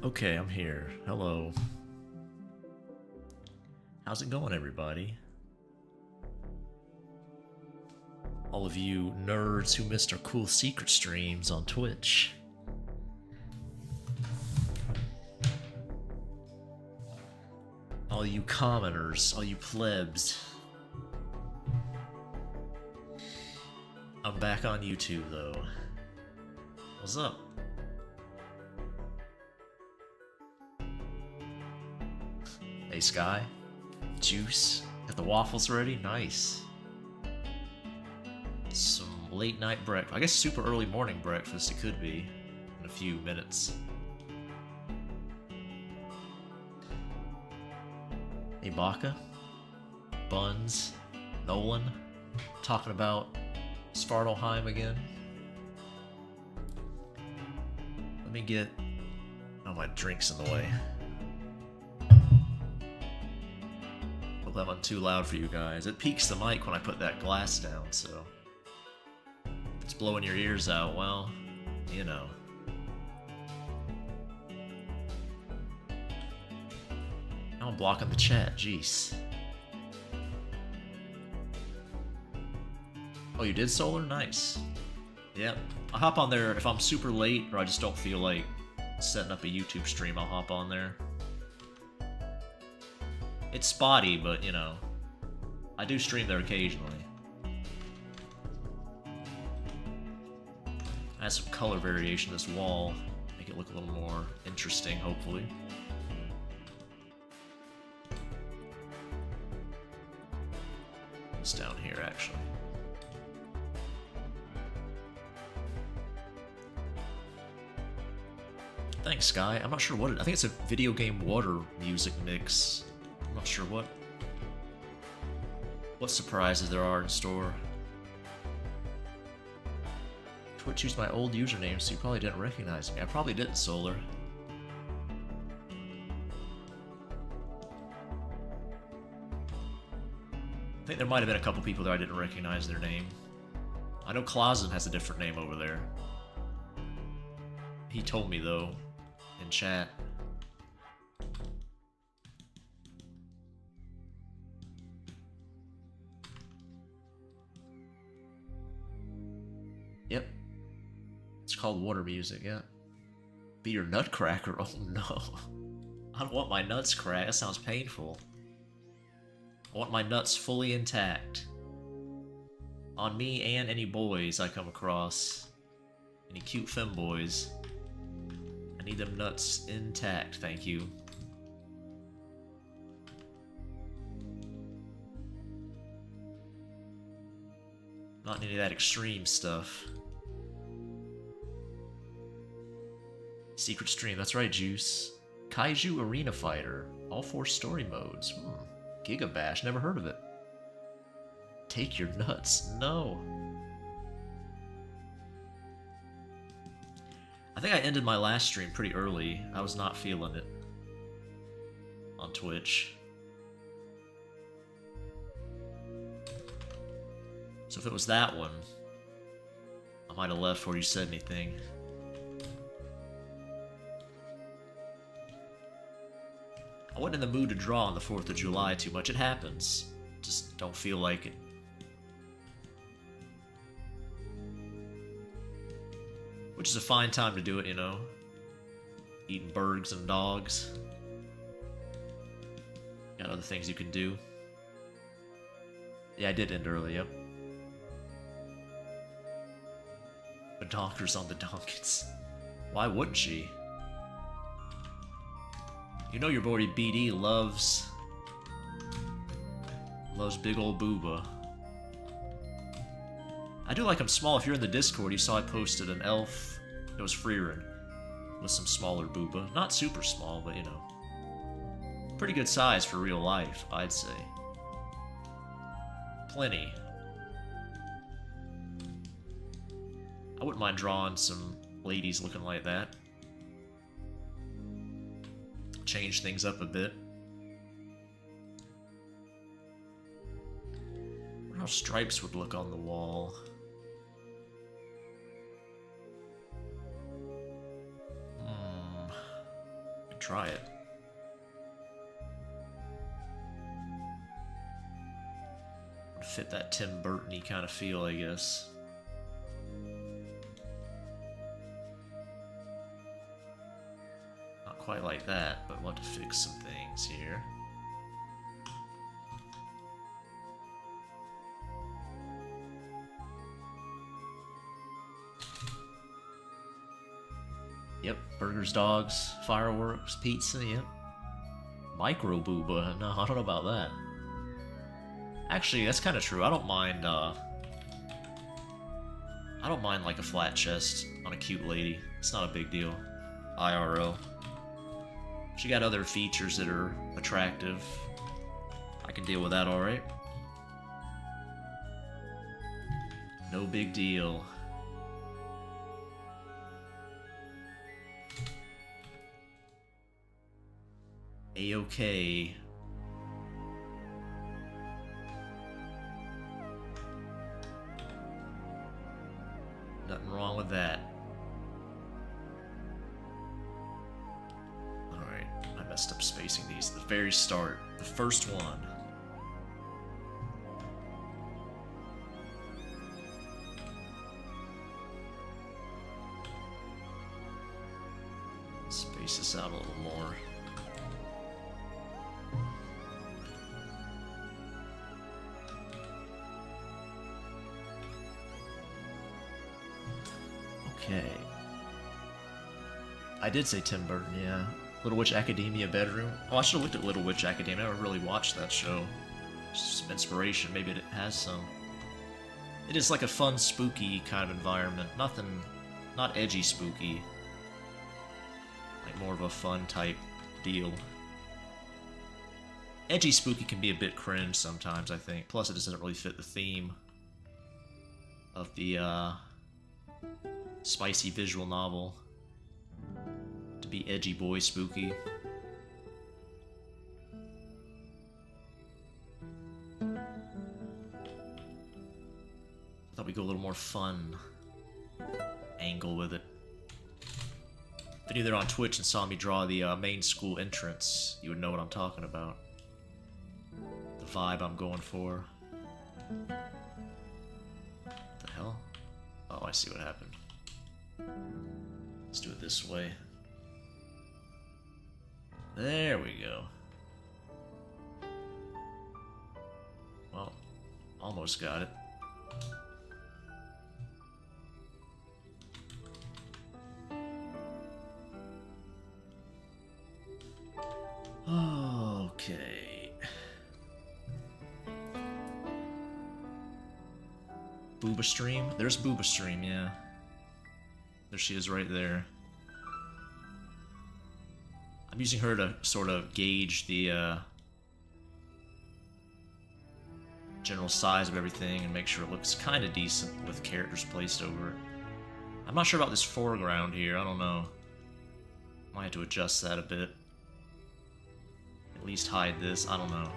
Okay, I'm here. Hello. How's it going, everybody? All of you nerds who missed our cool secret streams on Twitch. All you commoners, all you plebs. I'm back on YouTube, though. What's up? Hey, Sky. Juice. Got the waffles ready? Nice. Some late night breakfast. I guess super early morning breakfast it could be in a few minutes. Hey, Baka. Buns. Nolan. Talking about Svartalheim again. Let me get... Oh, my drink's in the way. Hope that wasn't too loud for you guys. It peaks the mic when I put that glass down, so... If it's blowing your ears out, well, you know. Now I'm blocking the chat, jeez. Oh, you did Solar? Nice. Yep. I'll hop on there if I'm super late or I just don't feel like setting up a YouTube stream. I'll hop on there. It's spotty, but you know, I do stream there occasionally. Add some color variation to this wall, make it look a little more interesting, hopefully. It's down here, actually. Thanks, Sky. I'm not sure what I think it's a video game water music mix. I'm not sure what surprises there are in store. Twitch used my old username, so you probably didn't recognize me. I probably didn't, Solar. I think there might have been a couple people that I didn't recognize their name. I know Clausen has a different name over there. He told me, though, in chat. Yep. It's called water music, yeah. Be your nutcracker? Oh no. I don't want my nuts cracked. That sounds painful. I want my nuts fully intact. On me and any boys I come across. Any cute femboys. I need them nuts intact, thank you. Not any of that extreme stuff. Secret stream, that's right, Juice. Kaiju Arena Fighter. All 4 story modes. Gigabash, never heard of it. Take your nuts. No. I think I ended my last stream pretty early. I was not feeling it on Twitch. So if it was that one, I might have left before you said anything. I wasn't in the mood to draw on the 4th of July too much. It happens. Just don't feel like it. Which is a fine time to do it, you know. Eating birds and dogs. Got other things you can do. Yeah, I did end early, yep. Badonkers on the donkets. Why wouldn't she? You know your boy BD loves big old booba. I do like him small. If you're in the Discord, you saw I posted an elf. It was Freerin with some smaller booba. Not super small, but you know. Pretty good size for real life, I'd say. Plenty. I wouldn't mind drawing some ladies looking like that. Change things up a bit. I wonder how stripes would look on the wall. try it. Would fit that Tim Burton-y kind of feel, I guess. Not quite like that, but we'll have to fix some things here. Yep, burgers, dogs, fireworks, pizza, yep. Micro booba, no, I don't know about that. Actually, that's kind of true. I don't mind like a flat chest on a cute lady. It's not a big deal. IRL. She got other features that are attractive. I can deal with that alright. No big deal. A-okay. Nothing wrong with that. Alright, I messed up spacing these at the very start. The first one. Space this out a little more. Okay. I did say Tim Burton, yeah. Little Witch Academia bedroom. Oh, I should have looked at Little Witch Academia. I never really watched that show. Just some inspiration. Maybe it has some. It is like a fun, spooky kind of environment. Nothing, not edgy spooky. Like more of a fun type deal. Edgy spooky can be a bit cringe sometimes, I think. Plus, it doesn't really fit the theme of the, spicy visual novel to be edgy boy spooky. I thought we'd go a little more fun angle with it. If you're there on Twitch and saw me draw the main school entrance, you would know what I'm talking about. The vibe I'm going for. What the hell? Oh, I see what happened. Let's do it this way. There we go. Well, almost got it. Okay. Booba Stream? There's Booba Stream, yeah. There she is right there. I'm using her to sort of gauge the general size of everything and make sure it looks kind of decent with characters placed over it. I'm not sure about this foreground here, I don't know. Might have to adjust that a bit. At least hide this, I don't know.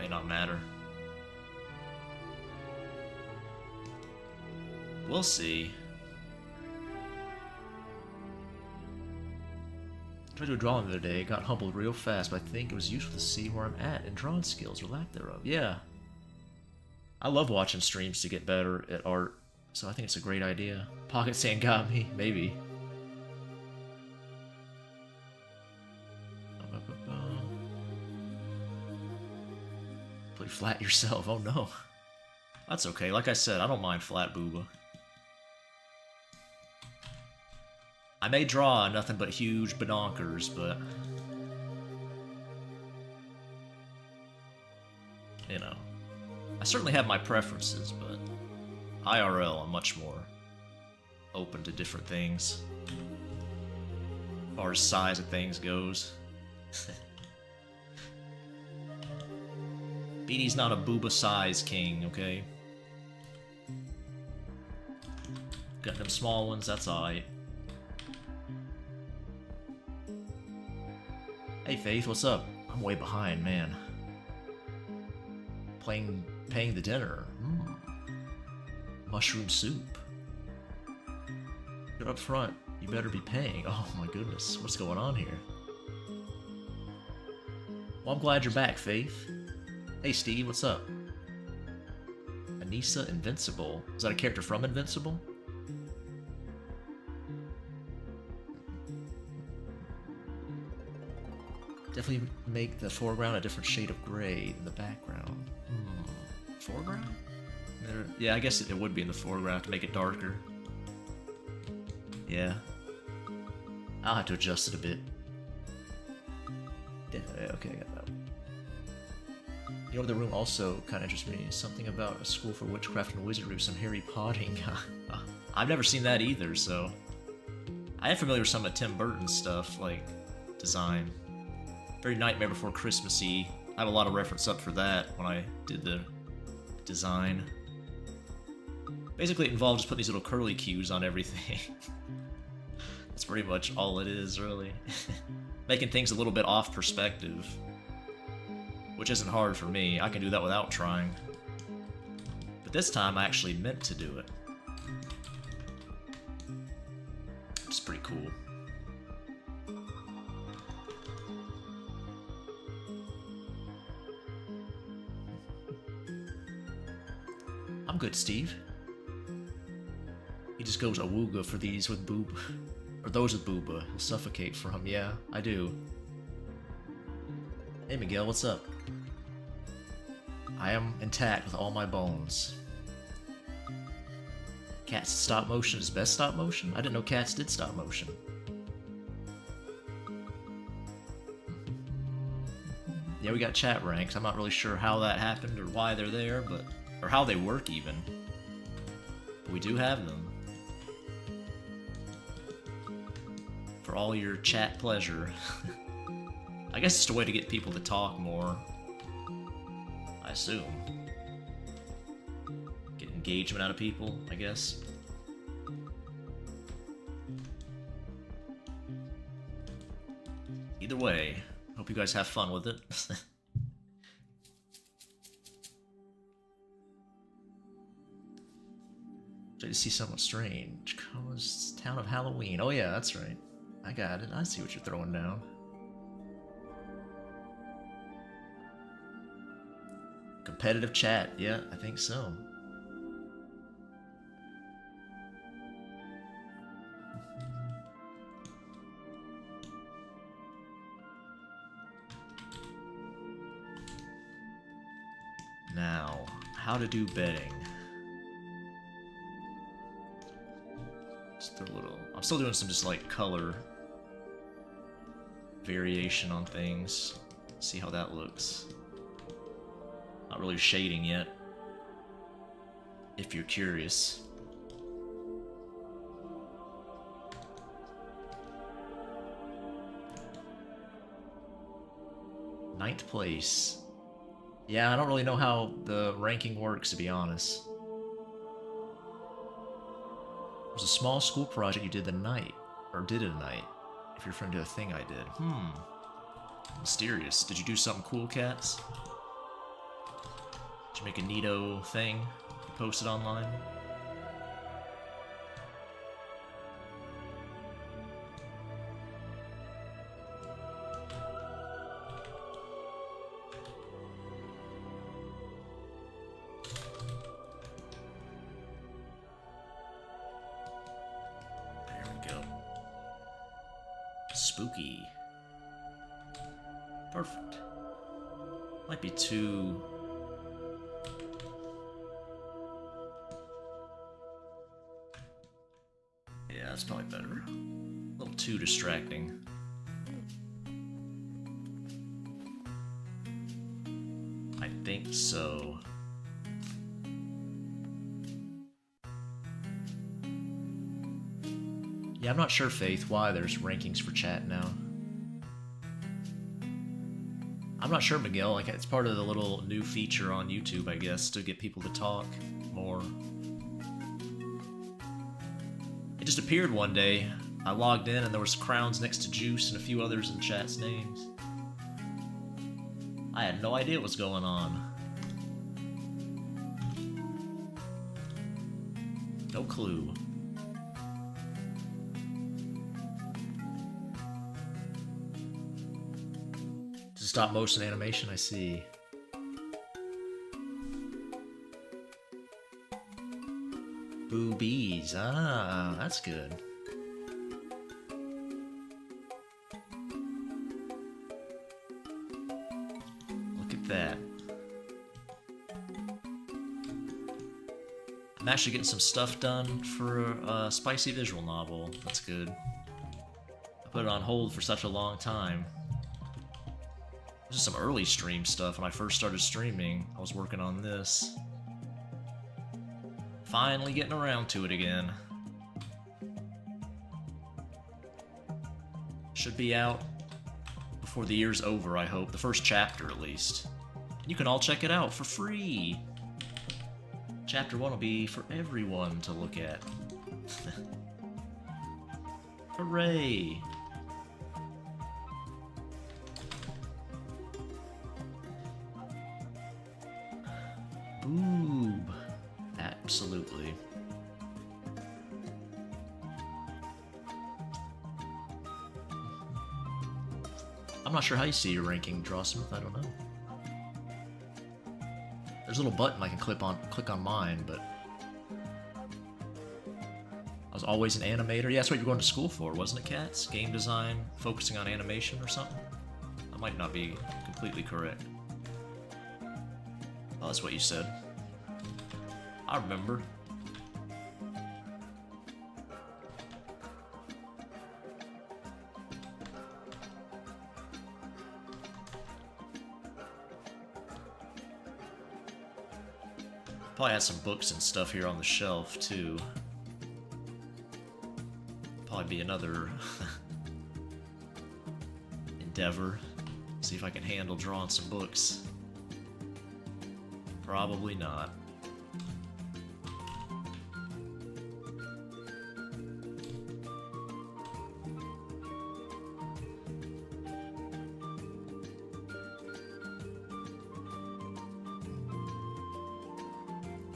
May not matter. We'll see. I tried to do a drawing the other day, got humbled real fast, but I think it was useful to see where I'm at in drawing skills, or lack thereof. Yeah. I love watching streams to get better at art, so I think it's a great idea. Pocket Sand got me, maybe. Play flat yourself, oh no. That's okay, like I said, I don't mind flat booba. I may draw nothing but huge badonkers, but you know, I certainly have my preferences, but IRL, I'm much more open to different things as far as size of things goes. Beanie's not a booba size king, okay? Got them small ones, that's alright. Hey Faith, what's up? I'm way behind, man. Paying the dinner. Mushroom soup. Get up front. You better be paying. Oh my goodness, what's going on here? Well, I'm glad you're back, Faith. Hey, Steve, what's up? Anissa Invincible. Is that a character from Invincible? Definitely make the foreground a different shade of gray than the background. Foreground? Yeah, I guess it would be in the foreground to make it darker. Yeah. I'll have to adjust it a bit. Yeah, okay, I got that one. You know, the room also kind of interests me. Something about a school for witchcraft and wizardry with some Harry Potting. I've never seen that either, so... I am familiar with some of Tim Burton's stuff, like design. Very Nightmare Before Christmassy. I have a lot of reference up for that when I did the design. Basically, it involved just putting these little curly cues on everything. That's pretty much all it is, really. Making things a little bit off perspective. Which isn't hard for me. I can do that without trying. But this time, I actually meant to do it. It's pretty cool. I'm good, Steve. He just goes awooga for these with boob, or those with booba. He'll suffocate from. Yeah, I do. Hey, Miguel, what's up? I am intact with all my bones. Cats stop motion is best stop motion? I didn't know cats did stop motion. Yeah, we got chat ranks. I'm not really sure how that happened or why they're there, but... or how they work, even. But we do have them. For all your chat pleasure. I guess it's a way to get people to talk more. I assume. Get engagement out of people, I guess. Either way, hope you guys have fun with it. To see somewhat strange. Comes Town of Halloween. Oh yeah, that's right. I got it. I see what you're throwing down. Competitive chat. Yeah, I think so. Now, how to do betting. I'm still doing some just like color variation on things. See how that looks. Not really shading yet. If you're curious. Ninth place. Yeah, I don't really know how the ranking works, to be honest. It was a small school project you did the night, or did it a night, if you're referring to a thing I did. Mysterious. Did you do something cool, cats? Did you make a neato thing you posted online? Spooky. Perfect. Might be too... yeah, that's probably better. A little too distracting. I think so. Yeah, I'm not sure, Faith, why there's rankings for chat now. I'm not sure, Miguel. Like, it's part of the little new feature on YouTube, I guess, to get people to talk more. It just appeared one day. I logged in and there was crowns next to Juice and a few others in chat's names. I had no idea what was going on. No clue. stop motion animation, I see. Boobies, ah, that's good. Look at that. I'm actually getting some stuff done for a spicy visual novel. That's good. I put it on hold for such a long time. This is some early stream stuff. When I first started streaming, I was working on this. Finally getting around to it again. Should be out before the year's over, I hope. The first chapter, at least. You can all check it out for free. Chapter 1 will be for everyone to look at. Hooray! Boob. Absolutely. I'm not sure how you see your ranking, Drawsmith. I don't know. There's a little button I can click on mine, but I was always an animator. Yeah, that's what you were going to school for, wasn't it, Cats? Game design, focusing on animation or something? That might not be completely correct. Oh, that's what you said. I remember. Probably had some books and stuff here on the shelf, too. Probably be another endeavor. See if I can handle drawing some books. Probably not.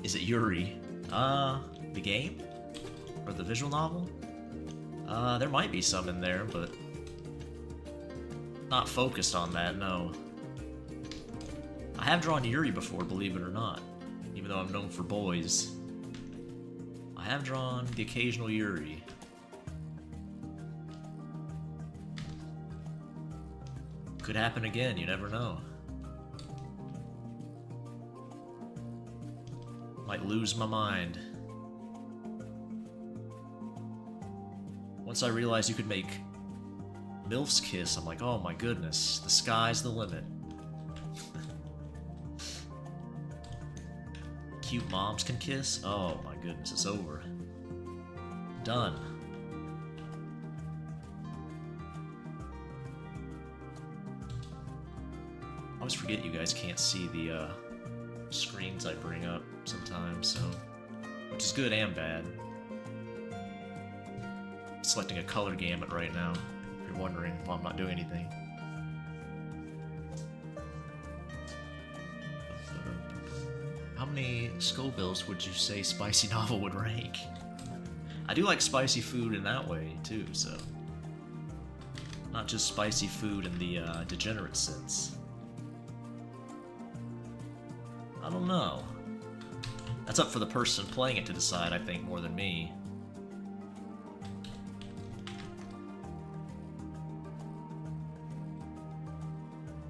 Is it Yuri? The game? Or the visual novel? There might be some in there, but not focused on that, no. I have drawn Yuri before, believe it or not, even though I'm known for boys. I have drawn the occasional Yuri. Could happen again, you never know. Might lose my mind. Once I realized you could make MILFs kiss, I'm like, oh my goodness, the sky's the limit. Cute moms can kiss? Oh my goodness, it's over. Done. I always forget you guys can't see the screens I bring up sometimes, so which is good and bad. Selecting a color gamut right now, if you're wondering why I'm not doing anything. How many Scovilles would you say spicy novel would rank? I do like spicy food in that way, too, so... Not just spicy food in the degenerate sense. I don't know. That's up for the person playing it to decide, I think, more than me.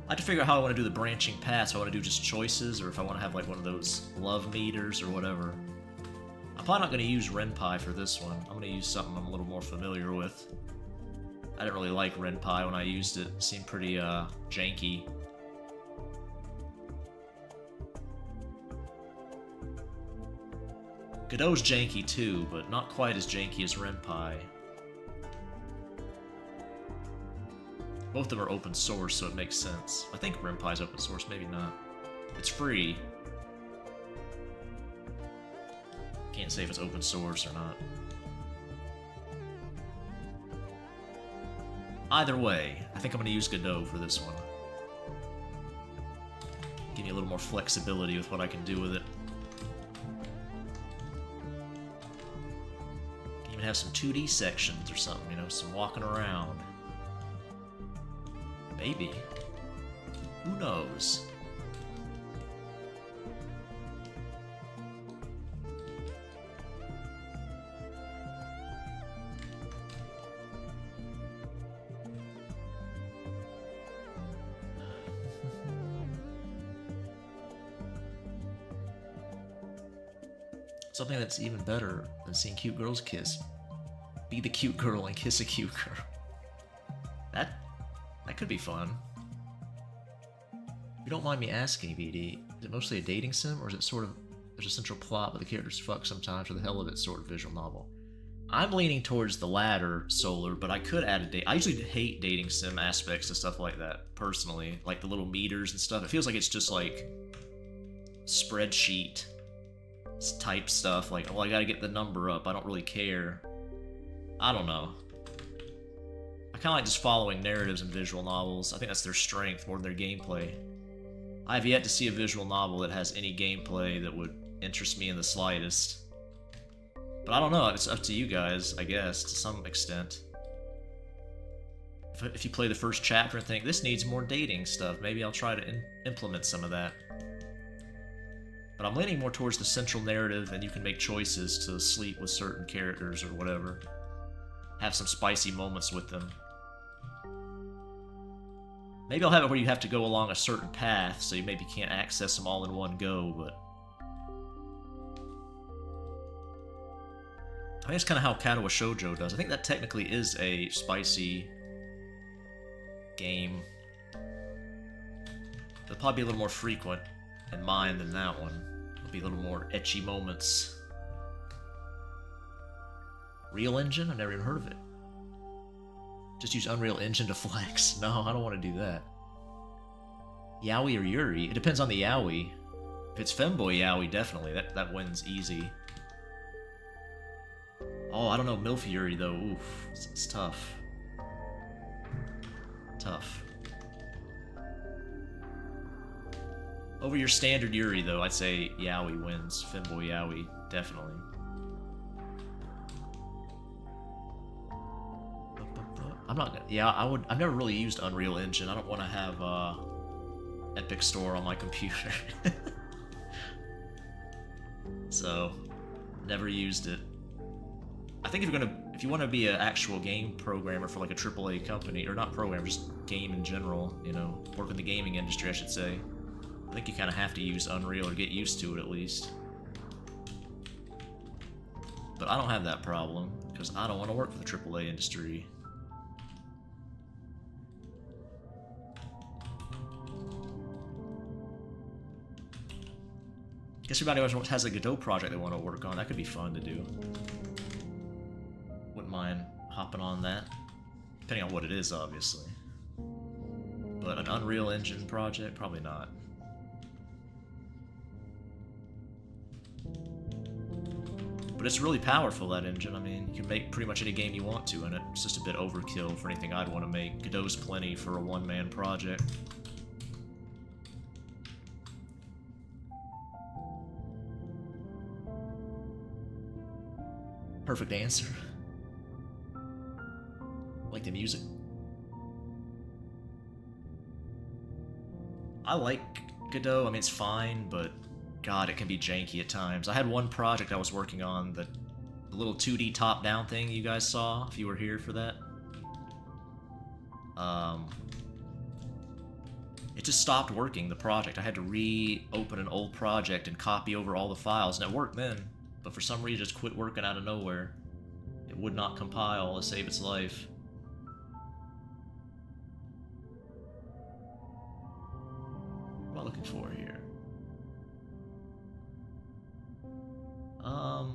I have to figure out how I want to do the branching paths. If I want to do just choices, or if I want to have like one of those love meters or whatever. I'm probably not going to use Ren'Py for this one. I'm going to use something I'm a little more familiar with. I didn't really like Ren'Py when I used it. It seemed pretty janky. Godot's janky too, but not quite as janky as Ren'Py. Both of them are open source, so it makes sense. I think Ren'Py's open source, maybe not. It's free. Can't say if it's open source or not. Either way, I think I'm going to use Godot for this one. Give me a little more flexibility with what I can do with it. Can even have some 2D sections or something, you know, some walking around. Maybe. Who knows? Something that's even better than seeing cute girls kiss. Be the cute girl and kiss a cute girl. That could be fun. If you don't mind me asking, BD, is it mostly a dating sim, or is it sort of, there's a central plot but the characters fuck sometimes for the hell of it sort of visual novel? I'm leaning towards the latter, Solar, but I could add a date. I usually hate dating sim aspects to stuff like that, personally. Like the little meters and stuff. It feels like it's just like spreadsheet type stuff. Like, well, I gotta get the number up. I don't really care. I don't know. I kind of like just following narratives in visual novels. I think that's their strength more than their gameplay. I have yet to see a visual novel that has any gameplay that would interest me in the slightest. But I don't know, it's up to you guys, I guess, to some extent. If you play the first chapter and think, this needs more dating stuff, maybe I'll try to implement some of that. But I'm leaning more towards the central narrative, and you can make choices to sleep with certain characters or whatever. Have some spicy moments with them. Maybe I'll have it where you have to go along a certain path, so you maybe can't access them all in one go, but... I think it's kind of how Katawa Shoujo does. I think that technically is a spicy game. It'll probably be a little more frequent in mine than that one. There'll be a little more ecchi moments. Real Engine? I've never even heard of it. Just use Unreal Engine to flex. No, I don't want to do that. Yaoi or Yuri? It depends on the Yaoi. If it's femboy Yaoi, definitely. That wins easy. Oh, I don't know, MILF Yuri though. Oof, it's tough. Tough. Over your standard Yuri though, I'd say Yaoi wins. Femboy Yaoi, definitely. I'm not gonna, yeah, I've never really used Unreal Engine. I don't want to have Epic Store on my computer. So, never used it. I think if you want to be an actual game programmer for like a AAA company, or not programmer, just game in general, you know, work in the gaming industry, I should say, I think you kind of have to use Unreal or get used to it at least. But I don't have that problem, because I don't want to work for the AAA industry. I guess everybody always has a Godot project they want to work on. That could be fun to do. Wouldn't mind hopping on that. Depending on what it is, obviously. But an Unreal Engine project? Probably not. But it's really powerful, that engine. I mean, you can make pretty much any game you want to in it. It's just a bit overkill for anything I'd want to make. Godot's plenty for a one-man project. Perfect answer. Like the music. I like Godot. I mean, it's fine, but God, it can be janky at times. I had one project I was working on, the little 2D top-down thing you guys saw, if you were here for that. It just stopped working, the project. I had to reopen an old project and copy over all the files, and it worked then. But for some reason, it just quit working out of nowhere. It would not compile to save its life. What am I looking for here? Oh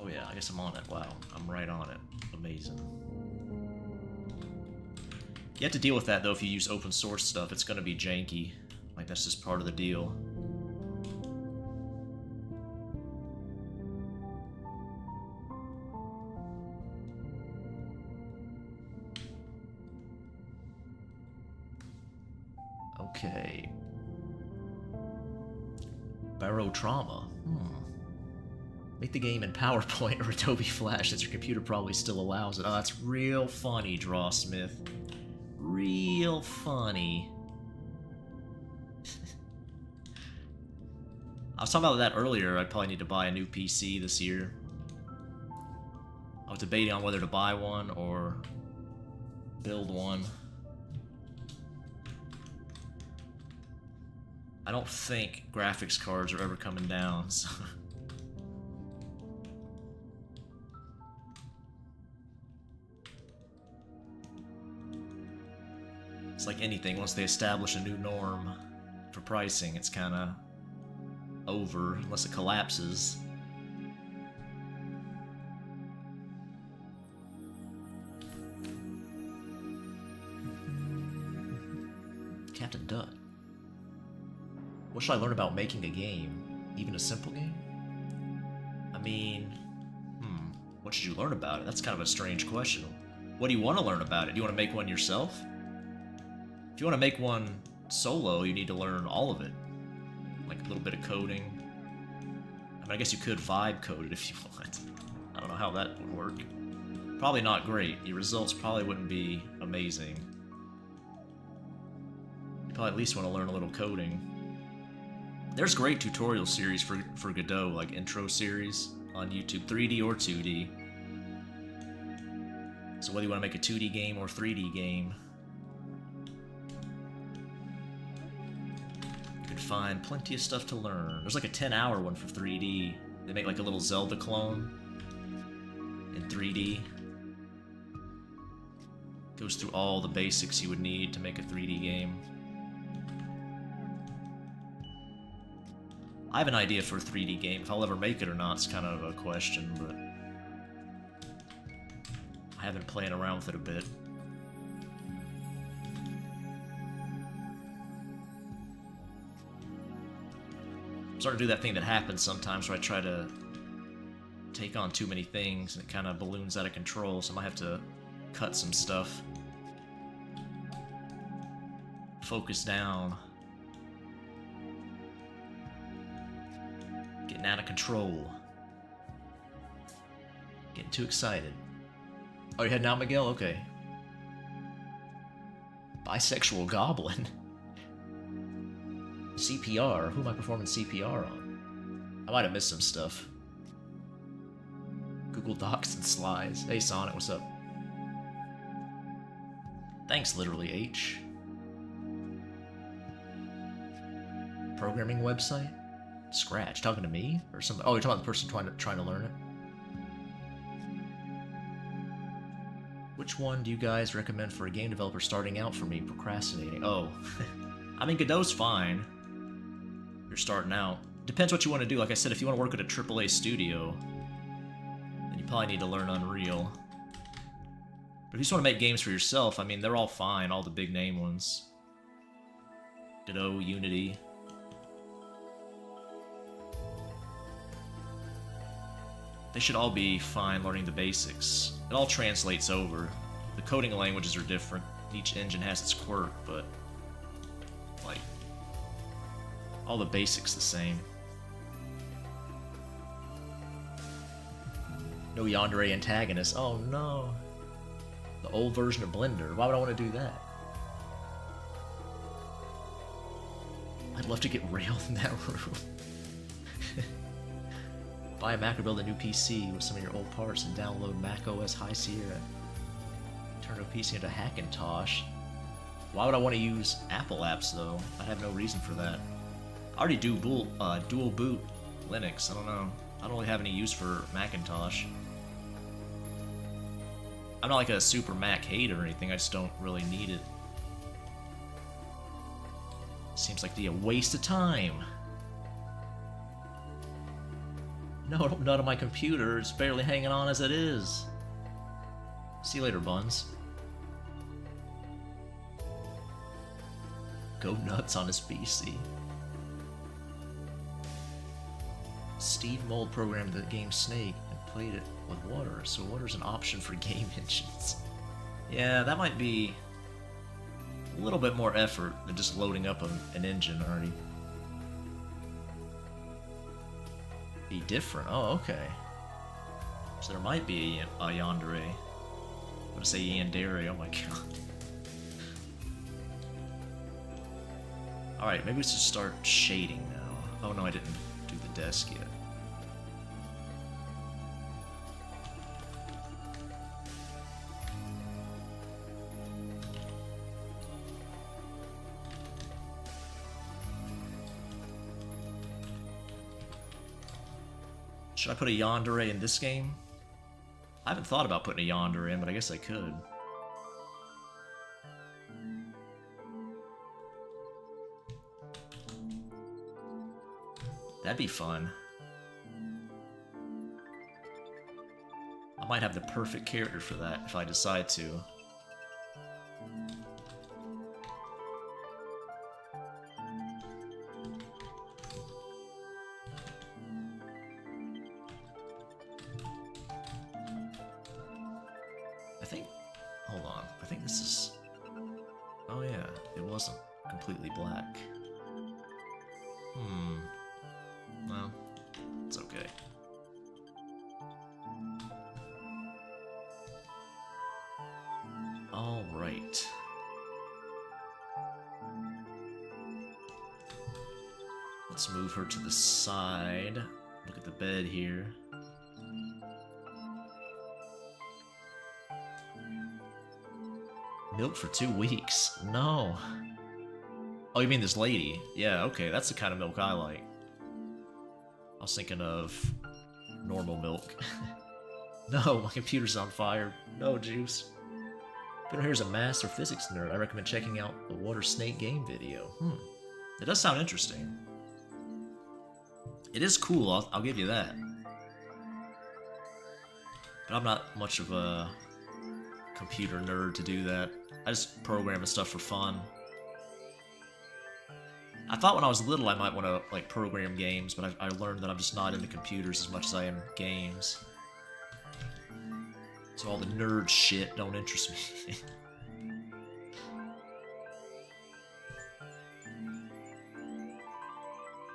yeah, I guess I'm on it. Wow, I'm right on it. Amazing. You have to deal with that, though, if you use open source stuff. It's going to be janky. Like, that's just part of the deal. Okay. Barotrauma. Make the game in PowerPoint or Adobe Flash since your computer probably still allows it. Oh, that's real funny, Drawsmith. Real funny. I was talking about that earlier. I'd probably need to buy a new PC this year. I was debating on whether to buy one or build one. I don't think graphics cards are ever coming down, so. It's like anything, once they establish a new norm for pricing, it's kind of over, unless it collapses. Captain Dutt. What should I learn about making a game? Even a simple game? I mean, what should you learn about it? That's kind of a strange question. What do you want to learn about it? Do you want to make one yourself? If you want to make one solo, you need to learn all of it. Like a little bit of coding. I mean, I guess you could vibe code it if you want. I don't know how that would work. Probably not great. Your results probably wouldn't be amazing. You probably at least want to learn a little coding. There's great tutorial series for Godot, like intro series on YouTube, 3D or 2D. So whether you want to make a 2D game or 3D game, you can find plenty of stuff to learn. There's like a 10-hour one for 3D. They make like a little Zelda clone in 3D. Goes through all the basics you would need to make a 3D game. I have an idea for a 3D game. If I'll ever make it or not is kind of a question, but I have been playing around with it a bit. I'm starting to do that thing that happens sometimes where I try to take on too many things and it kind of balloons out of control, so I might have to cut some stuff. Focus down. Getting out of control. Getting too excited. Oh, you're heading out, Miguel? Okay. Bisexual Goblin? CPR? Who am I performing CPR on? I might have missed some stuff. Google Docs and slides. Hey, Sonic, what's up? Thanks, literally, H. Programming website? Scratch. Talking to me? Or something? Oh, you're talking about the person trying to learn it? Which one do you guys recommend for a game developer starting out for me procrastinating? Oh, I mean, Godot's fine. You're starting out. Depends what you want to do. Like I said, if you want to work at a AAA studio, then you probably need to learn Unreal. But if you just want to make games for yourself, I mean, they're all fine, all the big name ones. Godot, Unity. They should all be fine learning the basics. It all translates over. The coding languages are different. Each engine has its quirk, but like all the basics the same. No yandere antagonist. Oh no. The old version of Blender. Why would I want to do that? I'd love to get railed in that room. Buy a Mac or build a new PC with some of your old parts and download Mac OS High Sierra. Turn a PC into Hackintosh. Why would I want to use Apple apps though? I have no reason for that. I already do dual boot Linux. I don't know. I don't really have any use for Macintosh. I'm not like a super Mac hater or anything. I just don't really need it. Seems like a waste of time. No, don't nut on my computer. It's barely hanging on as it is. See you later, Buns. Go nuts on his PC. Steve Mold programmed the game Snake and played it with water, so water's an option for game engines. Yeah, that might be a little bit more effort than just loading up an engine already. Be different. Oh, okay. So there might be a yandere. I'm gonna say yandere. Oh my god. Alright, maybe we should start shading now. Oh no, I didn't do the desk yet. Should I put a yandere in this game? I haven't thought about putting a yandere in, but I guess I could. That'd be fun. I might have the perfect character for that if I decide to. I think... Hold on. I think this is... Oh yeah, it wasn't completely black. Well, it's okay. Alright. Let's move her to the side. Look at the bed here. Milk for 2 weeks? No. Oh, you mean this lady? Yeah, okay, that's the kind of milk I like. I was thinking of normal milk. No, my computer's on fire. No, Juice. If anyone here's a maths or physics nerd, I recommend checking out the Water Snake game video. It does sound interesting. It is cool, I'll give you that. But I'm not much of a computer nerd to do that. I just program and stuff for fun. I thought when I was little I might want to like program games, but I learned that I'm just not into computers as much as I am games. So all the nerd shit don't interest me.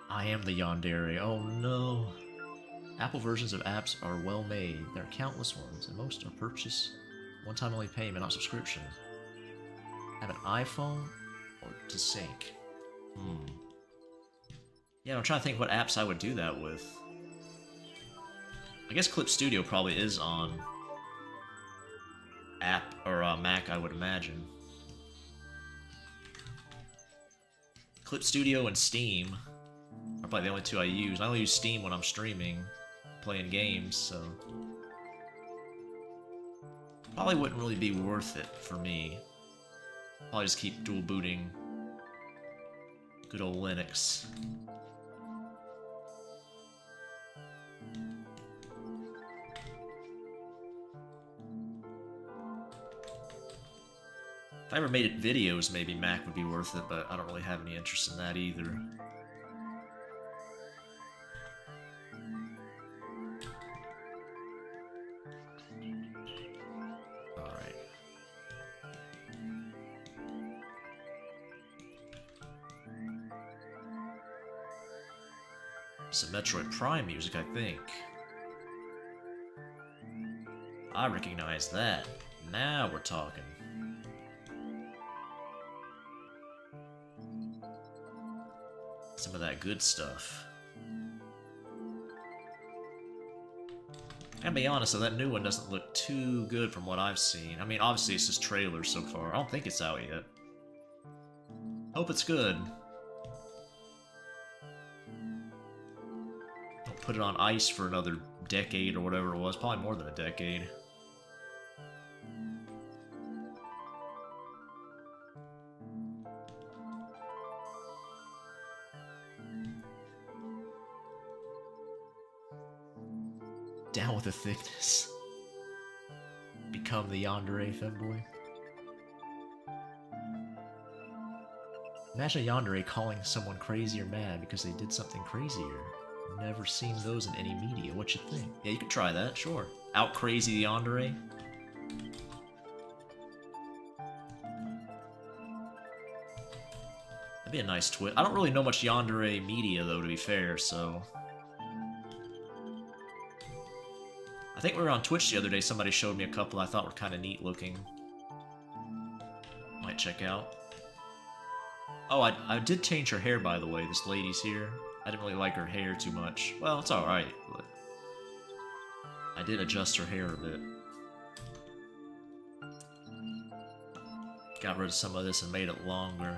I am the yandere. Oh no. Apple versions of apps are well made. There are countless ones, and most are purchase one-time only payment, not subscription. Have an iPhone or to sync? Yeah, I'm trying to think what apps I would do that with. I guess Clip Studio probably is on app or Mac, I would imagine. Clip Studio and Steam are probably the only two I use. I only use Steam when I'm streaming, playing games, so probably wouldn't really be worth it for me. Probably just keep dual booting good old Linux. If I ever made it videos, maybe Mac would be worth it, but I don't really have any interest in that either. Alright. Some Metroid Prime music, I think. I recognize that. Now we're talking. Some of that good stuff. I gotta be honest though, that new one doesn't look too good from what I've seen. I mean, obviously it's just trailers so far. I don't think it's out yet. Hope it's good. Don't put it on ice for another decade or whatever it was. Probably more than a decade. Down with the thickness. Become the yandere femboy. Imagine a yandere calling someone crazy or mad because they did something crazier. Never seen those in any media. What you think? Yeah, you could try that, sure. Out crazy the yandere. That'd be a nice twist. I don't really know much yandere media though, to be fair, so think we were on Twitch the other day, somebody showed me a couple I thought were kind of neat looking. Might check out. Oh, I did change her hair, by the way, this lady's here. I didn't really like her hair too much. Well, it's alright, but I did adjust her hair a bit. Got rid of some of this and made it longer.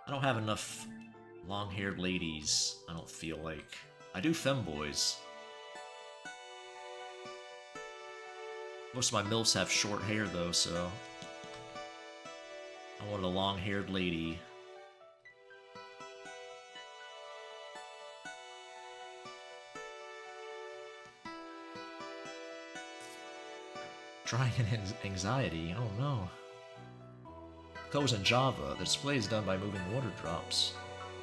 I don't have enough long-haired ladies, I don't feel like. I do femboys. Most of my MILFs have short hair, though, so... I wanted a long-haired lady. Drying anxiety? Oh no. Code was in Java. The display is done by moving water drops,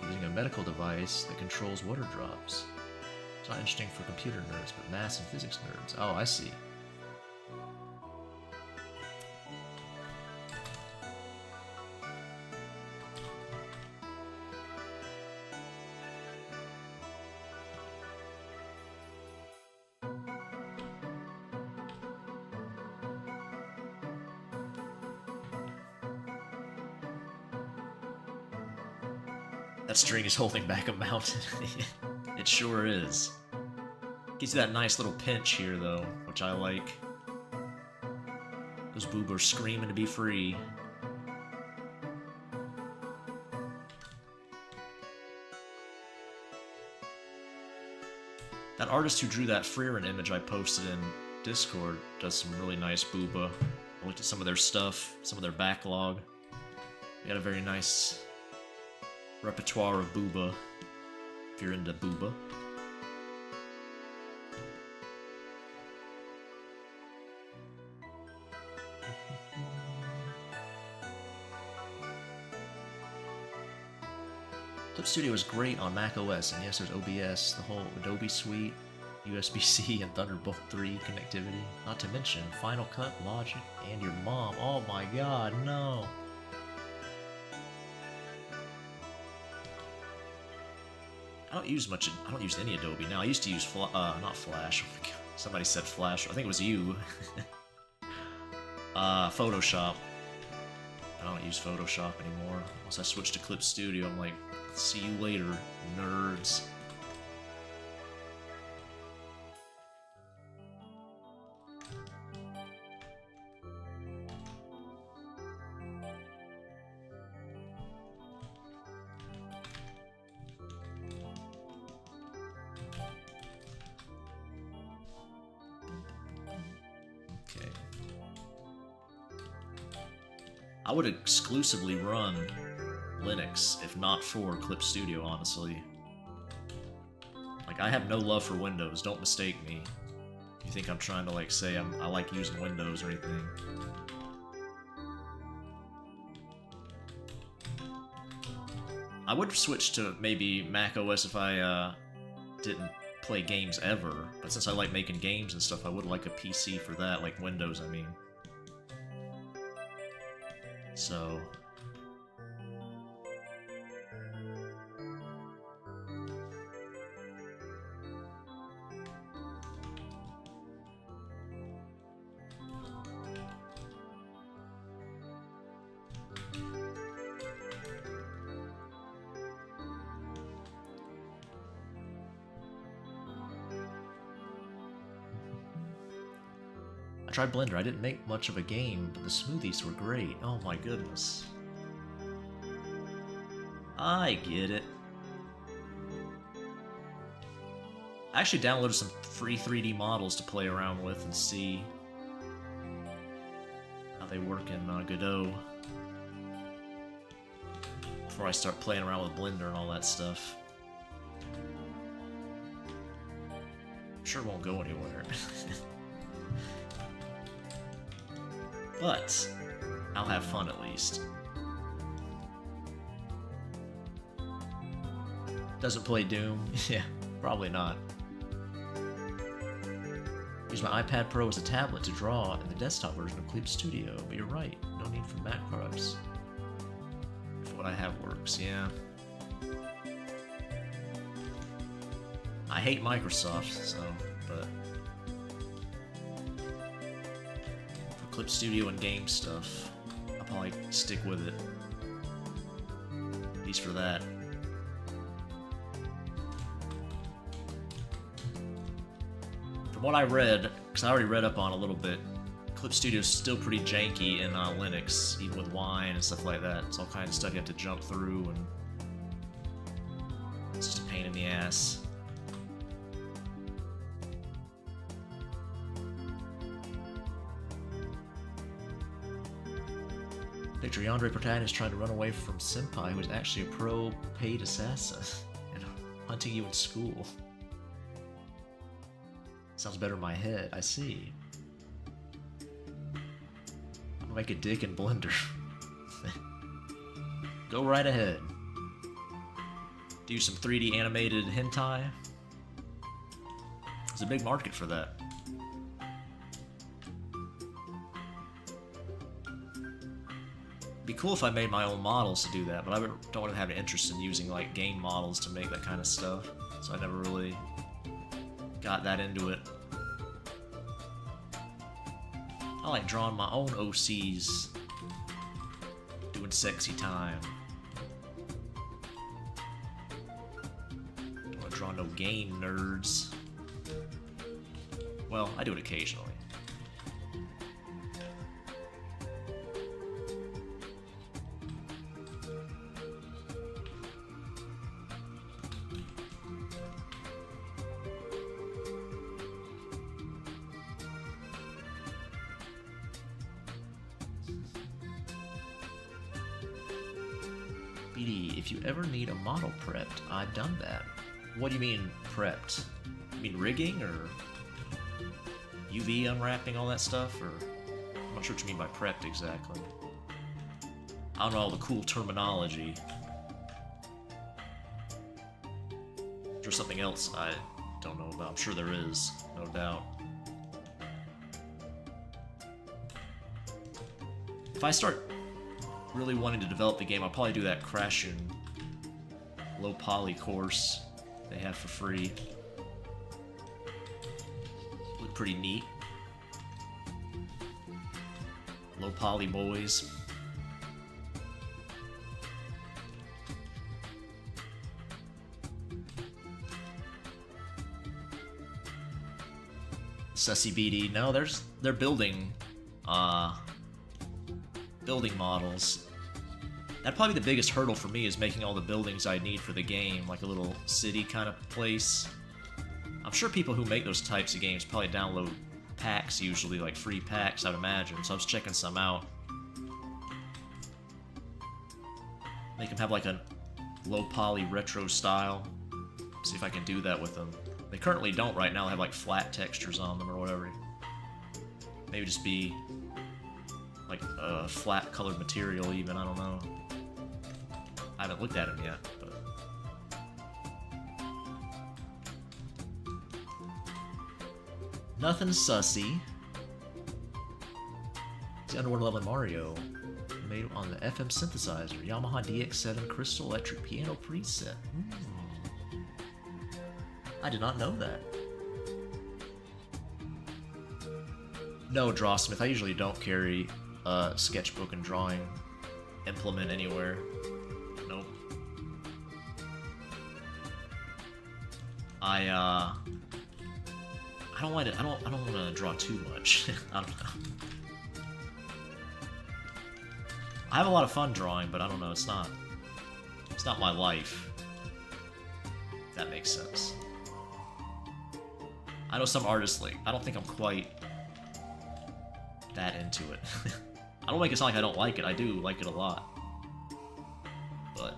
using a medical device that controls water drops. It's not interesting for computer nerds, but math and physics nerds. Oh, I see. That string is holding back a mountain. It sure is. Gives you that nice little pinch here, though, which I like. Those boobers screaming to be free. That artist who drew that Freerin image I posted in Discord does some really nice booba. I looked at some of their stuff, some of their backlog. They got a very nice repertoire of booba, if you're into booba. Clip Studio is great on Mac OS, and yes, there's OBS, the whole Adobe suite, USB-C, and Thunderbolt 3 connectivity. Not to mention Final Cut, Logic, and your mom. Oh my god, no! I don't use any Adobe now. I used to use not Flash. Oh my god. Somebody said Flash. I think it was you. Photoshop. I don't use Photoshop anymore. Once I switched to Clip Studio, I'm like, see you later, nerds. I would exclusively run Linux if not for Clip Studio, honestly. Like, I have no love for Windows, don't mistake me. You think I'm trying to, like, say I like using Windows or anything. I would switch to maybe Mac OS if I didn't play games ever, but since I like making games and stuff, I would like a PC for that, like Windows, I mean. So... I tried Blender. I didn't make much of a game, but the smoothies were great. Oh my goodness. I get it. I actually downloaded some free 3D models to play around with and see how they work in Godot before I start playing around with Blender and all that stuff. I'm sure it won't go anywhere. But I'll have fun at least. Doesn't play Doom? Yeah, probably not. Use my iPad Pro as a tablet to draw in the desktop version of Clip Studio, but you're right, no need for Mac products. If what I have works, yeah. I hate Microsoft, so, but for Clip Studio and game stuff, I'll probably stick with it. At least for that. From what I read, because I already read up on a little bit, Clip Studio is still pretty janky in Linux, even with Wine and stuff like that. It's all kinds of stuff you have to jump through, and it's just a pain in the ass. Picture Yandere protagonist trying to run away from Senpai, who is actually a pro paid assassin, and hunting you in school. Sounds better in my head, I see. I'm gonna make a dick in Blender. Go right ahead. Do some 3D animated hentai. There's a big market for that. It'd be cool if I made my own models to do that, but I don't really have an interest in using like game models to make that kind of stuff, so I never really got that into it. I like drawing my own OCs, doing sexy time. Don't want to draw no game nerds. Well, I do it occasionally. If you ever need a model prepped, I've done that. What do you mean prepped? You mean rigging or UV unwrapping, all that stuff? Or I'm not sure what you mean by prepped exactly. I don't know all the cool terminology. There's something else I don't know about. I'm sure there is, no doubt. If I start really wanting to develop the game, I'll probably do that Crashun low poly course they have for free. Look pretty neat. Low poly boys. Sussy BD. No, they're building building models. That'd probably be the biggest hurdle for me, is making all the buildings I need for the game, like a little city kind of place. I'm sure people who make those types of games probably download packs, usually, like free packs, I'd imagine, so I was checking some out. Make them have like a low poly retro style. See if I can do that with them. They currently don't right now, they have like flat textures on them or whatever. Maybe just be like a flat colored material even, I don't know. I haven't looked at them yet, but... Nothing sussy. It's the Underworld level in Mario. Made on the FM synthesizer. Yamaha DX7 Crystal Electric Piano preset. I did not know that. No, Drawsmith, I usually don't carry a sketchbook and drawing implement anywhere. Nope. I don't want to. I don't want to draw too much. I don't know. I have a lot of fun drawing, but I don't know. It's not my life. If that makes sense. I know some artists, like, I don't think I'm quite that into it. I don't make it sound like I don't like it. I do like it a lot. But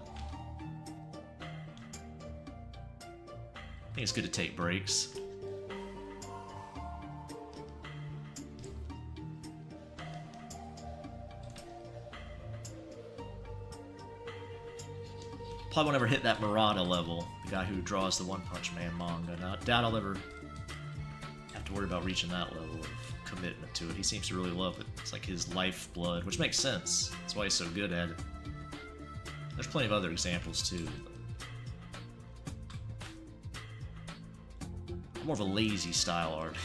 I think it's good to take breaks. Probably won't ever hit that Murata level, the guy who draws the One Punch Man manga. Now, I doubt I'll ever have to worry about reaching that level of commitment to it. He seems to really love it. It's like his lifeblood, which makes sense. That's why he's so good at it. There's plenty of other examples too. more of a lazy style art.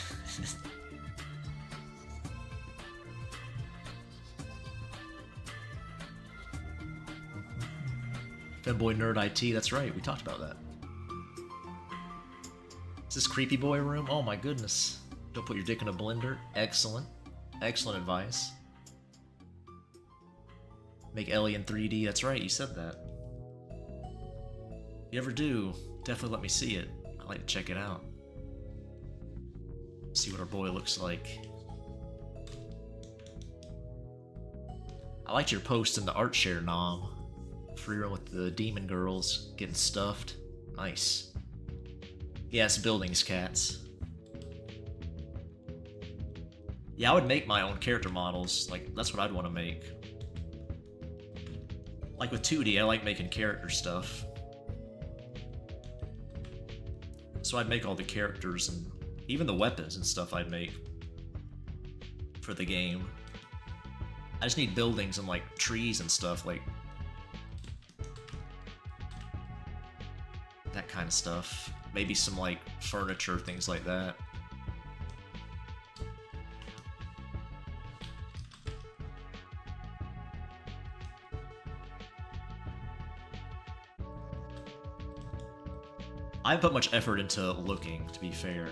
Femboy Nerd IT, that's right, we talked about that. Is this Creepy Boy room? Oh my goodness. Don't put your dick in a blender. Excellent. Excellent advice. Make Ellie in 3D, that's right, you said that. If you ever do, definitely let me see it. I'd like to check it out. See what our boy looks like. I liked your post in the art share, Nom. Free run with the demon girls getting stuffed. Nice. Yes, buildings, cats. Yeah, I would make my own character models. Like, that's what I'd want to make. Like with 2D, I like making character stuff. So I'd make all the characters and even the weapons and stuff I'd make for the game. I just need buildings and like trees and stuff, like that kind of stuff. Maybe some like furniture, things like that. I haven't put much effort into looking, to be fair,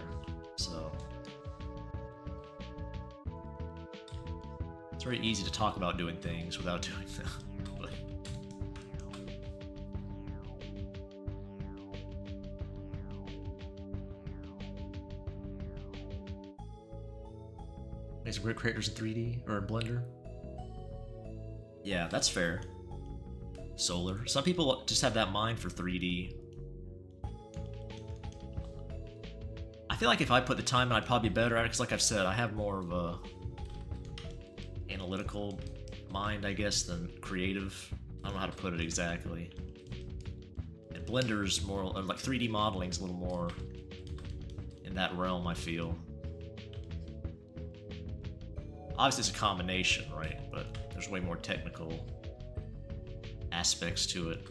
so... It's very easy to talk about doing things without doing them. But... Make some great creators in 3D, or in Blender. Yeah, that's fair. Solar. Some people just have that mind for 3D. I feel like if I put the time in, I'd probably be better at it, because like I've said, I have more of a analytical mind, I guess, than creative. I don't know how to put it exactly. And Blender's more, like 3D modeling's a little more in that realm, I feel. Obviously it's a combination, right? But there's way more technical aspects to it.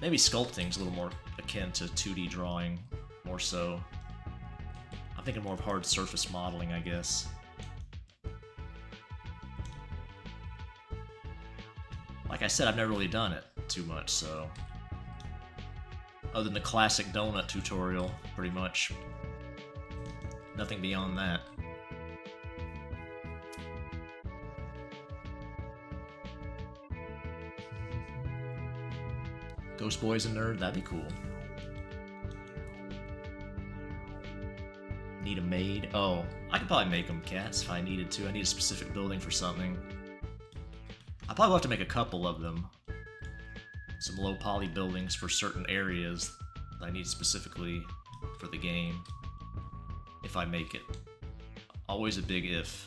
Maybe sculpting's a little more akin to 2D drawing, more so. I'm thinking more of hard surface modeling, I guess. Like I said, I've never really done it too much, so... Other than the classic donut tutorial, pretty much. Nothing beyond that. Ghost Boy's a nerd, that'd be cool. Need a maid? Oh, I could probably make them cats if I needed to. I need a specific building for something. I probably will have to make a couple of them. Some low poly buildings for certain areas that I need specifically for the game. If I make it. Always a big if.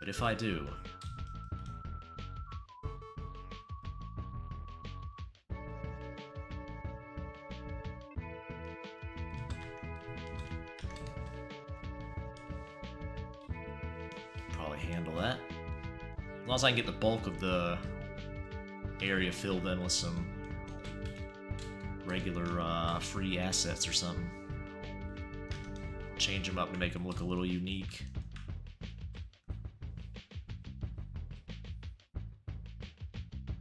But if I do... handle that. As long as I can get the bulk of the area filled in with some regular free assets or something. Change them up to make them look a little unique.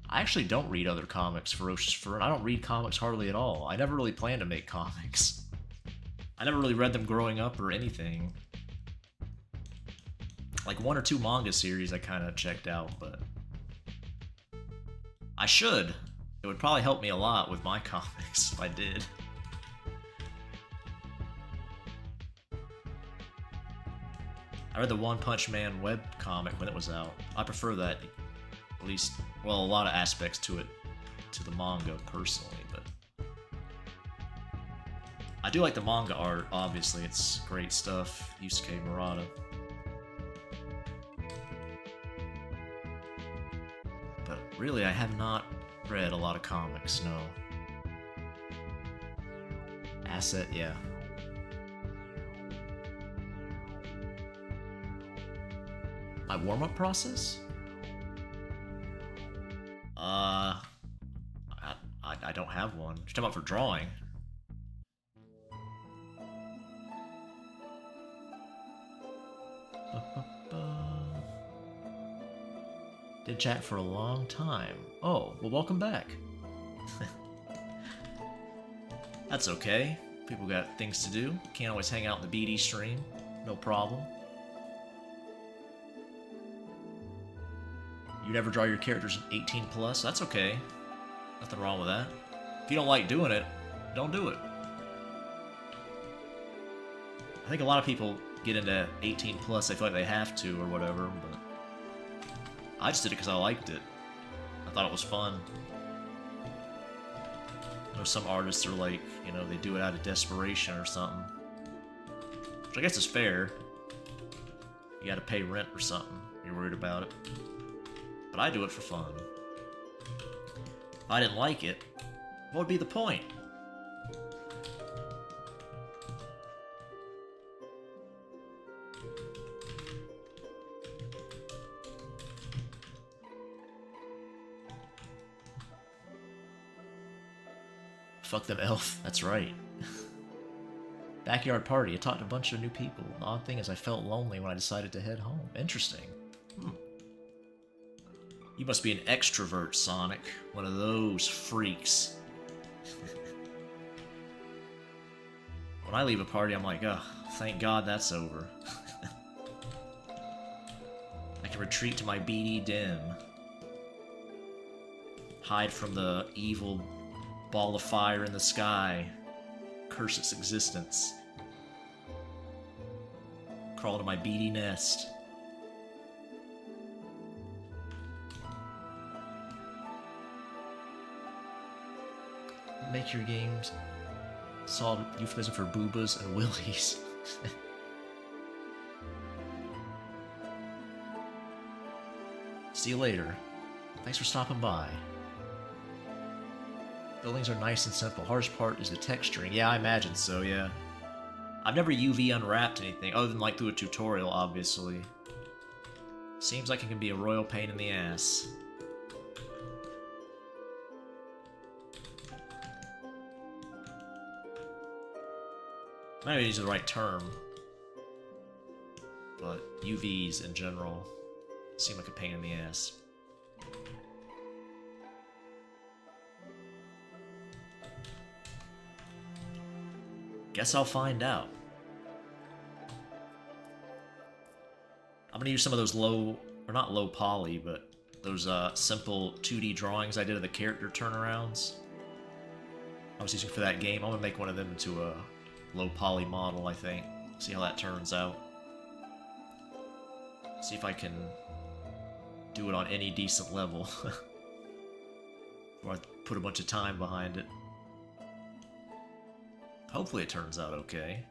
I actually don't read other comics, Ferocious Fern. I don't read comics hardly at all. I never really planned to make comics. I never really read them growing up or anything. Like 1 or 2 manga series I kind of checked out, but I should. It would probably help me a lot with my comics if I did. I read the One Punch Man web comic when it was out. I prefer that, at least, well, a lot of aspects to it, to the manga personally, but I do like the manga art, obviously. It's great stuff. Yusuke Murata. But really, I have not read a lot of comics, no. Asset, yeah. My warm-up process? I don't have one. You're talking about for drawing. Did chat for a long time. Oh, well, welcome back. That's okay. People got things to do. Can't always hang out in the BD stream. No problem. You never draw your characters 18 plus? That's okay. Nothing wrong with that. If you don't like doing it, don't do it. I think a lot of people get into 18 plus, they feel like they have to or whatever, but I just did it because I liked it. I thought it was fun. I know some artists are like, you know, they do it out of desperation or something. Which I guess is fair. You gotta pay rent or something. You're worried about it. But I do it for fun. If I didn't like it, what would be the point? Fuck them elf, that's right. Backyard party, I talked to a bunch of new people. The odd thing is I felt lonely when I decided to head home. Interesting. You must be an extrovert, Sonic. One of those freaks. When I leave a party, I'm like, oh, thank God that's over. I can retreat to my BD den. Hide from the evil ball of fire in the sky. Curse its existence. Crawl to my BD nest. Make your games solid euphemism for boobas and willies. See you later. Thanks for stopping by. Buildings are nice and simple. Hardest part is the texturing. Yeah, I imagine so, yeah. I've never UV unwrapped anything, other than like through a tutorial, obviously. Seems like it can be a royal pain in the ass. I don't use the right term, but UVs in general seem like a pain in the ass. Guess I'll find out. I'm gonna use some of those low, or not low poly, but those simple 2D drawings I did of the character turnarounds. I was using for that game. I'm gonna make one of them into a low poly model, I think. See how that turns out. See if I can do it on any decent level. Or I put a bunch of time behind it. Hopefully it turns out okay.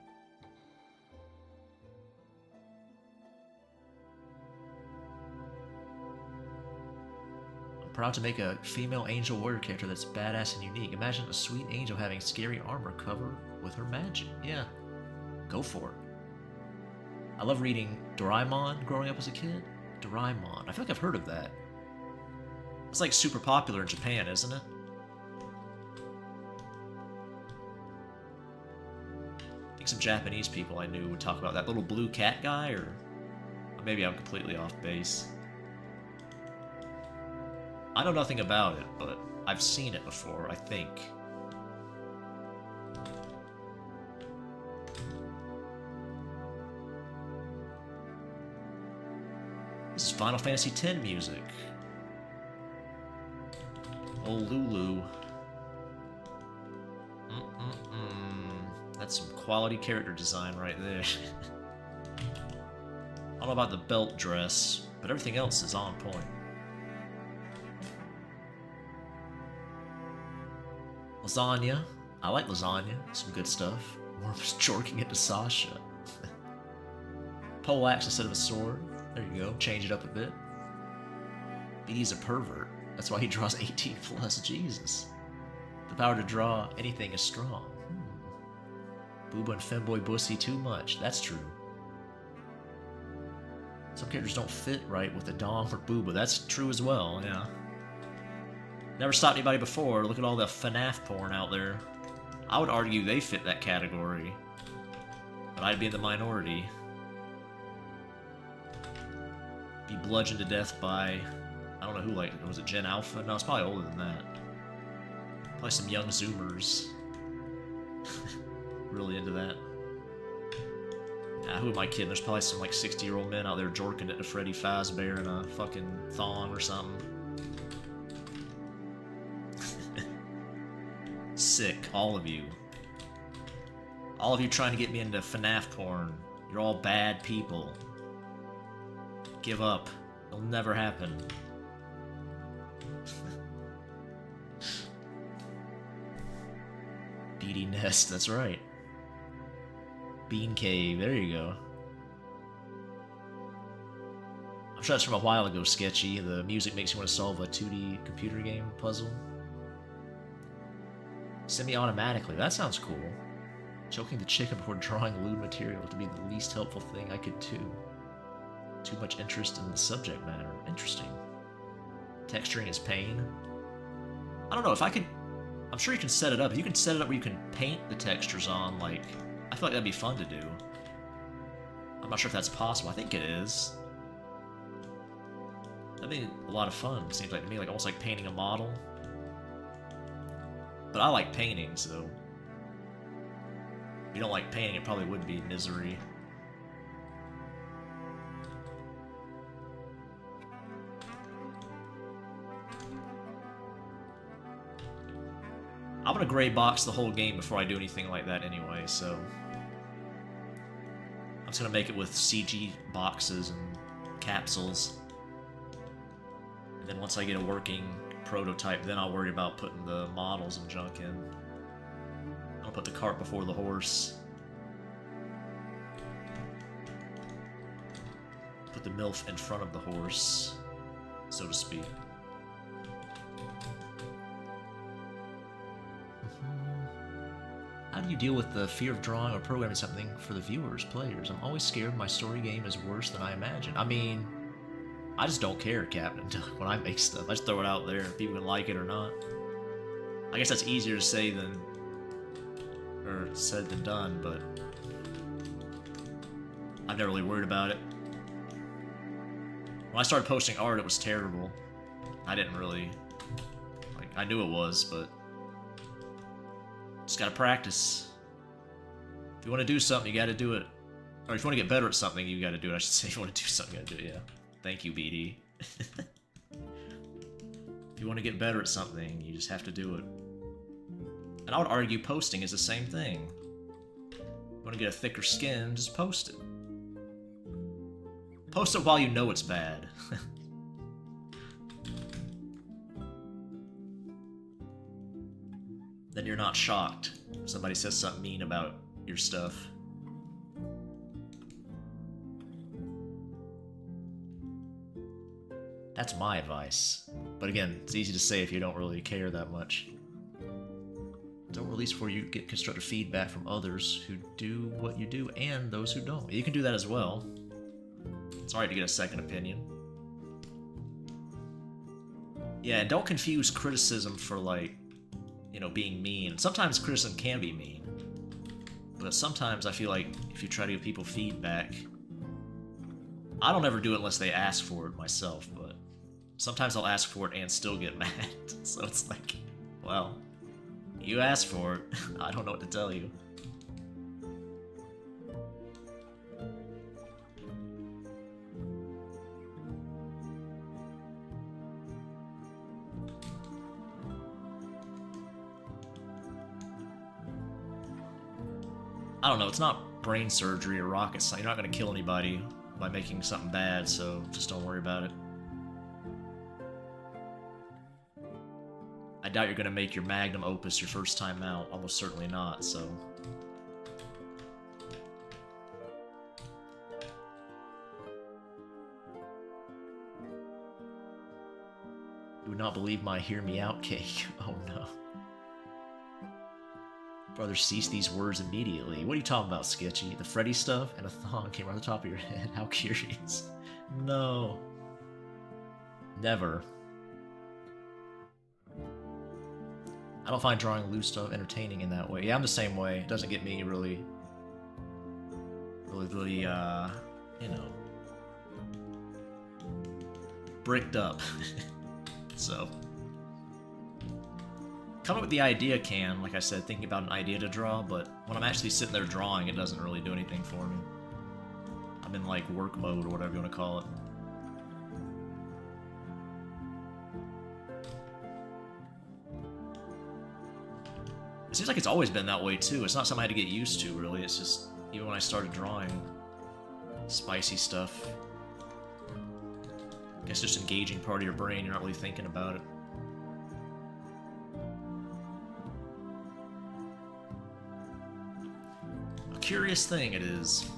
I'm proud to make a female angel warrior character that's badass and unique. Imagine a sweet angel having scary armor cover with her magic. Yeah, go for it. I love reading Doraemon growing up as a kid. Doraemon. I feel like I've heard of that. It's like super popular in Japan, isn't it? I think some Japanese people I knew would talk about that little blue cat guy, or maybe I'm completely off base. I know nothing about it, but I've seen it before, I think. This is Final Fantasy X music. Oh, Lulu. That's some quality character design right there. I don't know about the belt dress, but everything else is on point. Lasagna. I like lasagna. Some good stuff. More of just jorking into Sasha. Poleaxe instead of a sword. There you go. Change it up a bit. BD's a pervert. That's why he draws 18 plus. Jesus. The power to draw anything is strong. Booba and femboy bussy too much. That's true. Some characters don't fit right with a dom or booba. That's true as well, yeah. Never stopped anybody before. Look at all the FNAF porn out there. I would argue they fit that category. But I'd be in the minority. Be bludgeoned to death by... I don't know who, like, was it Gen Alpha? No, it's probably older than that. Probably some young Zoomers. Really into that. Who am I kidding? There's probably some, like, 60-year-old men out there jorking it to Freddy Fazbear in a fucking thong or something. Sick, all of you. All of you trying to get me into FNAF porn. You're all bad people. Give up. It'll never happen. Beady Nest, that's right. Bean Cave, there you go. I'm sure that's from a while ago, Sketchy. The music makes you want to solve a 2D computer game puzzle. Semi-automatically, that sounds cool. Choking the chicken before drawing lewd material to be the least helpful thing I could do. Too much interest in the subject matter. Interesting. Texturing is pain. I don't know, if I could... I'm sure you can set it up. If you can set it up where you can paint the textures on, like... I feel like that'd be fun to do. I'm not sure if that's possible. I think it is. That'd be a lot of fun, seems like to me, like almost like painting a model. But I like painting, so... If you don't like painting, it probably would be misery. I'm gonna gray box the whole game before I do anything like that anyway, so... I'm just gonna make it with CG boxes and capsules. And then once I get a working prototype, then I'll worry about putting the models and junk in. I'll put the cart before the horse. Put the MILF in front of the horse, so to speak. How do you deal with the fear of drawing or programming something for the viewers, players? I'm always scared my story game is worse than I imagine. I mean, I just don't care, Captain, when I make stuff. I just throw it out there, if people can like it or not. I guess that's easier to say than... or said than done, but... I've never really worried about it. When I started posting art, it was terrible. I didn't really... like, I knew it was, but... just gotta practice. If you want to do something, you gotta do it. Or if you want to get better at something, you gotta do it. I should say, if you want to do something, you gotta do it, yeah. Thank you, BD. If you want to get better at something, you just have to do it. And I would argue posting is the same thing. If you want to get a thicker skin, just post it. Post it while you know it's bad. Then you're not shocked if somebody says something mean about your stuff. That's my advice. But again, it's easy to say if you don't really care that much. Don't release before you get constructive feedback from others who do what you do and those who don't. You can do that as well. It's alright to get a second opinion. Yeah, and don't confuse criticism for, like, you know, being mean. Sometimes criticism can be mean. But sometimes I feel like if you try to give people feedback... I don't ever do it unless they ask for it myself, but... sometimes I'll ask for it and still get mad. So it's like, well, you asked for it. I don't know what to tell you. I don't know, it's not brain surgery or rocket science. You're not going to kill anybody by making something bad, so just don't worry about it. I doubt you're going to make your magnum opus your first time out. Almost certainly not, so... You would not believe my hear me out cake. Oh no. Brother, cease these words immediately. What are you talking about, Sketchy? The Freddy stuff and a thong came right on the top of your head. How curious. No. Never. I don't find drawing loose stuff entertaining in that way. Yeah, I'm the same way. It doesn't get me really, you know, bricked up. So, coming up with the idea can, like I said, thinking about an idea to draw, but when I'm actually sitting there drawing, it doesn't really do anything for me. I'm in like work mode or whatever you want to call it. It seems like it's always been that way too. It's not something I had to get used to, really. It's just, even when I started drawing spicy stuff, I guess just engaging part of your brain, you're not really thinking about it. A curious thing it is.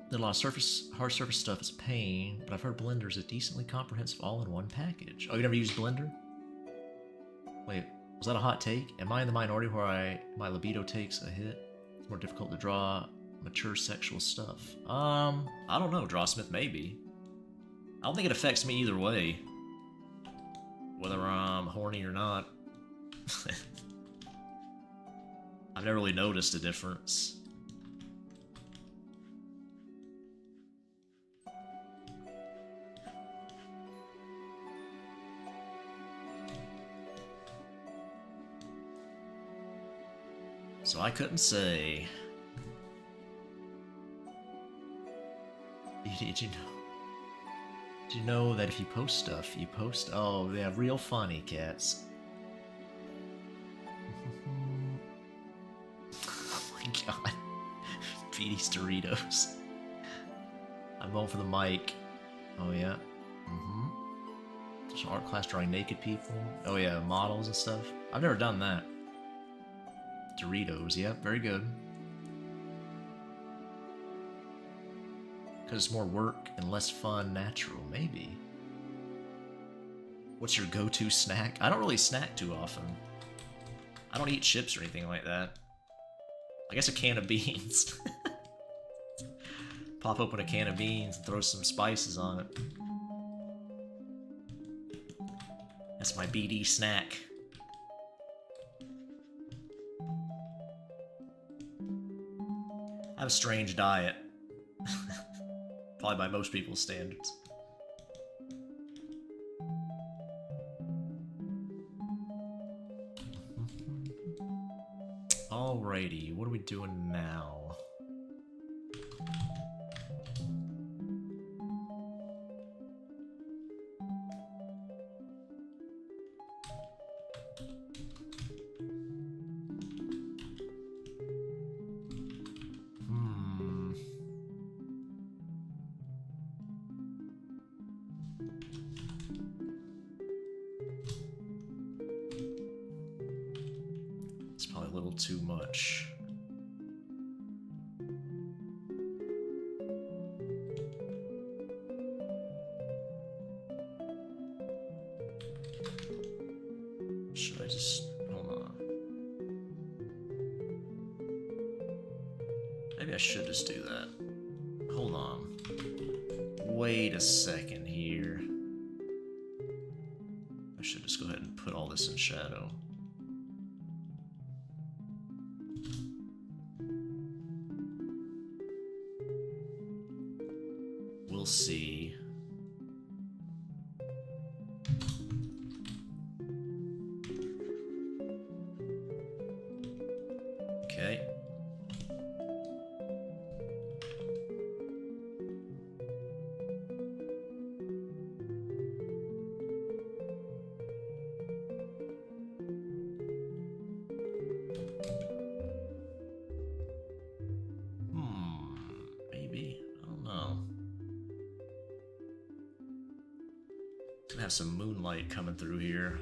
A lot of hard surface stuff is a pain, but I've heard Blender is a decently comprehensive all-in-one package. Oh, you never used Blender? Wait, was that a hot take? Am I in the minority where my libido takes a hit? It's more difficult to draw mature sexual stuff. I don't know, Drawsmith, maybe. I don't think it affects me either way. Whether I'm horny or not. I've never really noticed a difference. So I couldn't say. Did you know that if you post stuff, you post... Oh, they have real funny, cats. Oh my god. Petey's Doritos. I'm going for the mic. Oh yeah. There's an art class drawing naked people. Oh yeah, models and stuff. I've never done that. Doritos, yep, very good. Because it's more work and less fun, natural, maybe. What's your go-to snack? I don't really snack too often. I don't eat chips or anything like that. I guess a can of beans. Pop open a can of beans and throw some spices on it. That's my BD snack. I have a strange diet. Probably by most people's standards. Alrighty, what are we doing now? Too much. Should I just... hold on. Maybe I should just do that. Hold on. Wait a second here. I should just go ahead and put all this in shadow. See. Okay. Maybe. I don't know. Gonna have some moonlight coming through here.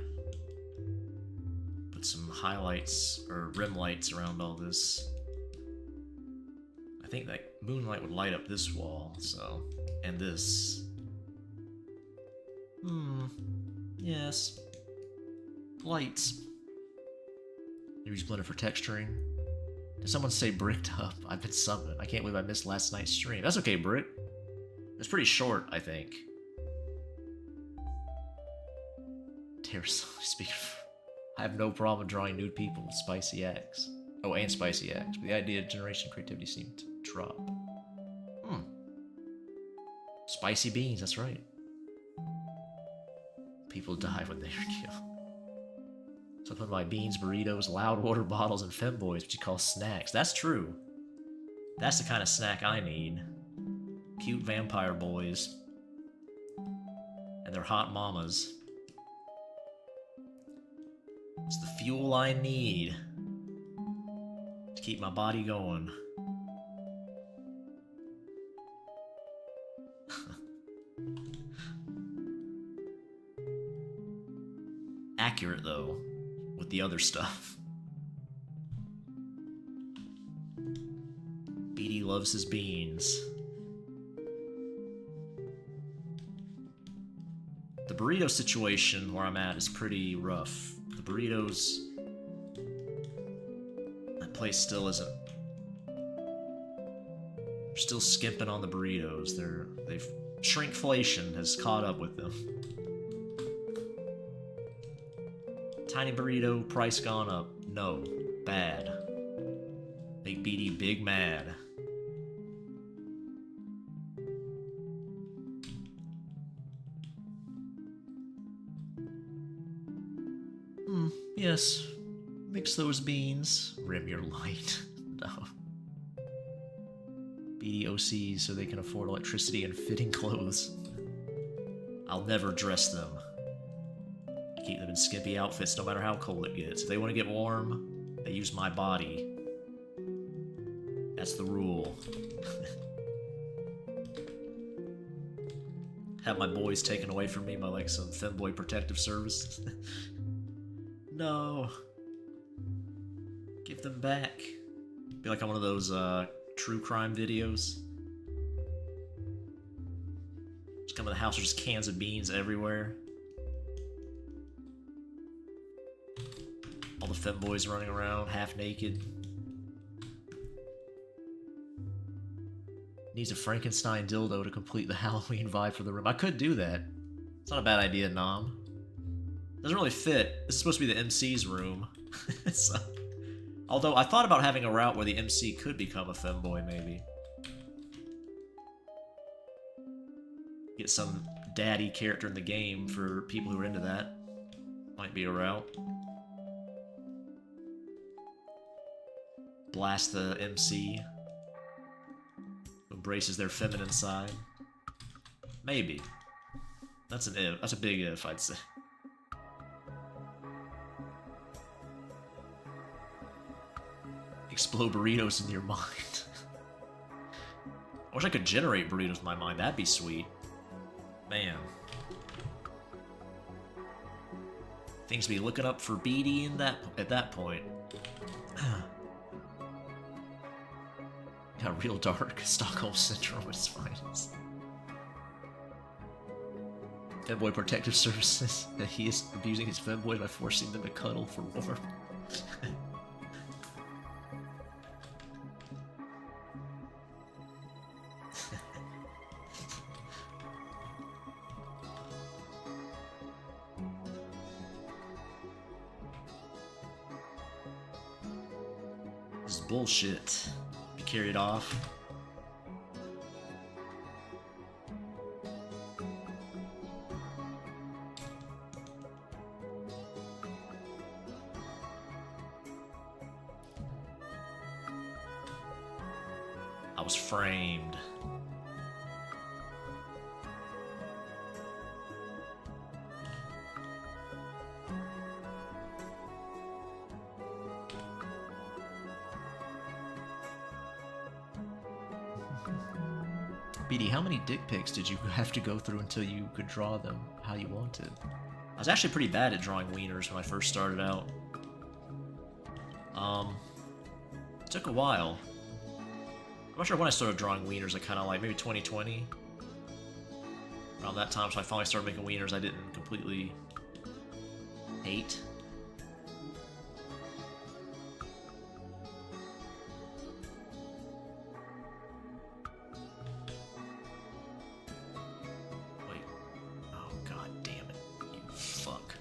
Put some highlights or rim lights around all this. I think think that moonlight would light up this wall, so... And this. Yes. Lights. Use blender for texturing. Did someone say bricked up? I've been summoned. I can't believe I missed last night's stream. That's okay, Brick. It's pretty short, I think. Speaking of, I have no problem drawing nude people with spicy eggs. Oh, and spicy eggs. But the idea of generation creativity seemed to drop. Spicy beans, that's right. People die when they are killed. Something like beans, burritos, loud water bottles, and femboys, which you call snacks. That's true. That's the kind of snack I need. Cute vampire boys. And their hot mamas. It's the fuel I need to keep my body going. Accurate, though, with the other stuff. BD loves his beans. The burrito situation where I'm at is pretty rough. The burritos... That place still isn't... They're still skimping on the burritos. They've... Shrinkflation has caught up with them. Tiny burrito, price gone up. No. Bad. Make BD big mad. Yes. Mix those beans. Rim your light. No. BDOCs so they can afford electricity and fitting clothes. I'll never dress them. Keep them in skimpy outfits no matter how cold it gets. If they want to get warm, they use my body. That's the rule. Have my boys taken away from me by like some femboy protective service. No. Give them back. Be like on one of those true crime videos. Just come to the house, there's just cans of beans everywhere. All the femboys running around, half naked. Needs a Frankenstein dildo to complete the Halloween vibe for the room. I could do that. It's not a bad idea, Nom. Doesn't really fit. This is supposed to be the MC's room. So, although I thought about having a route where the MC could become a femboy, maybe. Get some daddy character in the game for people who are into that. Might be a route. Blast the MC. Who embraces their feminine side. Maybe. That's an if. That's a big if, I'd say. Explode burritos in your mind. I wish I could generate burritos in my mind. That'd be sweet. Man. Things to be looking up for BD in at that point. Got real dark. Stockholm Syndrome at its finest. Femboy Protective Services. That he is abusing his femboys by forcing them to cuddle for warmth. This is bullshit. Be carried off. I was framed. BD, how many dick pics did you have to go through until you could draw them how you wanted? I was actually pretty bad at drawing wieners when I first started out. It took a while. I'm not sure when I started drawing wieners. I kind of like maybe 2020. Around that time, so I finally started making wieners I didn't completely hate. Wait. Oh, god damn it. You fuck.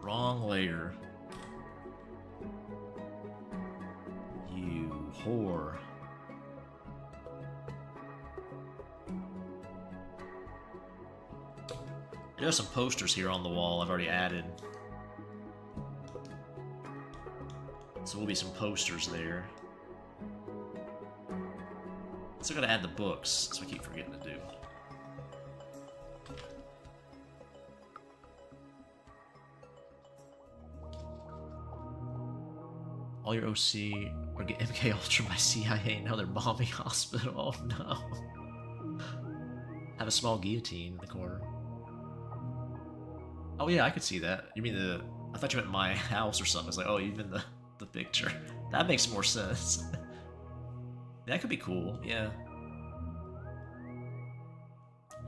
Wrong layer. You whore. There's some posters here on the wall I've already added. So will be some posters there. Still gotta add the books, so I keep forgetting to do. All your OC or get MK Ultra by CIA. Now they're bombing hospital. Oh no. Have a small guillotine in the corner. Oh yeah, I could see that. You mean the... I thought you meant my house or something. It's like, oh, even the picture. That makes more sense. That could be cool, yeah.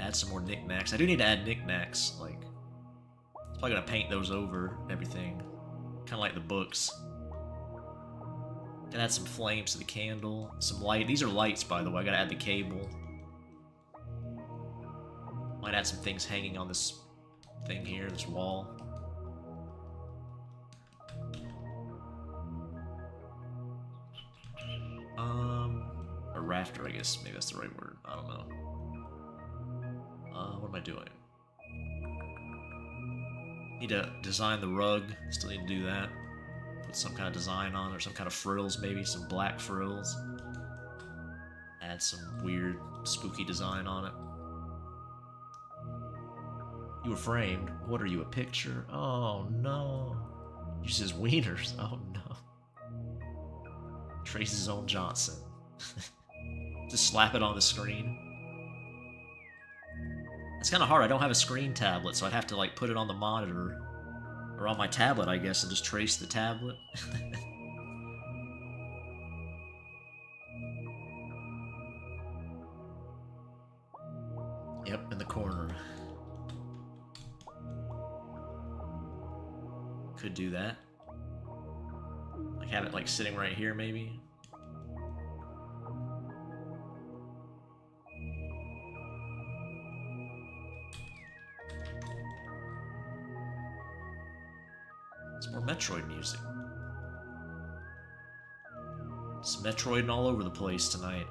Add some more knickknacks. I do need to add knickknacks, like... I'm probably gonna paint those over and everything. Kinda like the books. Gotta add some flames to the candle. Some light. These are lights, by the way. I gotta add the cable. Might add some things hanging on this thing here, this wall. A rafter, I guess. Maybe that's the right word. I don't know. What am I doing? Need to design the rug. Still need to do that. Put some kind of design on, or some kind of frills, maybe some black frills. Add some weird, spooky design on it. You were framed. What are you, a picture? Oh no. Uses wieners. Oh no. Trace's own Johnson. Just slap it on the screen. It's kind of hard. I don't have a screen tablet, so I'd have to like put it on the monitor. Or on my tablet, I guess, and just trace the tablet. Yep, in the corner. Could do that. Like have it like sitting right here, maybe. Some more Metroid music. It's Metroiding all over the place tonight.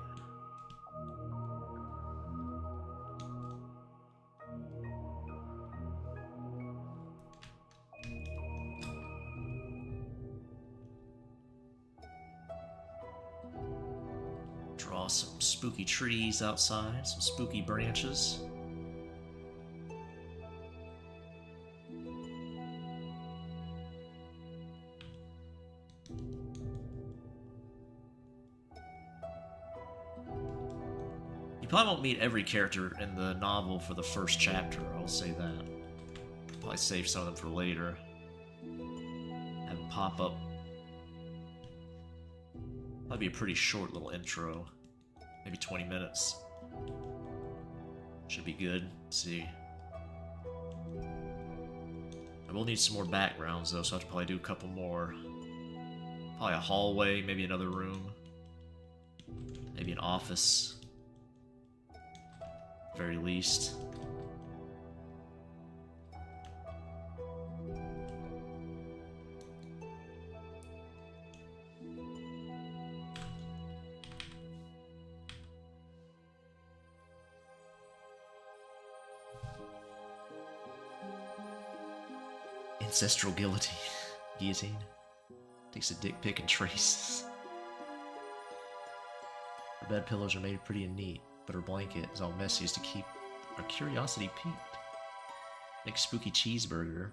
Draw some spooky trees outside, some spooky branches. You probably won't meet every character in the novel for the first chapter, I'll say that. Probably save some of them for later. Have them pop up. Probably be a pretty short little intro. Maybe 20 minutes. Should be good. Let's see. I will need some more backgrounds though, so I have to probably do a couple more. Probably a hallway, maybe another room. Maybe an office. Very least. Ancestral guillotine. Guillotine. Takes a dick pic and traces. Her bed pillows are made pretty and neat, but her blanket is all messy as to keep our curiosity peaked. Make spooky cheeseburger.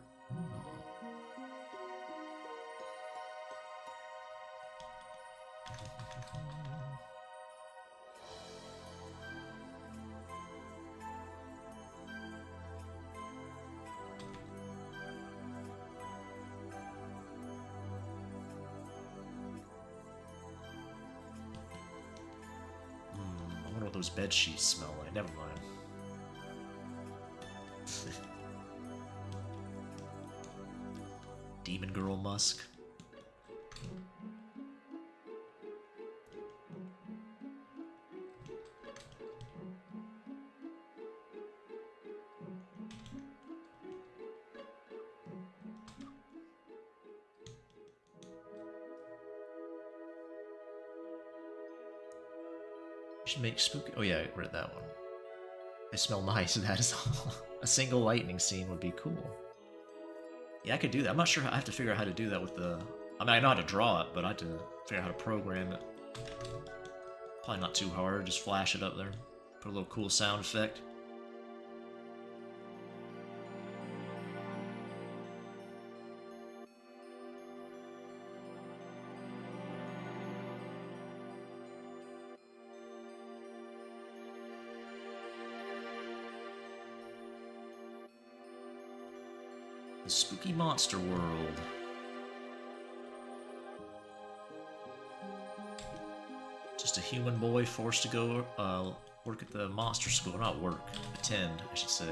those bed sheets smell like. Never mind. Demon Girl Musk. Should make spooky. Oh yeah, I read that one. They smell nice, and that is all. A single lightning scene would be cool. Yeah, I could do that. I'm not sure. I have to figure out how to do that with the. I mean, I know how to draw it, but I have to figure out how to program it. Probably not too hard. Just flash it up there. Put a little cool sound effect. The spooky monster world. Just a human boy forced to go work at the monster school. Not work, attend, I should say.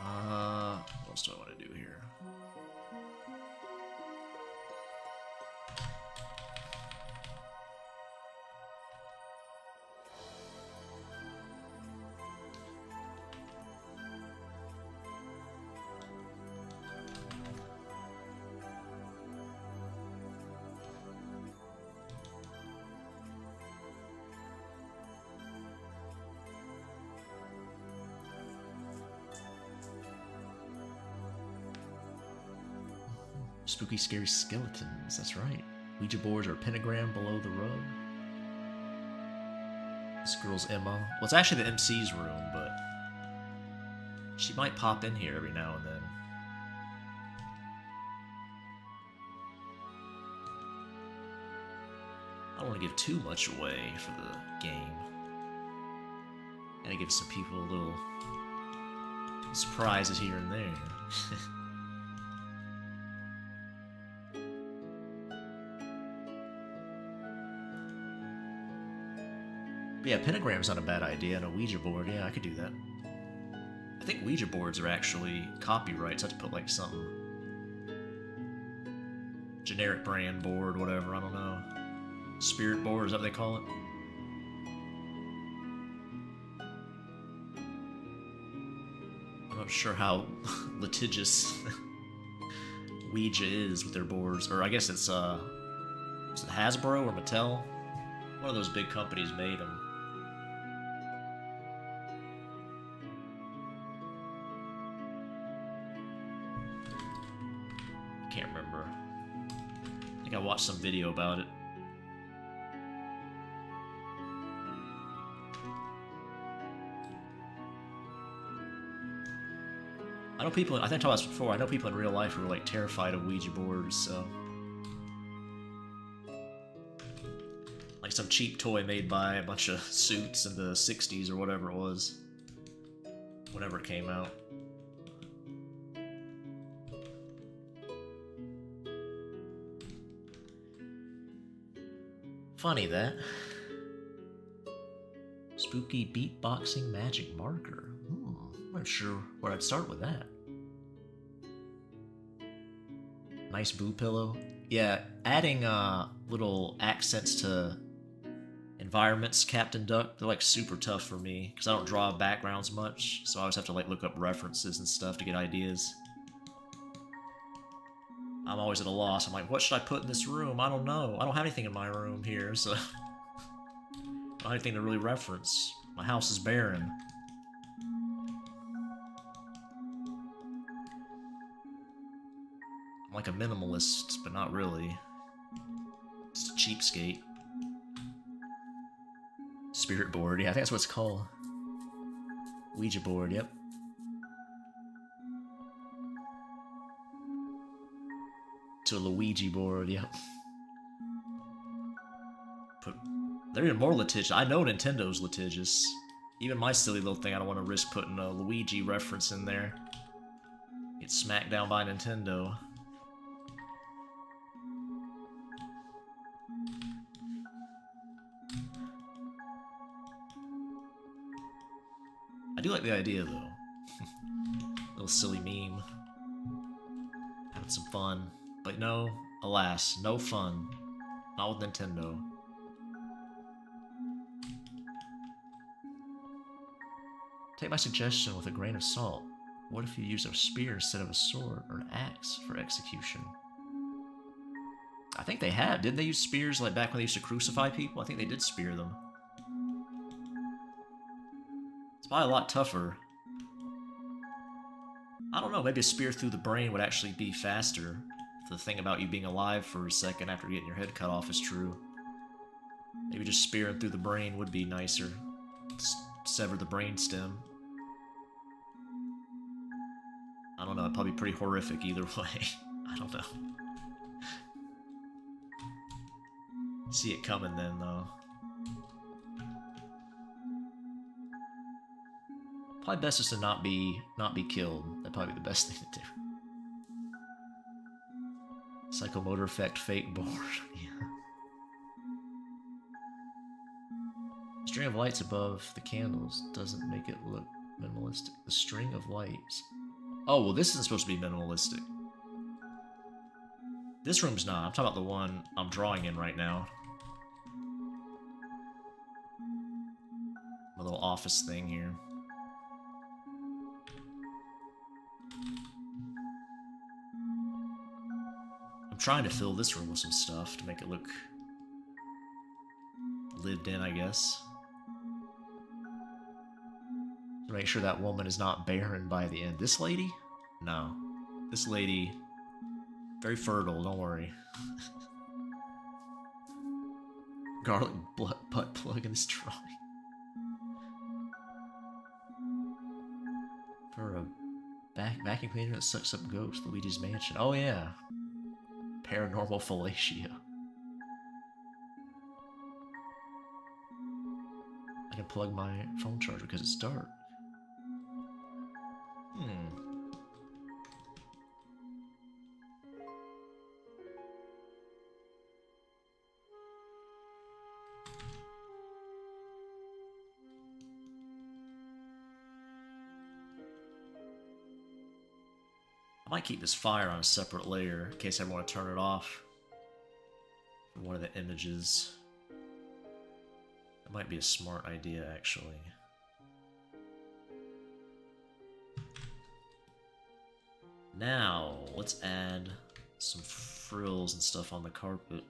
What else do I want to do here? Spooky, scary skeletons, that's right. Ouija boards are a pentagram below the rug. This girl's Emma. Well, it's actually the MC's room, but she might pop in here every now and then. I don't want to give too much away for the game. Gotta give some people a little surprises here and there. But yeah, pentagram's not a bad idea, and a Ouija board, yeah, I could do that. I think Ouija boards are actually copyrights. I have to put like something. Generic brand board, whatever, I don't know. Spirit board, is that what they call it? I'm not sure how litigious Ouija is with their boards. Or I guess it's, is it Hasbro or Mattel? One of those big companies made them. Can't remember. I think I watched some video about it. I know people, I think I talked about this before, I know people in real life who are like terrified of Ouija boards, so. Like some cheap toy made by a bunch of suits in the 60s or whatever it was. Whenever it came out. Funny that. Spooky beatboxing magic marker. I'm not sure where I'd start with that. Nice boo pillow. Yeah, adding little accents to environments, Captain Duck, they're like super tough for me because I don't draw backgrounds much, so I always have to like look up references and stuff to get ideas. I'm always at a loss. I'm like, what should I put in this room? I don't know. I don't have anything in my room here, so I don't have anything to really reference. My house is barren. I'm like a minimalist, but not really. Just a cheapskate. Spirit board, yeah, I think that's what it's called. Ouija board, yep. To a Luigi board, yep. But they're even more litigious. I know Nintendo's litigious. Even my silly little thing, I don't want to risk putting a Luigi reference in there. Get smacked down by Nintendo. do like the idea, though. Little silly meme. Having some fun. But no, alas, no fun. Not with Nintendo. Take my suggestion with a grain of salt. What if you use a spear instead of a sword or an axe for execution? I think they have. Didn't they use spears like back when they used to crucify people? I think they did spear them. It's probably a lot tougher. I don't know, maybe a spear through the brain would actually be faster. If the thing about you being alive for a second after getting your head cut off is true. Maybe just spearing through the brain would be nicer. Just sever the brain stem. I don't know, it'd probably be pretty horrific either way. I don't know. See it coming then, though. Probably best is to not be killed. That'd probably be the best thing to do. Psychomotor effect, fate board. Yeah. String of lights above the candles doesn't make it look minimalistic. The string of lights. Oh, well, this isn't supposed to be minimalistic. This room's not. I'm talking about the one I'm drawing in right now. My little office thing here. I'm trying to fill this room with some stuff to make it look lived in, I guess. To make sure that woman is not barren by the end. This lady? No. This lady, very fertile, don't worry. Garlic butt plug in this drawing. For a vacuum cleaner that sucks up ghosts, Luigi's Mansion. Oh yeah. Paranormal fellatio. I can plug my phone charger because it's dark. I might keep this fire on a separate layer in case I want to turn it off for one of the images. That might be a smart idea, actually. Now, let's add some frills and stuff on the carpet.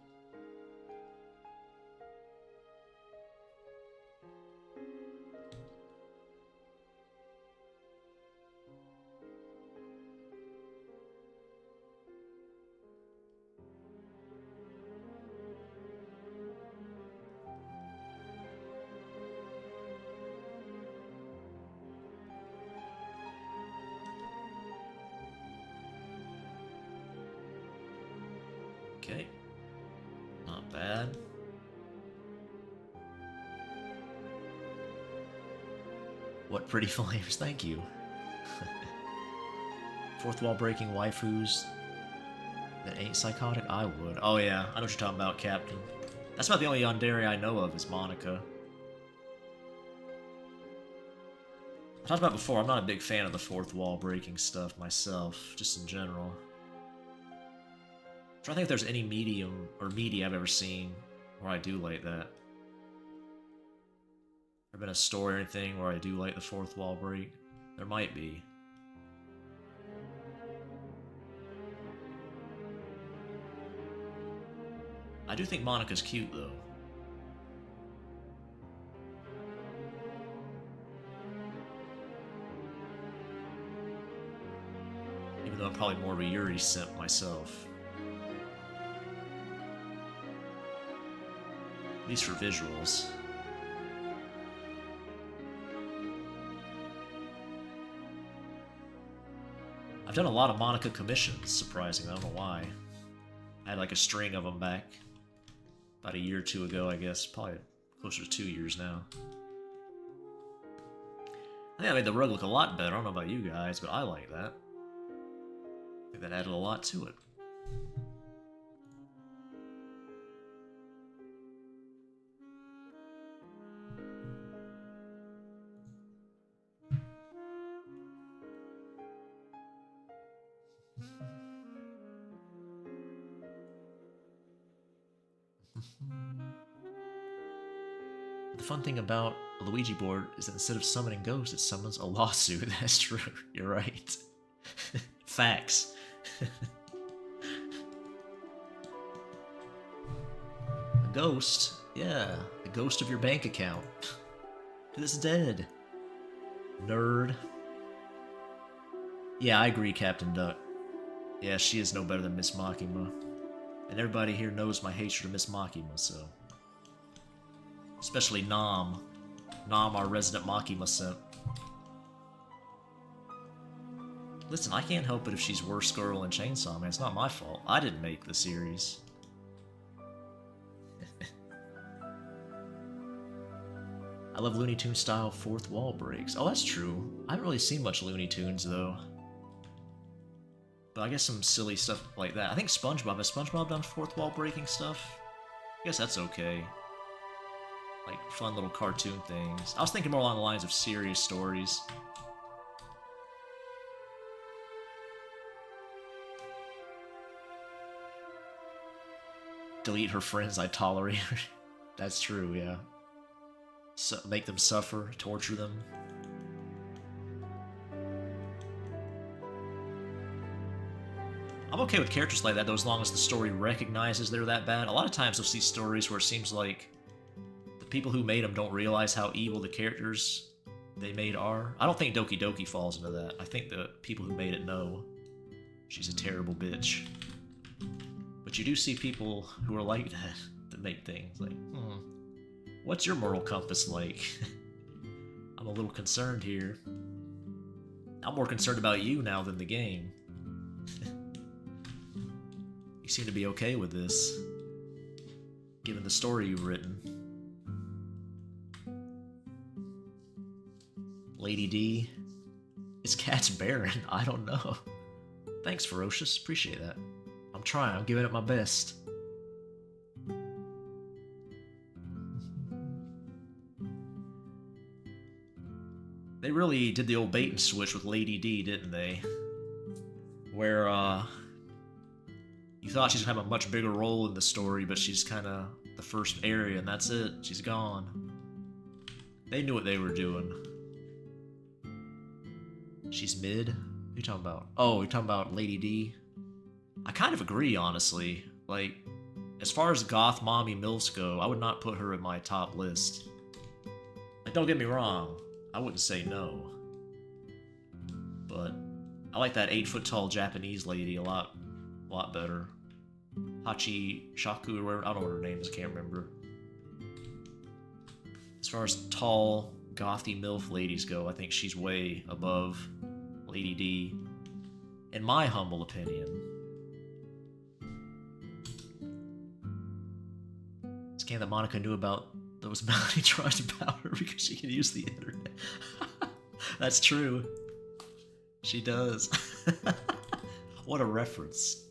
Okay, not bad. What pretty flames, thank you. Fourth wall breaking waifus that ain't psychotic? I would. Oh yeah, I know what you're talking about, Captain. That's about the only yandere I know of is Monica. I talked about before, I'm not a big fan of the fourth wall breaking stuff myself, just in general. I'm trying to think if there's any medium or media I've ever seen where I do like that. Ever been a story or anything where I do like the fourth wall break? There might be. I do think Monica's cute though. Even though I'm probably more of a Yuri simp myself. At least for visuals. I've done a lot of Monica commissions, surprisingly. I don't know why. I had like a string of them back about a year or two ago, I guess. Probably closer to 2 years now. I think I made the rug look a lot better. I don't know about you guys, but I like that. I think that added a lot to it. The fun thing about a Luigi board is that instead of summoning ghosts, it summons a lawsuit. That's true. You're right. Facts. A ghost? Yeah, the ghost of your bank account. It's dead. Nerd. Yeah, I agree, Captain Duck. Yeah, she is no better than Miss Makima. And everybody here knows my hatred of Miss Makima, so... Especially Nam. Nam, our resident Makima simp. Listen, I can't help it if she's worse girl in Chainsaw Man. It's not my fault. I didn't make the series. I love Looney Tunes style fourth wall breaks. Oh, that's true. I haven't really seen much Looney Tunes, though. But I guess some silly stuff like that. I think SpongeBob. Has SpongeBob done fourth wall breaking stuff? I guess that's okay. Like, fun little cartoon things. I was thinking more along the lines of serious stories. Delete her friends I tolerate her. That's true, yeah. So, make them suffer, torture them. I'm okay with characters like that, though, as long as the story recognizes they're that bad. A lot of times you'll see stories where it seems like the people who made them don't realize how evil the characters they made are. I don't think Doki Doki falls into that. I think the people who made it know she's a terrible bitch. But you do see people who are like that make things like, what's your moral compass like? I'm a little concerned here. I'm more concerned about you now than the game. You seem to be okay with this, given the story you've written. Lady D? Is Cat's barren? I don't know. Thanks, Ferocious. Appreciate that. I'm trying. I'm giving it my best. They really did the old bait and switch with Lady D, didn't they? Where, you thought she's gonna have a much bigger role in the story, but she's kinda the first area, and that's it. She's gone. They knew what they were doing. She's mid? What are you talking about? Oh, you're talking about Lady D? I kind of agree, honestly. Like, as far as goth mommy MILFs go, I would not put her in my top list. Like, don't get me wrong. I wouldn't say no. But I like that 8-foot-tall Japanese lady a lot better. Hachi Shaku or whatever. I don't know what her name is, I can't remember. As far as tall, gothy MILF ladies go, I think she's way above Lady D, in my humble opinion. It's game that Monica knew about those bounty tries about her because she can use the internet. That's true. She does. What a reference.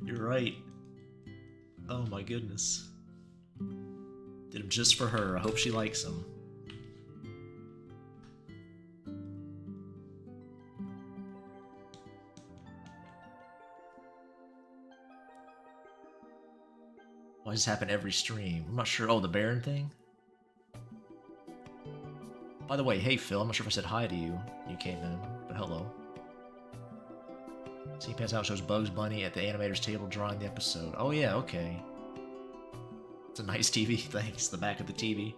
You're right. Oh my goodness. Did him just for her. I hope she likes him. Why does this happen every stream? I'm not sure. Oh, the Baron thing? By the way, hey Phil, I'm not sure if I said hi to you. You came in, but hello. See Pants Out shows Bugs Bunny at the animator's table drawing the episode. Oh yeah, okay. It's a nice TV, thanks. The back of the TV.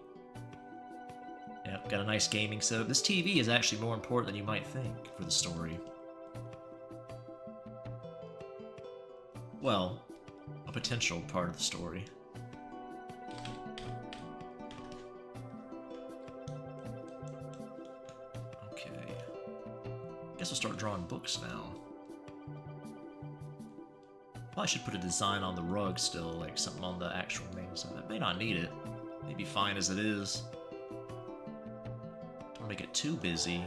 Yep, got a nice gaming setup. This TV is actually more important than you might think for the story. Well, a potential part of the story. Okay. Guess I'll start drawing books now. Probably should put a design on the rug still, like something on the actual main side. I may not need it. May be fine as it is. Don't make it too busy.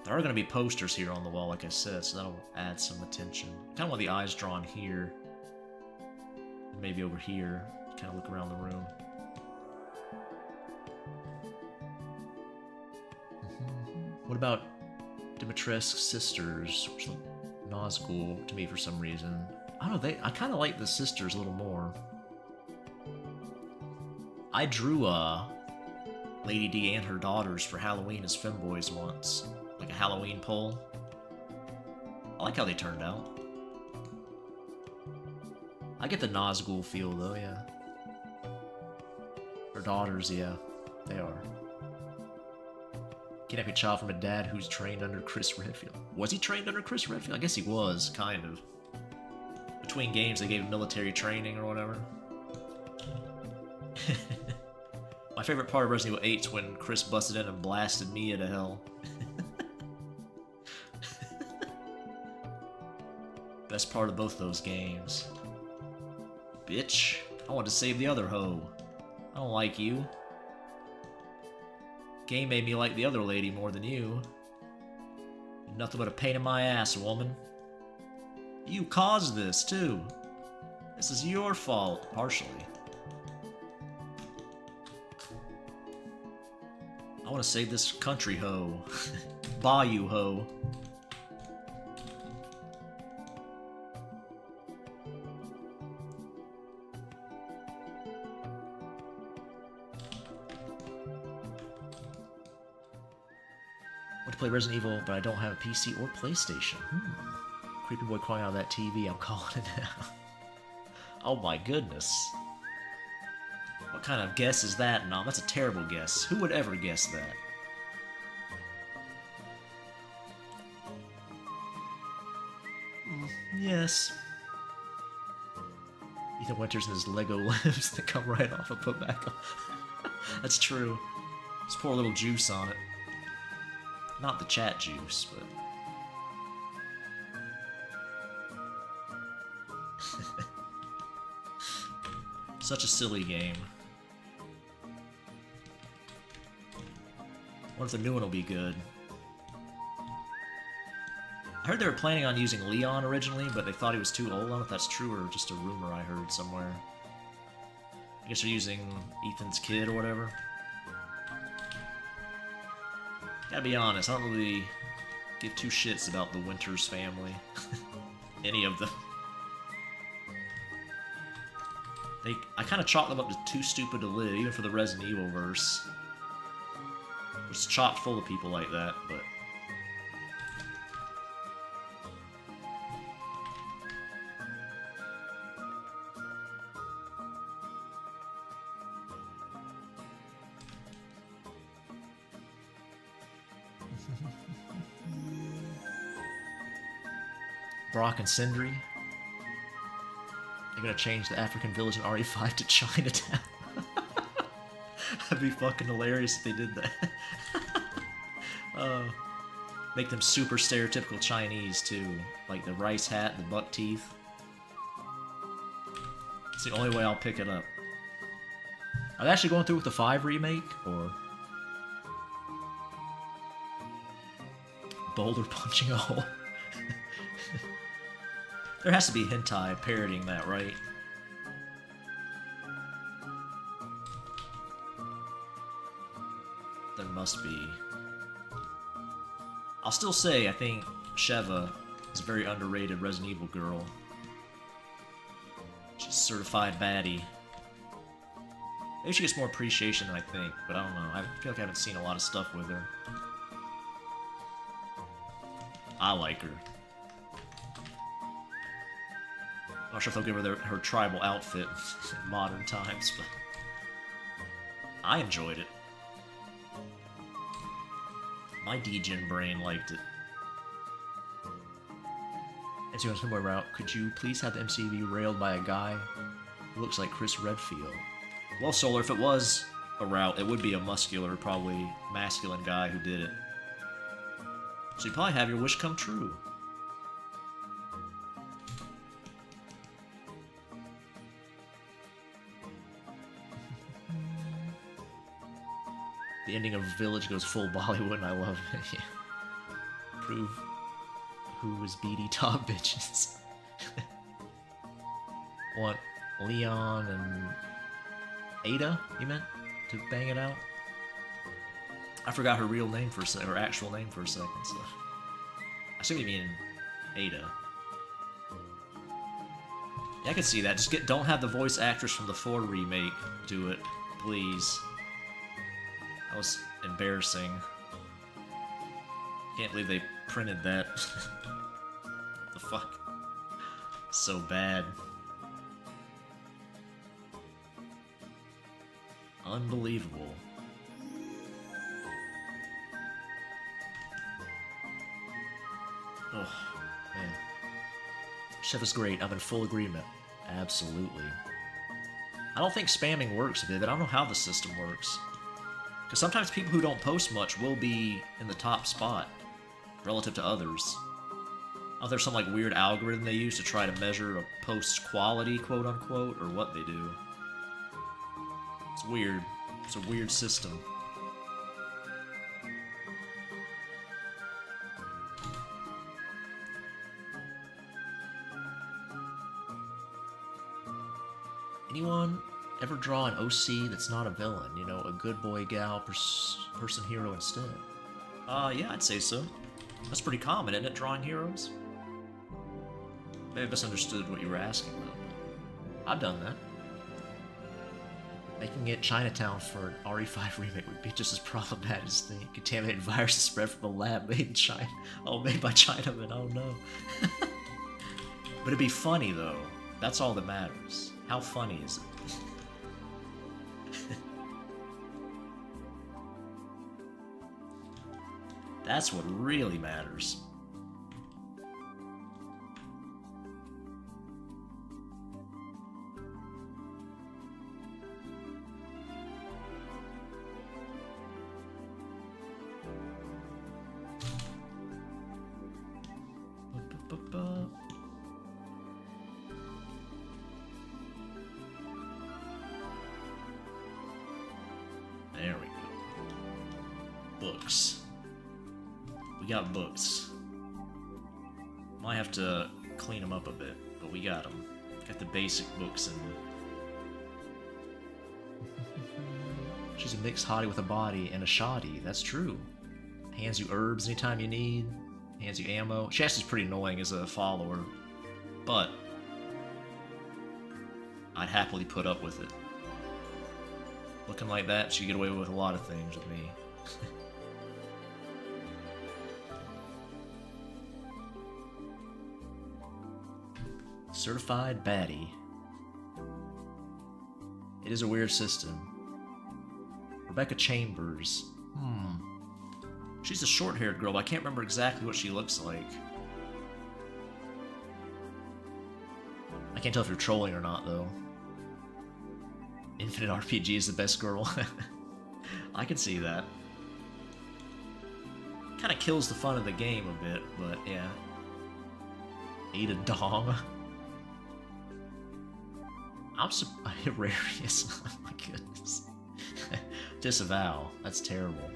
There are going to be posters here on the wall, like I said, so that'll add some attention. Kind of want the eyes drawn here. And maybe over here. Kind of look around the room. What about Dimitrescu's sisters, which look Nazgul to me for some reason. I don't know, I kind of like the sisters a little more. I drew Lady D and her daughters for Halloween as femboys once. Like a Halloween poll. I like how they turned out. I get the Nazgul feel though, yeah. Her daughters, yeah, they are. Kidnap a child from a dad who's trained under Chris Redfield. Was he trained under Chris Redfield? I guess he was, kind of. Between games, they gave him military training or whatever. My favorite part of Resident Evil 8 is when Chris busted in and blasted Mia to hell. Best part of both those games. Bitch, I want to save the other hoe. I don't like you. Game made me like the other lady more than you. You're nothing but a pain in my ass, woman. You caused this, too. This is your fault, partially. I want to save this country hoe. Bayou hoe. Want to play Resident Evil, but I don't have a PC or PlayStation. Creepy boy crying out of that TV, I'm calling it now. Oh my goodness. What kind of guess is that, Nom? That's a terrible guess. Who would ever guess that? Yes. Ethan Winters and his Lego limbs that come right off and put back on. That's true. Just pour a little juice on it. Not the chat juice, but... Such a silly game. What if the new one will be good? I heard they were planning on using Leon originally, but they thought he was too old. I don't know if that's true or just a rumor I heard somewhere. I guess they're using Ethan's kid or whatever. Gotta be honest, I don't really give two shits about the Winters family. Any of them. I kind of chalk them up to too stupid to live, even for the Resident Evil verse. It's chock full of people like that, but... Brock and Sindri. They're gonna change the African village in RE5 to Chinatown. That'd be fucking hilarious if they did that. Make them super stereotypical Chinese too. Like the rice hat, the buck teeth. It's the only way I'll pick it up. Are they actually going through with the 5 remake, or... Boulder punching a hole? There has to be hentai parodying that, right? There must be. I'll still say, I think Sheva is a very underrated Resident Evil girl. She's a certified baddie. Maybe she gets more appreciation than I think, but I don't know. I feel like I haven't seen a lot of stuff with her. I like her. I'm not sure if they'll give her her tribal outfit in modern times, but I enjoyed it. My degen brain liked it. As you went route, could you please have the MCV railed by a guy who looks like Chris Redfield? Well, Solar, if it was a route, it would be a muscular, probably masculine guy who did it. So you probably have your wish come true. The ending of Village goes full Bollywood, and I love it. Yeah. Prove who was beady top bitches. Want Leon and Ada, you meant? To bang it out? I forgot her real name for a second, her actual name for a second, so... I assume you mean Ada. Yeah, I can see that. Just don't have the voice actress from the 4 remake do it, please. That was embarrassing. Can't believe they printed that. The fuck? So bad. Unbelievable. Oh, man. Chef is great. I'm in full agreement. Absolutely. I don't think spamming works, Vivid. I don't know how the system works. Because sometimes people who don't post much will be in the top spot relative to others. Oh, there's some like weird algorithm they use to try to measure a post's quality, quote unquote, or what they do. It's weird. It's a weird system. Anyone ever draw an OC that's not a villain? You know, a good boy, gal, person, hero instead? Yeah, I'd say so. That's pretty common, isn't it, drawing heroes? Maybe I misunderstood what you were asking, though. I've done that. Making it Chinatown for an RE5 remake would be just as problematic as the contaminated viruses spread from a lab made in China. Oh, made by Chinamen, oh no. But it'd be funny, though. That's all that matters. How funny is it? That's what really matters. There we go. Books. We got books. Might have to clean them up a bit, but we got them. Got the basic books and... She's a mixed hottie with a body and a shoddy. That's true. Hands you herbs anytime you need. Hands you ammo. She actually's pretty annoying as a follower, but I'd happily put up with it. Looking like that, she get away with a lot of things with me. Certified baddie. It is a weird system. Rebecca Chambers. She's a short-haired girl, but I can't remember exactly what she looks like. I can't tell if you're trolling or not, though. Infinite RPG is the best girl. I can see that. Kind of kills the fun of the game a bit, but yeah. Ada Dong. I'm hilarious. Oh my goodness. Disavow. That's terrible.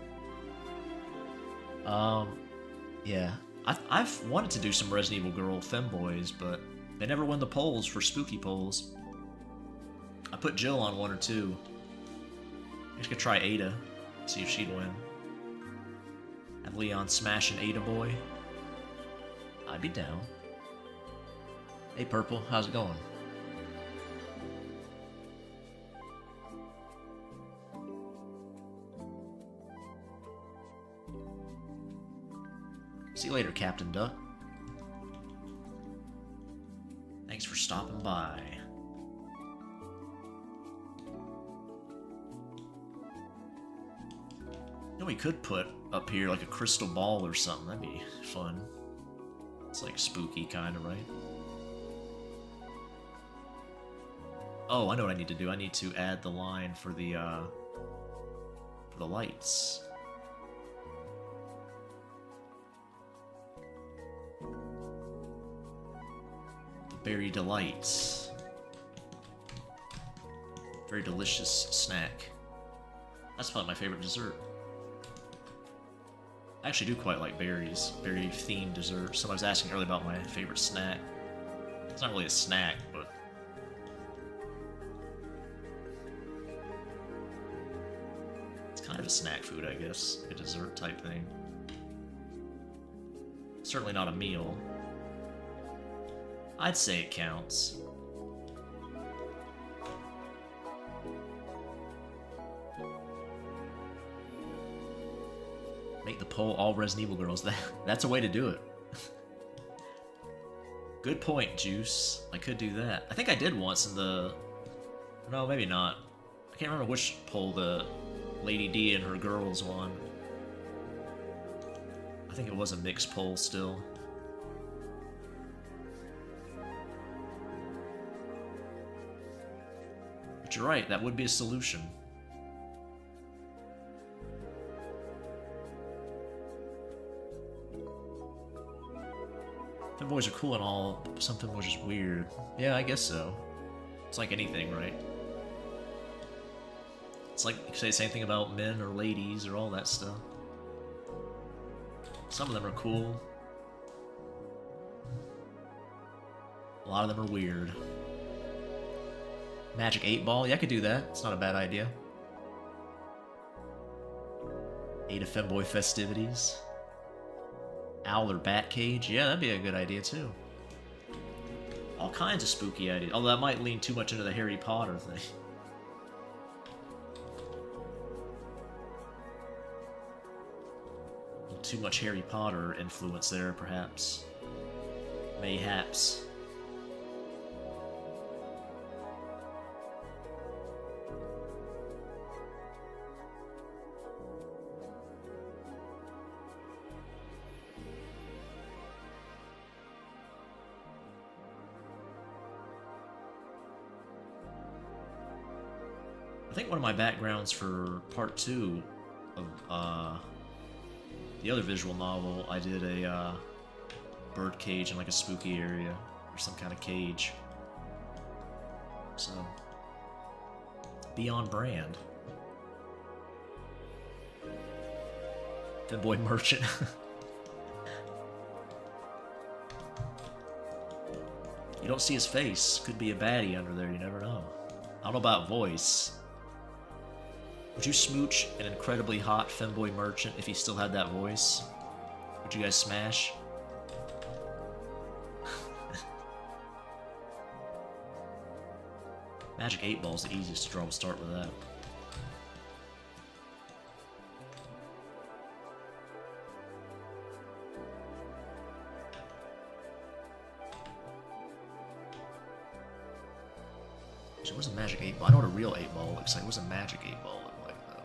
Yeah. I've wanted to do some Resident Evil Girl femboys, but they never win the polls for spooky polls. I put Jill on 1 or 2. I just could try Ada, see if she'd win. Have Leon smash an Ada boy. I'd be down. Hey Purple, how's it going? See you later, Captain Duck. Thanks for stopping by. You know, we could put up here like a crystal ball or something. That'd be fun. It's like spooky kind of, right? Oh, I know what I need to do. I need to add the line for the lights. Berry Delights. Very delicious snack. That's probably my favorite dessert. I actually do quite like berries. Berry-themed dessert. Somebody was asking earlier about my favorite snack. It's not really a snack, but... it's kind of a snack food, I guess. A dessert type thing. Certainly not a meal. I'd say it counts. Make the poll all Resident Evil girls. That's a way to do it. Good point, Juice. I could do that. I think I did once in the... No, maybe not. I can't remember which poll the Lady D and her girls won. I think it was a mixed poll still. But you're right, that would be a solution. Femboys are cool and all, but some femboys are just weird. Yeah, I guess so. It's like anything, right? It's like you could say the same thing about men or ladies or all that stuff. Some of them are cool. A lot of them are weird. Magic 8 Ball? Yeah, I could do that. It's not a bad idea. 8 of femboy festivities. Owl or bat cage? Yeah, that'd be a good idea too. All kinds of spooky ideas. Although that might lean too much into the Harry Potter thing. Too much Harry Potter influence there, perhaps. Mayhaps. I think one of my backgrounds for part 2 of the other visual novel, I did a bird cage in like a spooky area or some kind of cage. So, be on brand. Femboy merchant. You don't see his face. Could be a baddie under there, you never know. I don't know about voice. Would you smooch an incredibly hot femboy merchant if he still had that voice? Would you guys smash? Magic 8 Ball is the easiest to draw. We'll start with that. So where's a magic 8 Ball? I know what a real 8 Ball looks like. What's a magic 8 Ball look like, though?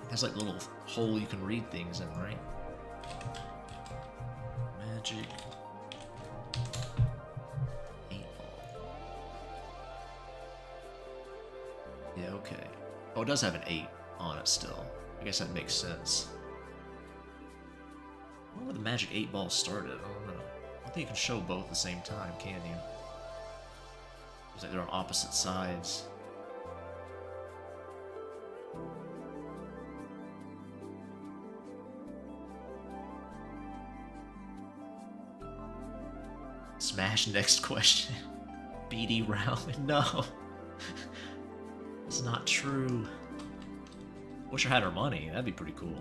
It has like a little hole you can read things in, right? Magic 8 Ball. Yeah, okay. Oh, it does have an 8 on it still. I guess that makes sense. I wonder where the magic 8 Ball started. I don't know. I don't think you can show both at the same time, can you? It's like they're on opposite sides. Smash next question. BD round? No. It's not true. Wish I had her money. That'd be pretty cool.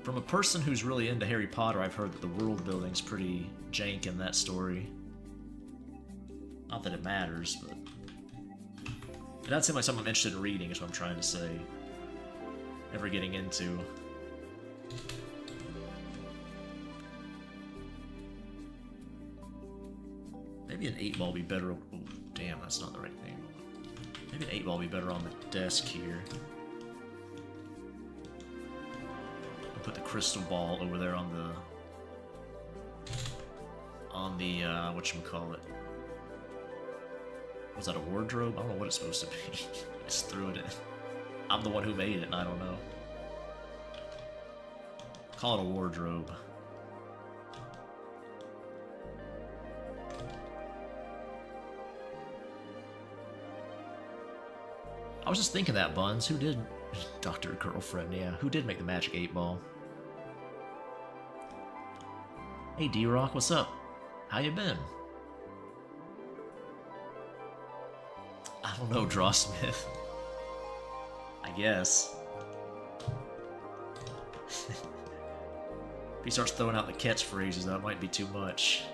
From a person who's really into Harry Potter, I've heard that the world building's pretty jank in that story. Not that it matters, but... It doesn't seem like something I'm interested in reading, is what I'm trying to say. Never getting into. Maybe an 8 Ball would be better... Oh, damn, that's not the right thing. Maybe an 8 Ball would be better on the desk here. Put the crystal ball over there on the whatchamacallit. Was that a wardrobe? I don't know what it's supposed to be. I just threw it in. I'm the one who made it, and I don't know. Call it a wardrobe. I was just thinking that, Buns. Who did... Dr. Girlfriend, yeah. Who did make the magic 8 Ball? Hey, D-Rock, what's up? How you been? I don't know, Draw Smith. I guess. If he starts throwing out the catchphrases, that might be too much.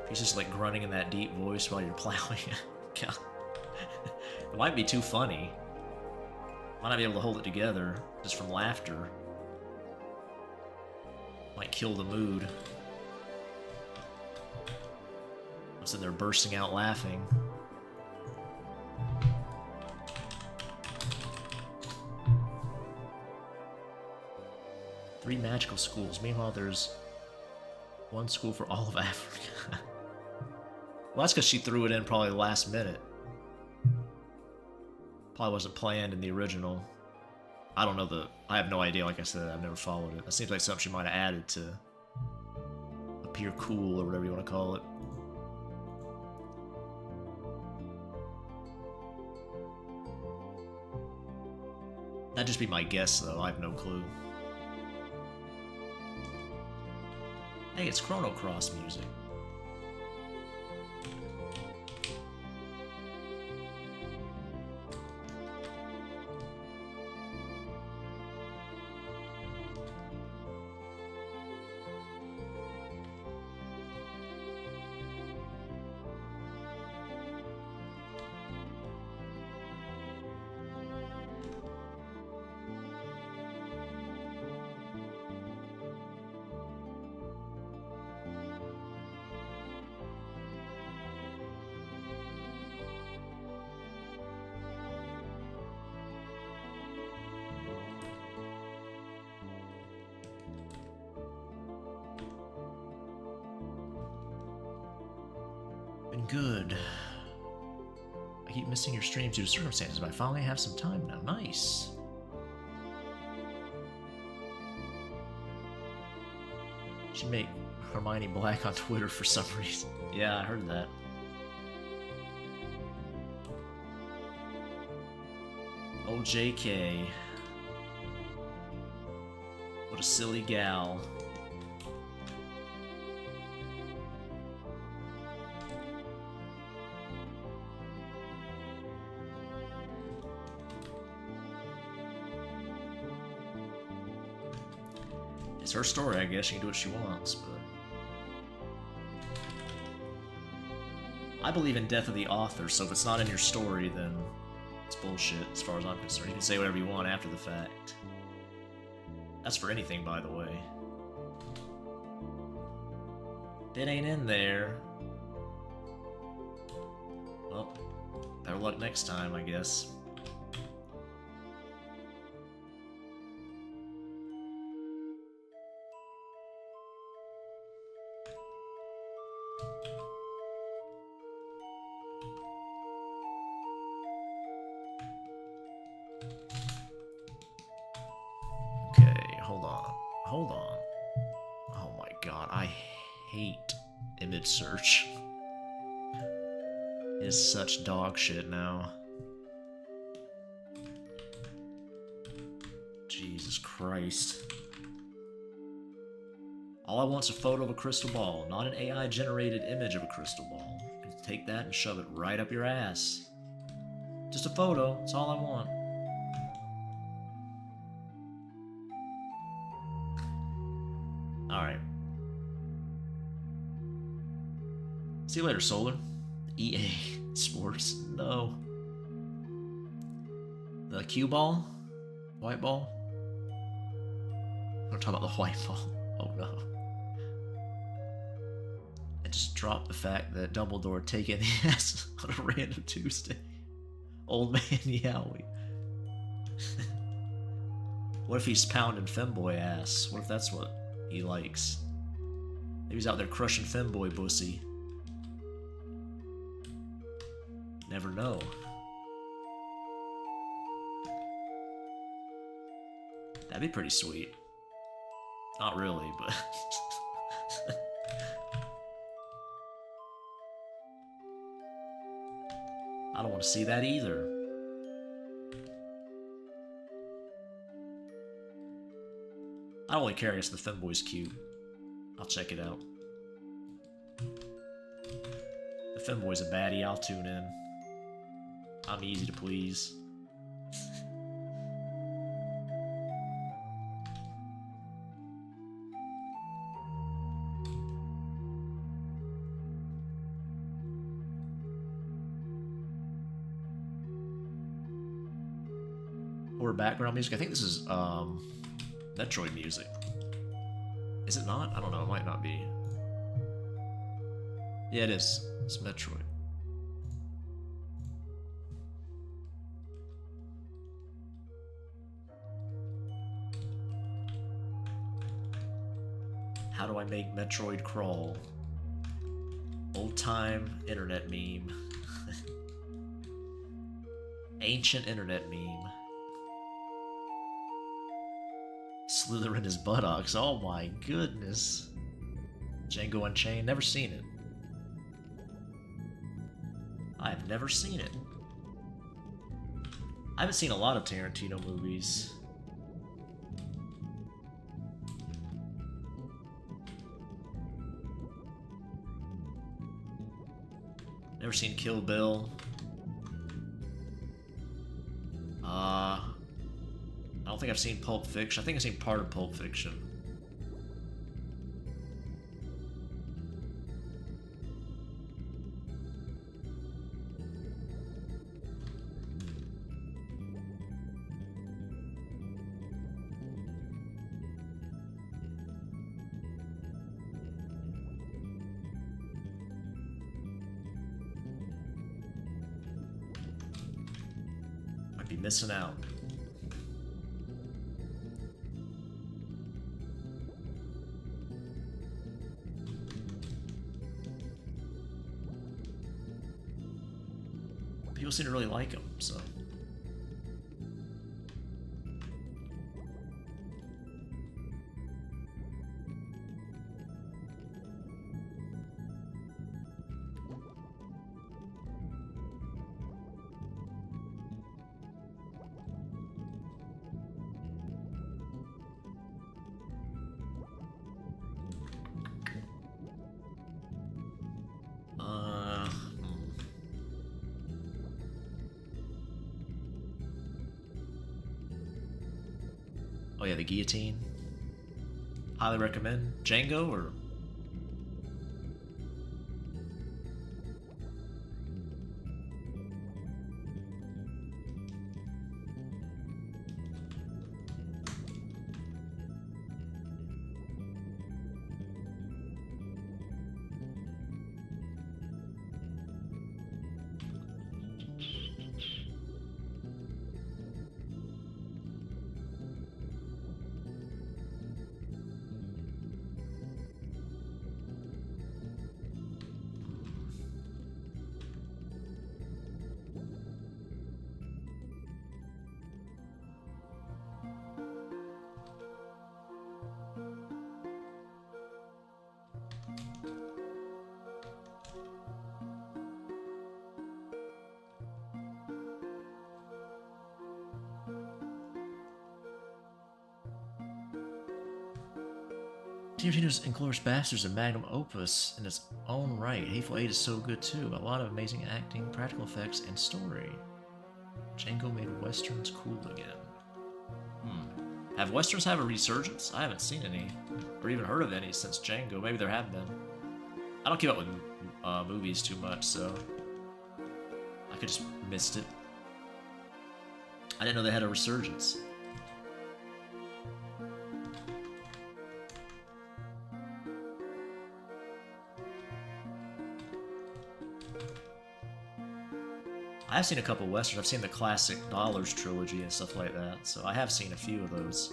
He's just like grunting in that deep voice while you're plowing. God. It might be too funny. Might not be able to hold it together just from laughter. Might kill the mood. I'm sitting there bursting out laughing. Three magical schools. Meanwhile, there's one school for all of Africa. Well, that's because she threw it in probably last minute. Probably wasn't planned in the original. I don't know I have no idea, like I said, I've never followed it. That seems like something she might have added to appear cool or whatever you want to call it. That'd just be my guess, though. I have no clue. Hey, it's Chrono Cross music. Good. I keep missing your streams due to circumstances, but I finally have some time now. Nice. Should make Hermione Black on Twitter for some reason. Yeah, I heard that. Oh, JK. What a silly gal. It's her story, I guess. She can do what she wants, but... I believe in death of the author, so if it's not in your story, then it's bullshit, as far as I'm concerned. You can say whatever you want after the fact. That's for anything, by the way. If it ain't in there... Well, better luck next time, I guess. Hold on. Oh my god, I hate image search. It is such dog shit now. Jesus Christ. All I want is a photo of a crystal ball, not an AI-generated image of a crystal ball. You can take that and shove it right up your ass. Just a photo, that's all I want. Alright. See you later, Solar. EA Sports. No. The cue ball? White ball? We're talking about the white ball. Oh no. And just drop the fact that Dumbledore taking the ass on a random Tuesday. Old man Yowie. What if he's pounding femboy ass? What if that's what he likes? Maybe he's out there crushing femboy pussy. Never know. That'd be pretty sweet. Not really, but... I don't want to see that either. I don't really care, I guess the femboy's cute. I'll check it out. The femboy's a baddie, I'll tune in. I'm easy to please. lower background music. I think this is Metroid music. Is it not? I don't know. It might not be. Yeah, it is. It's Metroid. How do I make Metroid crawl? Old-time internet meme. Ancient internet meme. Slither in his buttocks. Oh my goodness. Django Unchained. Never seen it. I have never seen it. I haven't seen a lot of Tarantino movies. Never seen Kill Bill. I don't think I've seen Pulp Fiction. I think I've seen part of Pulp Fiction. Might be missing out. People seem to really like him, so. Oh yeah, the guillotine. Highly recommend. Django or... Tarantino's Inglourious Basterds a magnum opus in its own right. Hateful Eight is so good too. A lot of amazing acting, practical effects, and story. Django made westerns cool again. Have westerns have a resurgence? I haven't seen any, or even heard of any since Django. Maybe there have been. I don't keep up with movies too much, so I could just missed it. I didn't know they had a resurgence. I've seen a couple westerns. I've seen the classic Dollars trilogy and stuff like that, so I have seen a few of those.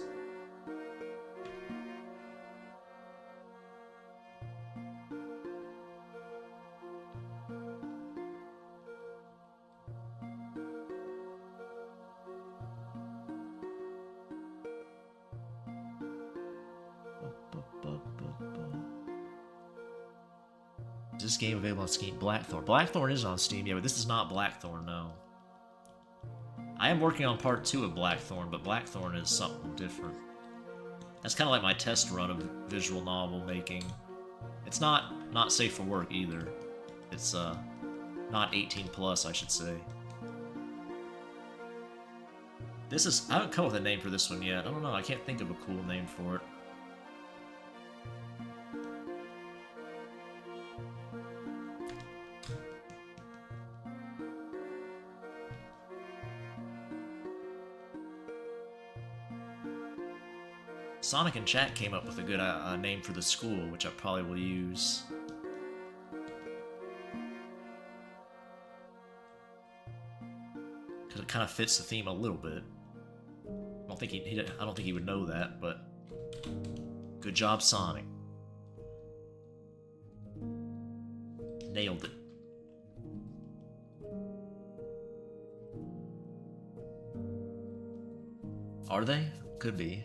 Is this game available on Steam? Blackthorn. Blackthorn is on Steam, yeah, but this is not Blackthorn, no. I am working on part 2 of Blackthorn, but Blackthorn is something different. That's kind of like my test run of visual novel making. It's not safe for work either. It's not 18 plus, I should say. This is... I haven't come up with a name for this one yet. I don't know, I can't think of a cool name for it. Sonic and chat came up with a good name for the school, which I probably will use. Because it kind of fits the theme a little bit. I don't think he would know that, but good job, Sonic. Nailed it. Are they? Could be.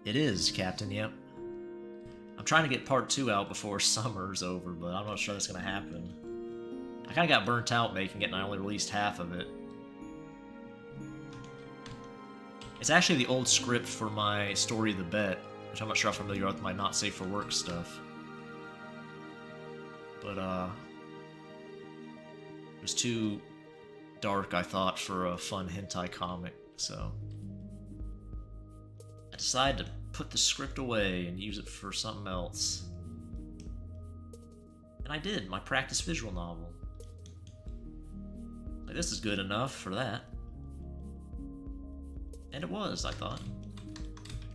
It is, Captain, yep. I'm trying to get part 2 out before summer's over, but I'm not sure that's gonna happen. I kinda got burnt out making it and I only released half of it. It's actually the old script for my Story of the Bet, which I'm not sure how familiar with my not safe for work stuff. But, it was too dark, I thought, for a fun hentai comic, so I decided to put the script away and use it for something else. And I did, my practice visual novel. Like, this is good enough for that. And it was, I thought.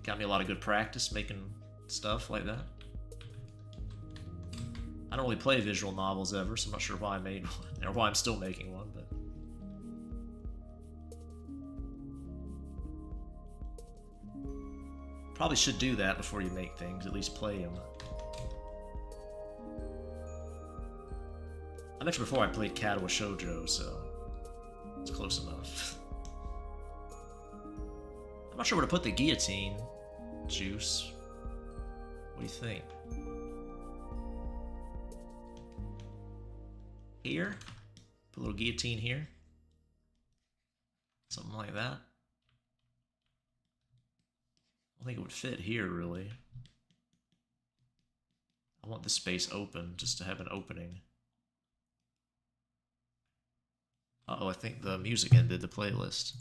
Got me a lot of good practice making stuff like that. I don't really play visual novels ever, so I'm not sure why I made one, or why I'm still making one, but... Probably should do that before you make things, at least play them. I mentioned before I played Katawa Shoujo, so it's close enough. I'm not sure where to put the guillotine juice. What do you think? Here? Put a little guillotine here? Something like that? I don't think it would fit here, really. I want this space open, just to have an opening. Uh-oh, I think the music ended the playlist.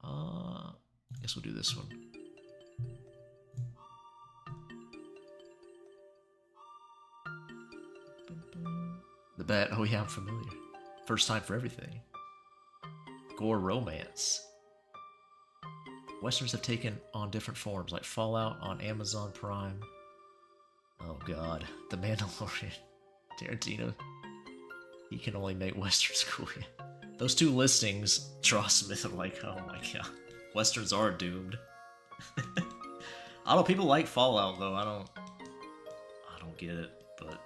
I guess we'll do this one. The bet, oh yeah, I'm familiar. First time for everything. Gore romance. Westerns have taken on different forms, like Fallout on Amazon Prime. Oh god, The Mandalorian. Tarantino. He can only make Westerns cool. Those two listings draw Smith and like, oh my god. Westerns are doomed. I don't know, people like Fallout though, I don't get it, but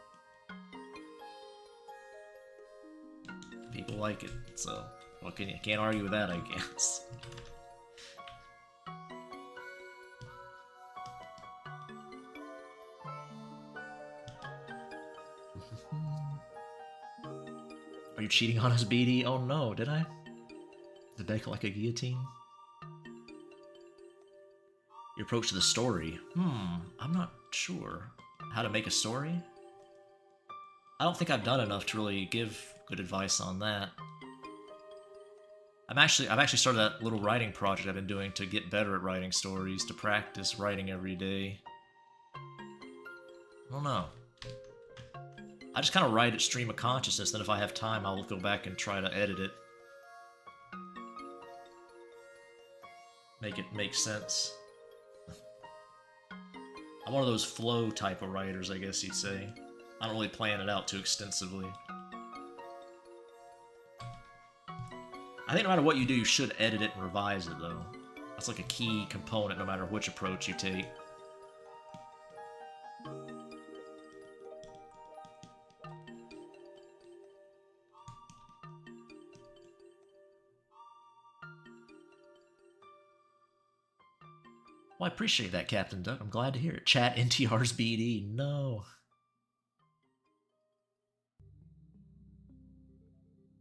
people like it, so what can you can't argue with that, I guess. Are you cheating on us, BD? Oh no, did I? The deck like a guillotine? Your approach to the story? I'm not sure. How to make a story? I don't think I've done enough to really give good advice on that. I've actually started that little writing project I've been doing to get better at writing stories, to practice writing every day. I don't know. I just kind of write at stream of consciousness, then if I have time, I'll go back and try to edit it. Make it make sense. I'm one of those flow type of writers, I guess you'd say. I don't really plan it out too extensively. I think no matter what you do, you should edit it and revise it, though. That's like a key component no matter which approach you take. Well, I appreciate that, Captain Duck. I'm glad to hear it. Chat NTR's BD. No.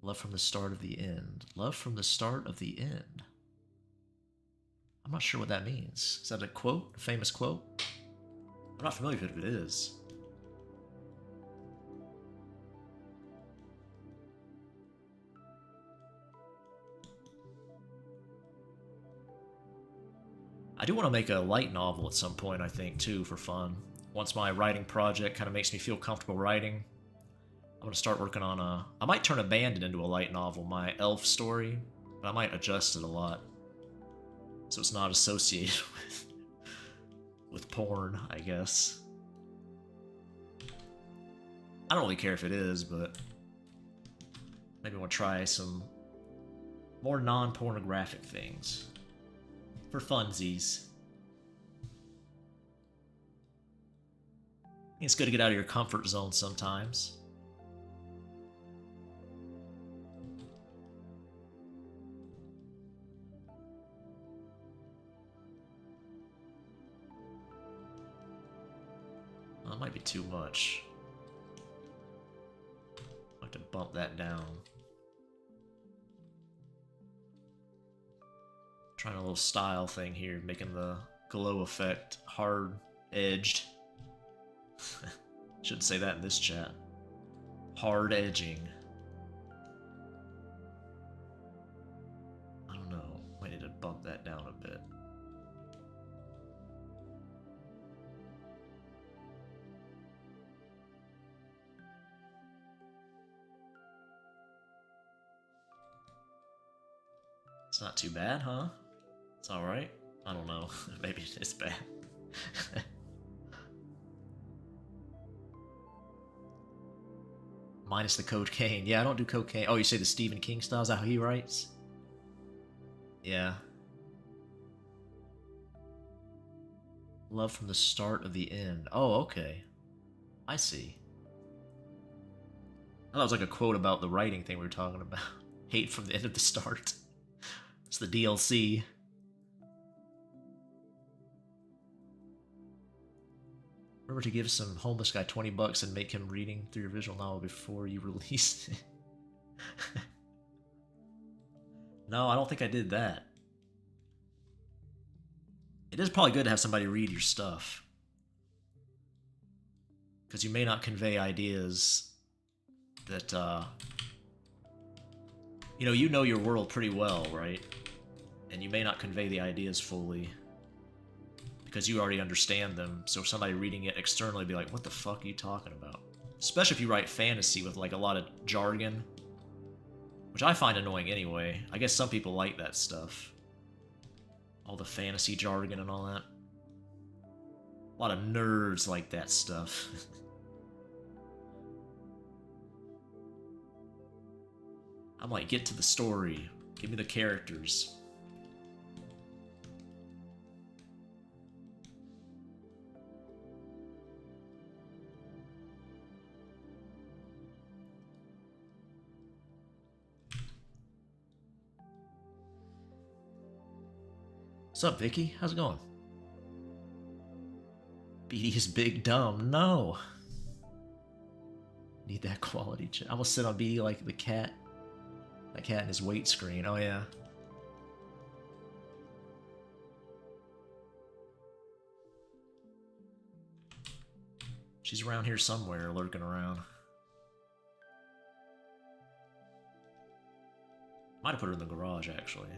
Love from the start of the end. Love from the start of the end. I'm not sure what that means. Is that a quote? A famous quote? I'm not familiar with it if it is. I do want to make a light novel at some point, I think, too, for fun. Once my writing project kind of makes me feel comfortable writing. I'm gonna start working on a... I might turn Abandoned into a light novel, my elf story, but I might adjust it a lot. So it's not associated with porn, I guess. I don't really care if it is, but maybe I want to try some more non-pornographic things. For funsies. It's good to get out of your comfort zone sometimes. Well, that might be too much. I'll have to bump that down. Trying a little style thing here, making the glow effect hard-edged. Shouldn't say that in this chat. Hard edging. I don't know. Might need to bump that down a bit. It's not too bad, huh? It's alright. I don't know. Maybe it's bad. Minus the cocaine. Yeah, I don't do cocaine. Oh, you say the Stephen King style? Is that how he writes? Yeah. Love from the start of the end. Oh, okay. I see. I thought it was like a quote about the writing thing we were talking about. Hate from the end of the start. It's the DLC. Remember to give some homeless guy $20 and make him reading through your visual novel before you release it. No, I don't think I did that. It is probably good to have somebody read your stuff. Because you may not convey ideas that, you know your world pretty well, right? And you may not convey the ideas fully. Because you already understand them, so somebody reading it externally would be like, what the fuck are you talking about? Especially if you write fantasy with like a lot of jargon. Which I find annoying anyway. I guess some people like that stuff. All the fantasy jargon and all that. A lot of nerds like that stuff. I'm like, get to the story. Give me the characters. What's up, Vicky? How's it going? BD's big dumb. No. Need that quality check. I'm gonna sit on BD like the cat. That cat in his weight screen. Oh, yeah. She's around here somewhere, lurking around. Might have put her in the garage, actually.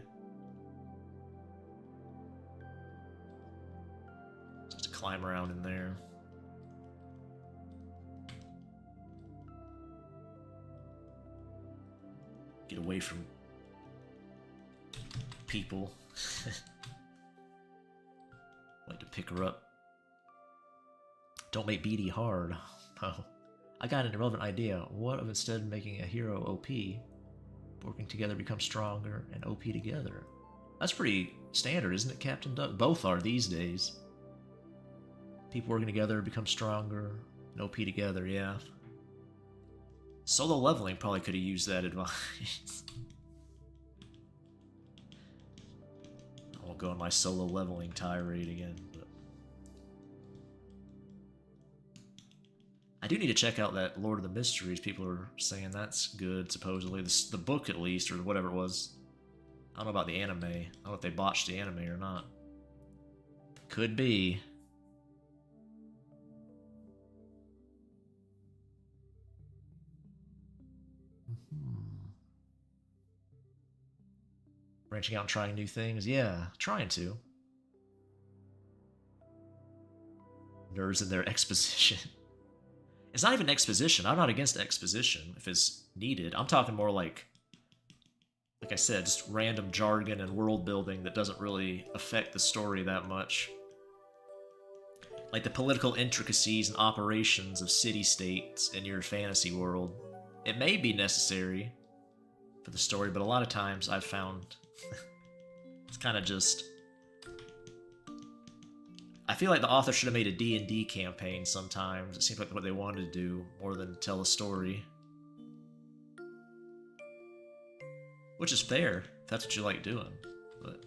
Just to climb around in there. Get away from people. Like to pick her up. Don't make BD hard. Oh. I got an irrelevant idea. What of instead making a hero OP? Working together become stronger and OP together. That's pretty standard, isn't it, Captain Duck? Both are these days. People working together become stronger and OP together, yeah. Solo leveling probably could have used that advice. I won't go on my solo leveling tirade again, but I do need to check out that Lord of the Mysteries. People are saying that's good, supposedly. The book, at least, or whatever it was. I don't know about the anime. I don't know if they botched the anime or not. Could be. Branching out and trying new things? Yeah, trying to. Nerds in their exposition. It's not even exposition. I'm not against exposition if it's needed. I'm talking more like I said, just random jargon and world building that doesn't really affect the story that much. Like the political intricacies and operations of city-states in your fantasy world. It may be necessary for the story, but a lot of times I've found it's kind of just... I feel like the author should have made a D&D campaign sometimes. It seems like what they wanted to do more than tell a story. Which is fair, if that's what you like doing, but...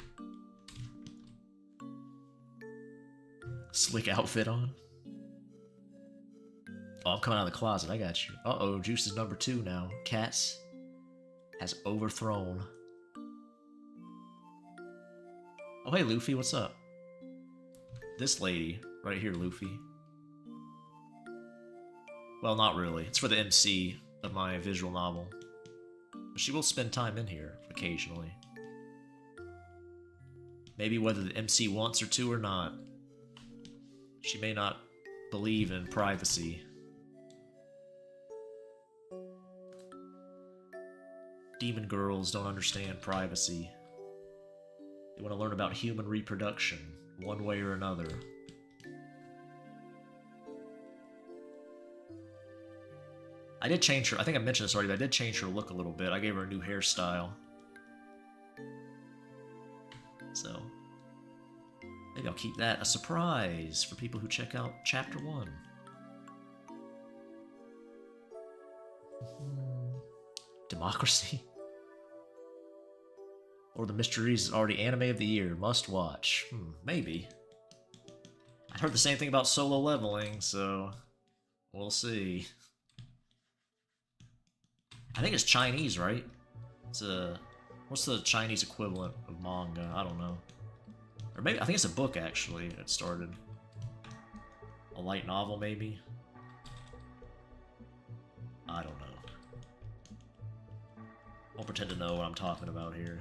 Slick outfit on. Oh, I'm coming out of the closet, I got you. Uh-oh, Juice is number 2 now. Cats has overthrown. Oh, hey, Luffy, what's up? This lady, right here, Luffy. Well, not really. It's for the MC of my visual novel. But she will spend time in here, occasionally. Maybe whether the MC wants her to or not. She may not believe in privacy. Demon girls don't understand privacy. They want to learn about human reproduction, one way or another. I did change her, I think I mentioned this already, but I did change her look a little bit. I gave her a new hairstyle. So, maybe I'll keep that a surprise for people who check out Chapter 1. Democracy? Or the Mysteries is already Anime of the Year. Must watch. Maybe. I heard the same thing about Solo Leveling, so we'll see. I think it's Chinese, right? It's what's the Chinese equivalent of manga? I don't know. Or maybe, I think it's a book, actually, it started. A light novel, maybe? I don't know. I'll pretend to know what I'm talking about here.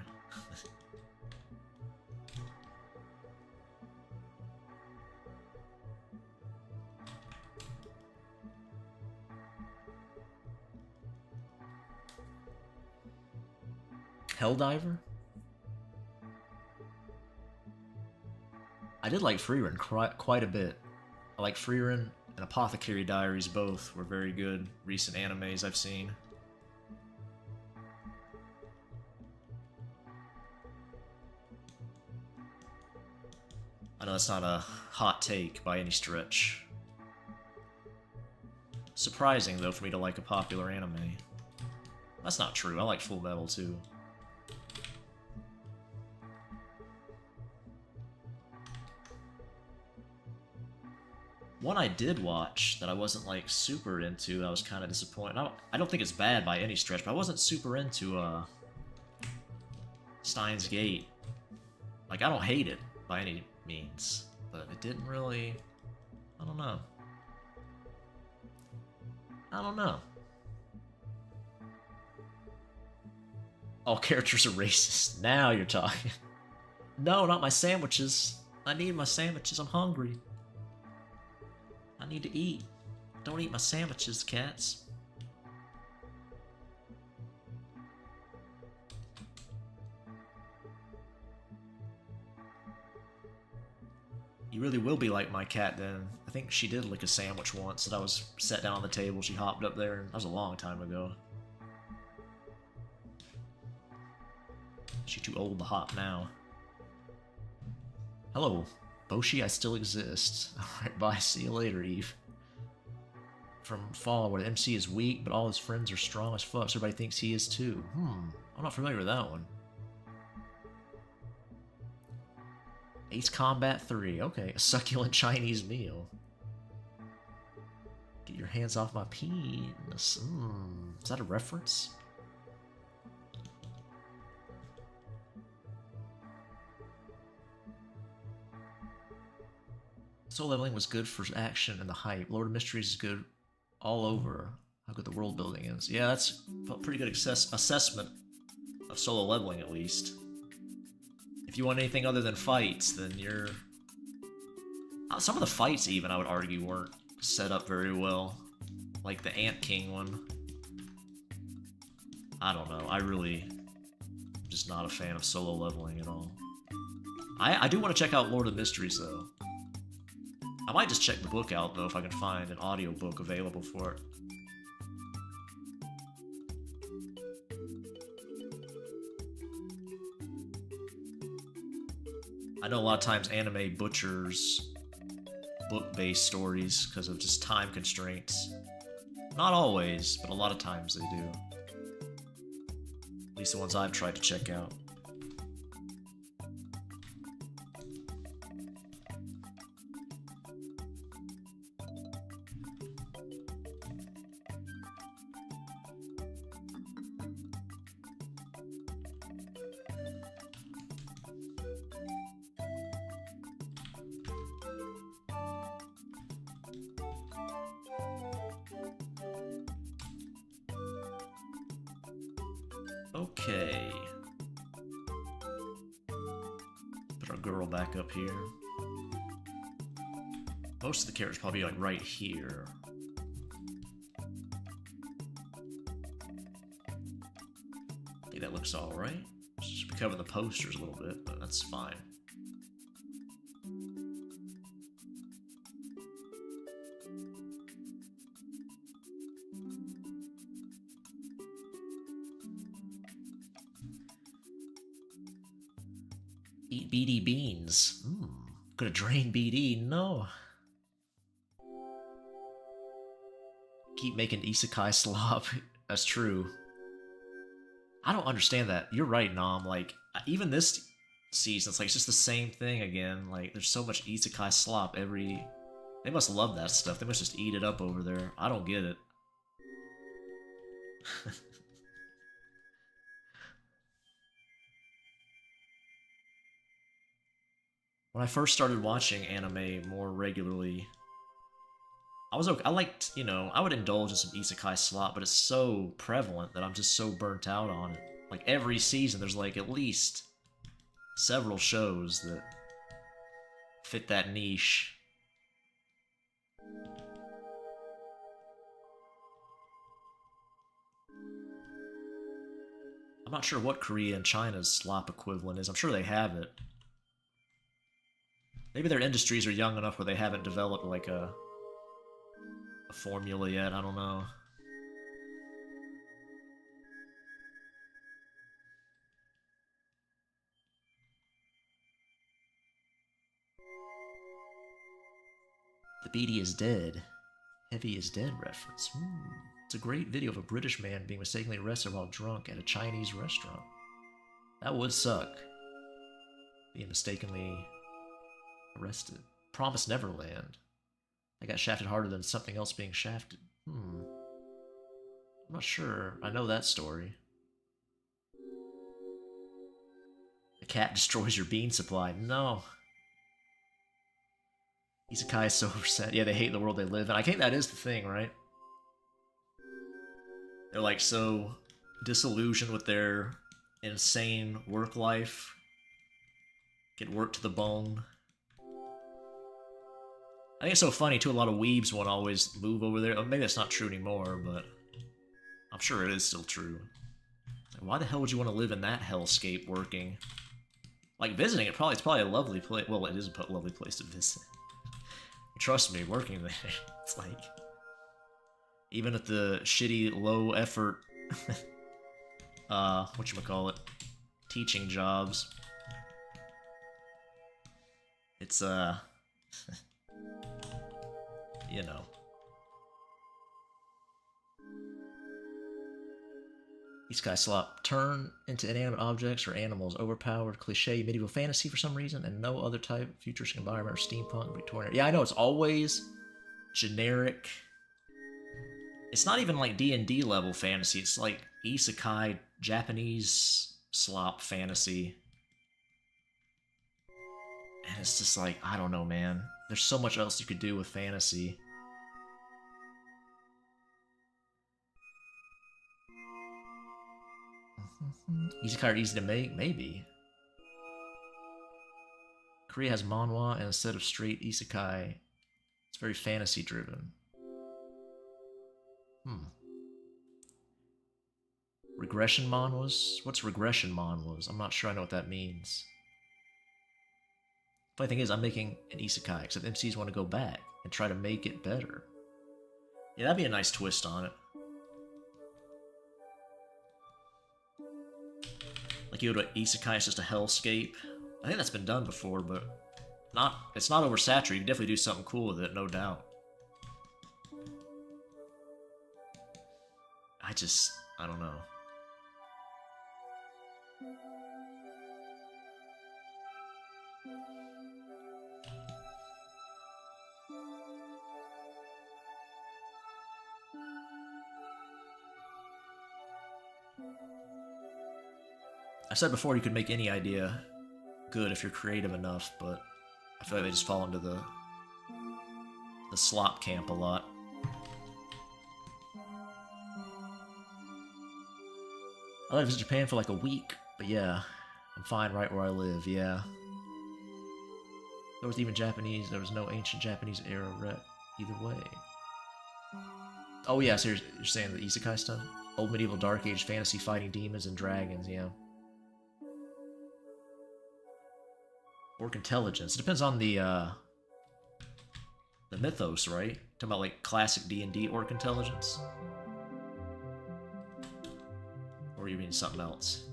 Helldiver? I did like Frieren quite a bit. I like Frieren and Apothecary Diaries both were very good recent animes I've seen. I know that's not a hot take by any stretch. Surprising, though, for me to like a popular anime. That's not true. I like Full Metal, too. One I did watch that I wasn't, like, super into, I was kind of disappointed. I don't think it's bad by any stretch, but I wasn't super into, Steins Gate. Like, I don't hate it by any means, but it didn't really... I don't know. I don't know. All characters are racist. Now you're talking. No, not my sandwiches. I need my sandwiches. I'm hungry. I need to eat. Don't eat my sandwiches, cats. You really will be like my cat then. I think she did lick a sandwich once that I was sat down on the table. She hopped up there, and that was a long time ago. She's too old to hop now. Hello, Boshi, I still exist. Alright, bye, see you later, Eve. From Fall, where the MC is weak, but all his friends are strong as fuck, so everybody thinks he is too. I'm not familiar with that one. Ace Combat 3, okay, a succulent Chinese meal. Get your hands off my penis. Is that a reference? Soul Leveling was good for action and the hype. Lord of Mysteries is good all over how good the world building is. Yeah, that's a pretty good assessment of Solo Leveling, at least. If you want anything other than fights, then you're... Some of the fights, even, I would argue, weren't set up very well. Like the Ant King one. I don't know. I really just not a fan of solo leveling at all. I do want to check out Lord of Mysteries though. I might just check the book out though if I can find an audiobook available for it. I know a lot of times anime butchers book-based stories because of just time constraints. Not always, but a lot of times they do. At least the ones I've tried to check out. Okay. Put our girl back up here. Most of the characters probably like right here. I think that looks alright. Just be covering the posters a little bit, but that's fine. Eat BD beans. Gonna drain BD. No. Keep making isekai slop. That's true. I don't understand that. You're right, Nom. Like, even this season, it's like it's just the same thing again. Like, there's so much isekai slop every... They must love that stuff. They must just eat it up over there. I don't get it. When I first started watching anime more regularly, I was okay. I liked, you know, I would indulge in some isekai slop, but it's so prevalent that I'm just so burnt out on it. Like every season, there's like at least several shows that fit that niche. I'm not sure what Korea and China's slop equivalent is. I'm sure they have it. Maybe their industries are young enough where they haven't developed like a formula yet. I don't know. The BD is dead. Heavy is dead reference. It's a great video of a British man being mistakenly arrested while drunk at a Chinese restaurant. That would suck. Being mistakenly arrested. Promised Neverland. I got shafted harder than something else being shafted. I'm not sure. I know that story. The cat destroys your bean supply. No. Isekai is so upset. Yeah, they hate the world they live in. I think that is the thing, right? They're like so disillusioned with their insane work life. Get worked to the bone. I think it's so funny too, a lot of weebs won't always move over there. Maybe that's not true anymore, but I'm sure it is still true. Like, why the hell would you want to live in that hellscape working? Like visiting it's probably a lovely place. Well, it is a lovely place to visit. Trust me, working there, it's like, even at the shitty, low effort, whatchamacallit, teaching jobs, it's, you know. Isekai slop. Turn into inanimate objects or animals. Overpowered, cliche, medieval fantasy for some reason, and no other type, futuristic environment, or steampunk, Victorian. Yeah, I know, it's always generic. It's not even like D&D level fantasy. It's like isekai, Japanese slop fantasy. And it's just like, I don't know, man. There's so much else you could do with fantasy. Isekai are easy to make? Maybe. Korea has manhwa, and instead of straight isekai, it's very fantasy driven. Hmm. Regression manhwas? What's regression manhwas? I'm not sure I know what that means. Funny thing is, I'm making an isekai, except MCs want to go back and try to make it better. Yeah, that'd be a nice twist on it. Like you go to isekai, it's just a hellscape. I think that's been done before, but it's not oversaturated. You can definitely do something cool with it, no doubt. I don't know. I said before you could make any idea good if you're creative enough, but I feel like they just fall into the slop camp a lot. I lived in Japan for like a week, but yeah, I'm fine right where I live, yeah. There was even Japanese, there was no ancient Japanese era rep either way. Oh yeah, so you're saying the isekai stuff? Old medieval dark age fantasy fighting demons and dragons, yeah. Orc intelligence. It depends on the mythos, right? Talking about like classic D&D orc intelligence? Or you mean something else?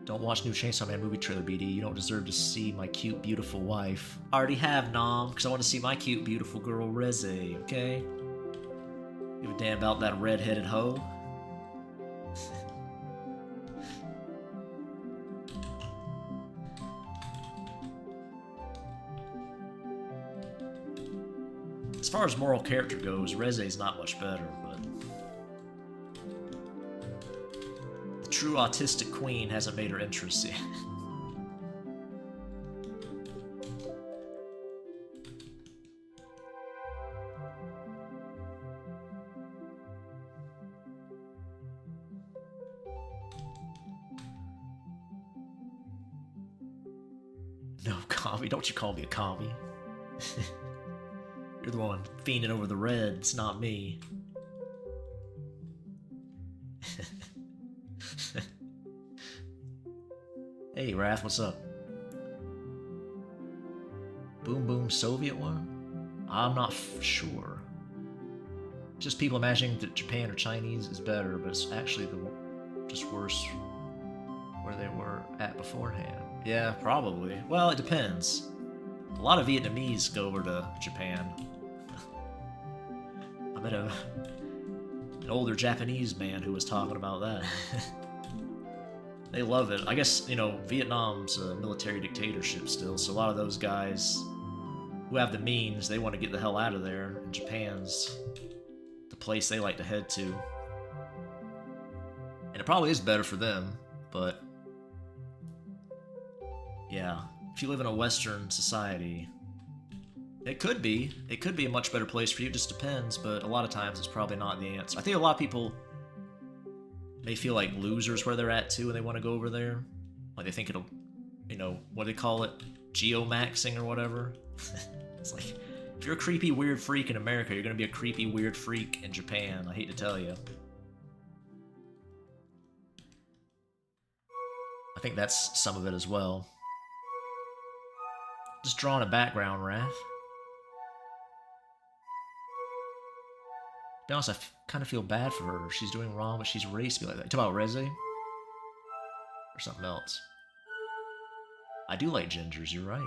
Don't watch new Chainsaw Man movie trailer, BD. You don't deserve to see my cute, beautiful wife. I already have, Nom, because I want to see my cute, beautiful girl, Reze, okay? Give a damn about that red-headed hoe? As far as moral character goes, Reze's not much better, but... the true autistic queen hasn't made her entrance yet. No, commie, don't you call me a commie. You're the one fiending over the Reds, not me. Hey, Wrath, what's up? Boom Boom Soviet one? I'm not sure. Just people imagining that Japan or Chinese is better, but it's actually just worse where they were at beforehand. Yeah, probably. Well, it depends. A lot of Vietnamese go over to Japan. I met an older Japanese man who was talking about that. They love it. I guess, you know, Vietnam's a military dictatorship still, so a lot of those guys who have the means, they want to get the hell out of there, and Japan's the place they like to head to. And it probably is better for them, but yeah, if you live in a Western society, it could be a much better place for you. It just depends, but a lot of times it's probably not the answer. I think a lot of people may feel like losers where they're at too, and they want to go over there. Like they think it'll, you know, what do they call it? Geomaxing or whatever. It's like, if you're a creepy weird freak in America, you're gonna be a creepy weird freak in Japan. I hate to tell you. I think that's some of it as well. Just drawing a background, Wrath. To be honest, I kind of feel bad for her. She's doing wrong, but she's raised to be like that. You talking about Reze? Or something else? I do like gingers, you're right.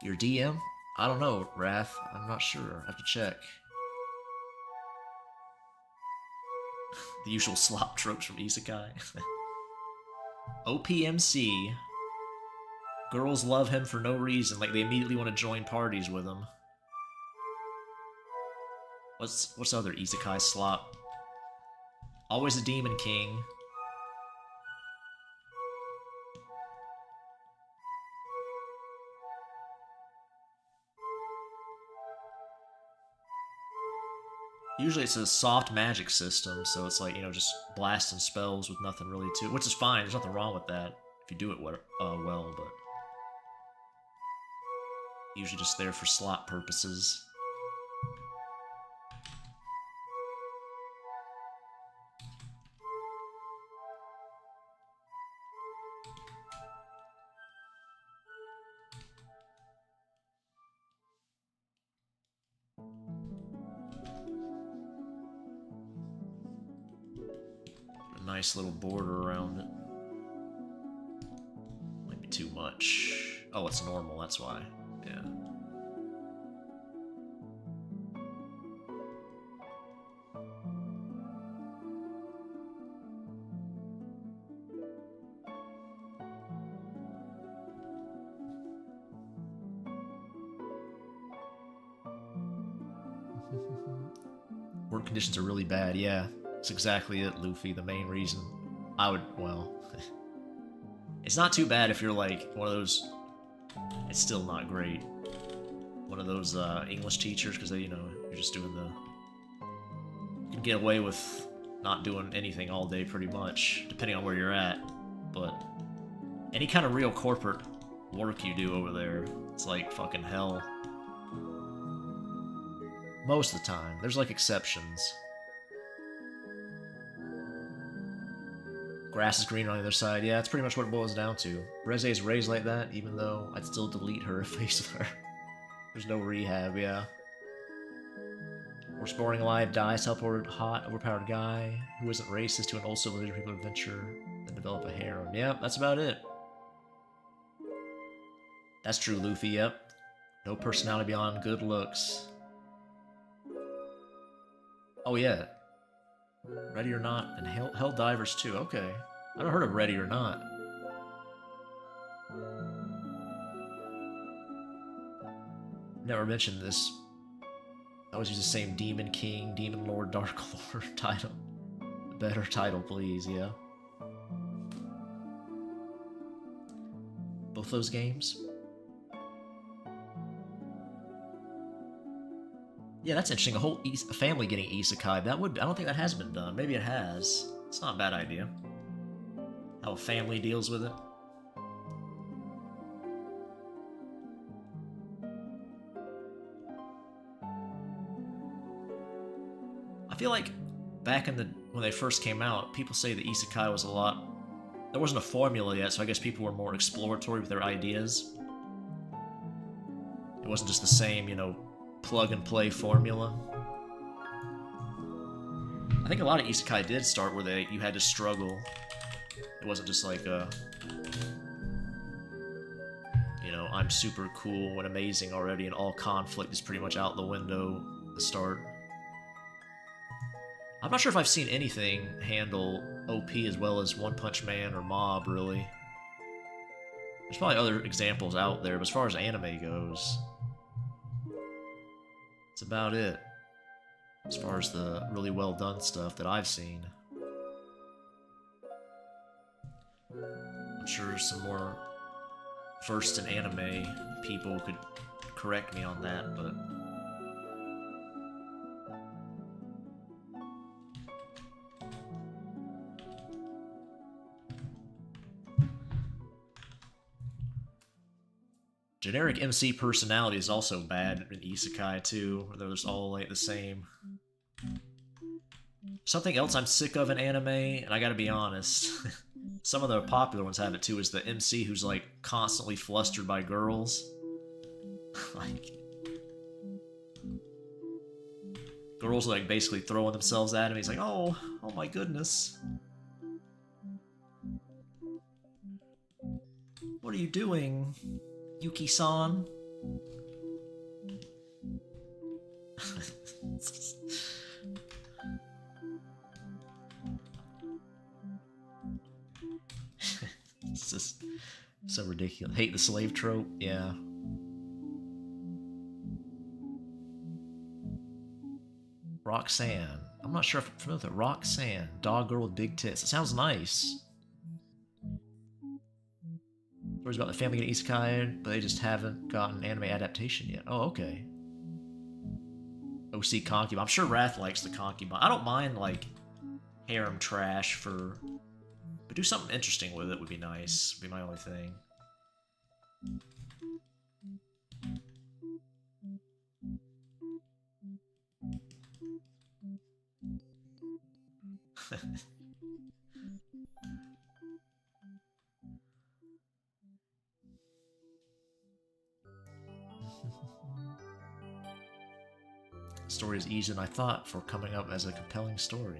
Your DM? I don't know, Wrath. I'm not sure. I have to check. The usual slop tropes from Isekai. OPMC. Girls love him for no reason, like they immediately want to join parties with him. What's other Isekai slop? Always a Demon King. Usually it's a soft magic system, so it's like, you know, just blasting spells with nothing really to it, which is fine. There's nothing wrong with that if you do it well, but usually just there for slot purposes. A nice little border around it. Might be too much. Oh, it's normal, that's why. Yeah. Work conditions are really bad, yeah. That's exactly it, Luffy. The main reason I would, well, it's not too bad if you're like one of those, it's still not great. One of those English teachers, because you know, you're just doing the, you can get away with not doing anything all day pretty much, depending on where you're at. But any kind of real corporate work you do over there, it's like fucking hell. Most of the time. There's like exceptions. Grass is greener on the other side. Yeah, that's pretty much what it boils down to. Reze is raised like that, even though I'd still delete her if faced with her. There's no rehab, yeah. Or Sporting Alive dies to help a hot, overpowered guy who isn't racist to an old civilization people adventure, then develop a harem. Yep, that's about it. That's true, Luffy, yep. No personality beyond good looks. Oh yeah. Ready or Not, and Hell Divers too, okay. I haven't heard of Ready or Not. Never mentioned this. I always use the same Demon King, Demon Lord, Dark Lord title. Better title, please, yeah. Both those games? Yeah, that's interesting. A whole family getting isekai. That would, I don't think that has been done. Maybe it has. It's not a bad idea. How a family deals with it. I feel like back in the when they first came out, people say the isekai was a lot. There wasn't a formula yet, so I guess people were more exploratory with their ideas. It wasn't just the same, you know, plug and play formula. I think a lot of isekai did start where you had to struggle. It wasn't just like you know, I'm super cool and amazing already, and all conflict is pretty much out the window at the start. I'm not sure if I've seen anything handle OP as well as One Punch Man or Mob, really. There's probably other examples out there, but as far as anime goes, that's about it. As far as the really well done stuff that I've seen. I'm sure some more versed in anime people could correct me on that, but generic MC personality is also bad in isekai too, where they're just all like the same. Something else I'm sick of in anime, and I gotta be honest, some of the popular ones have it too, is the MC who's like constantly flustered by girls. Like, girls are like basically throwing themselves at him. He's like, oh my goodness. What are you doing, Yuki-san? It's just so ridiculous. Hate the slave trope, yeah. Roxanne. I'm not sure if I'm familiar with it. Roxanne. Dog girl with big tits. It sounds nice. Stories about the family getting isekai, but they just haven't gotten an anime adaptation yet. Oh, okay. OC OC concubine. I'm sure Wrath likes the concubine. I don't mind, like, harem trash for... But do something interesting with it would be nice. Would be my only thing. The story is easier than I thought for coming up as a compelling story.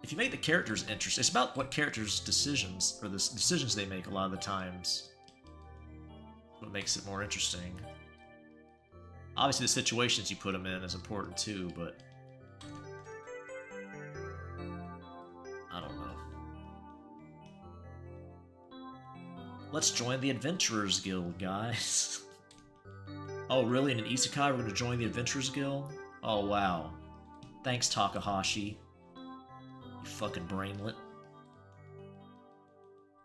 If you make the characters interesting, it's about what characters' decisions, or the decisions they make a lot of the times, what makes it more interesting. Obviously the situations you put them in is important too, but... I don't know. Let's join the Adventurers Guild, guys. Oh, really? In an isekai, we're going to join the Adventurers Guild? Oh, wow. Thanks, Takahashi. You fucking brainlet.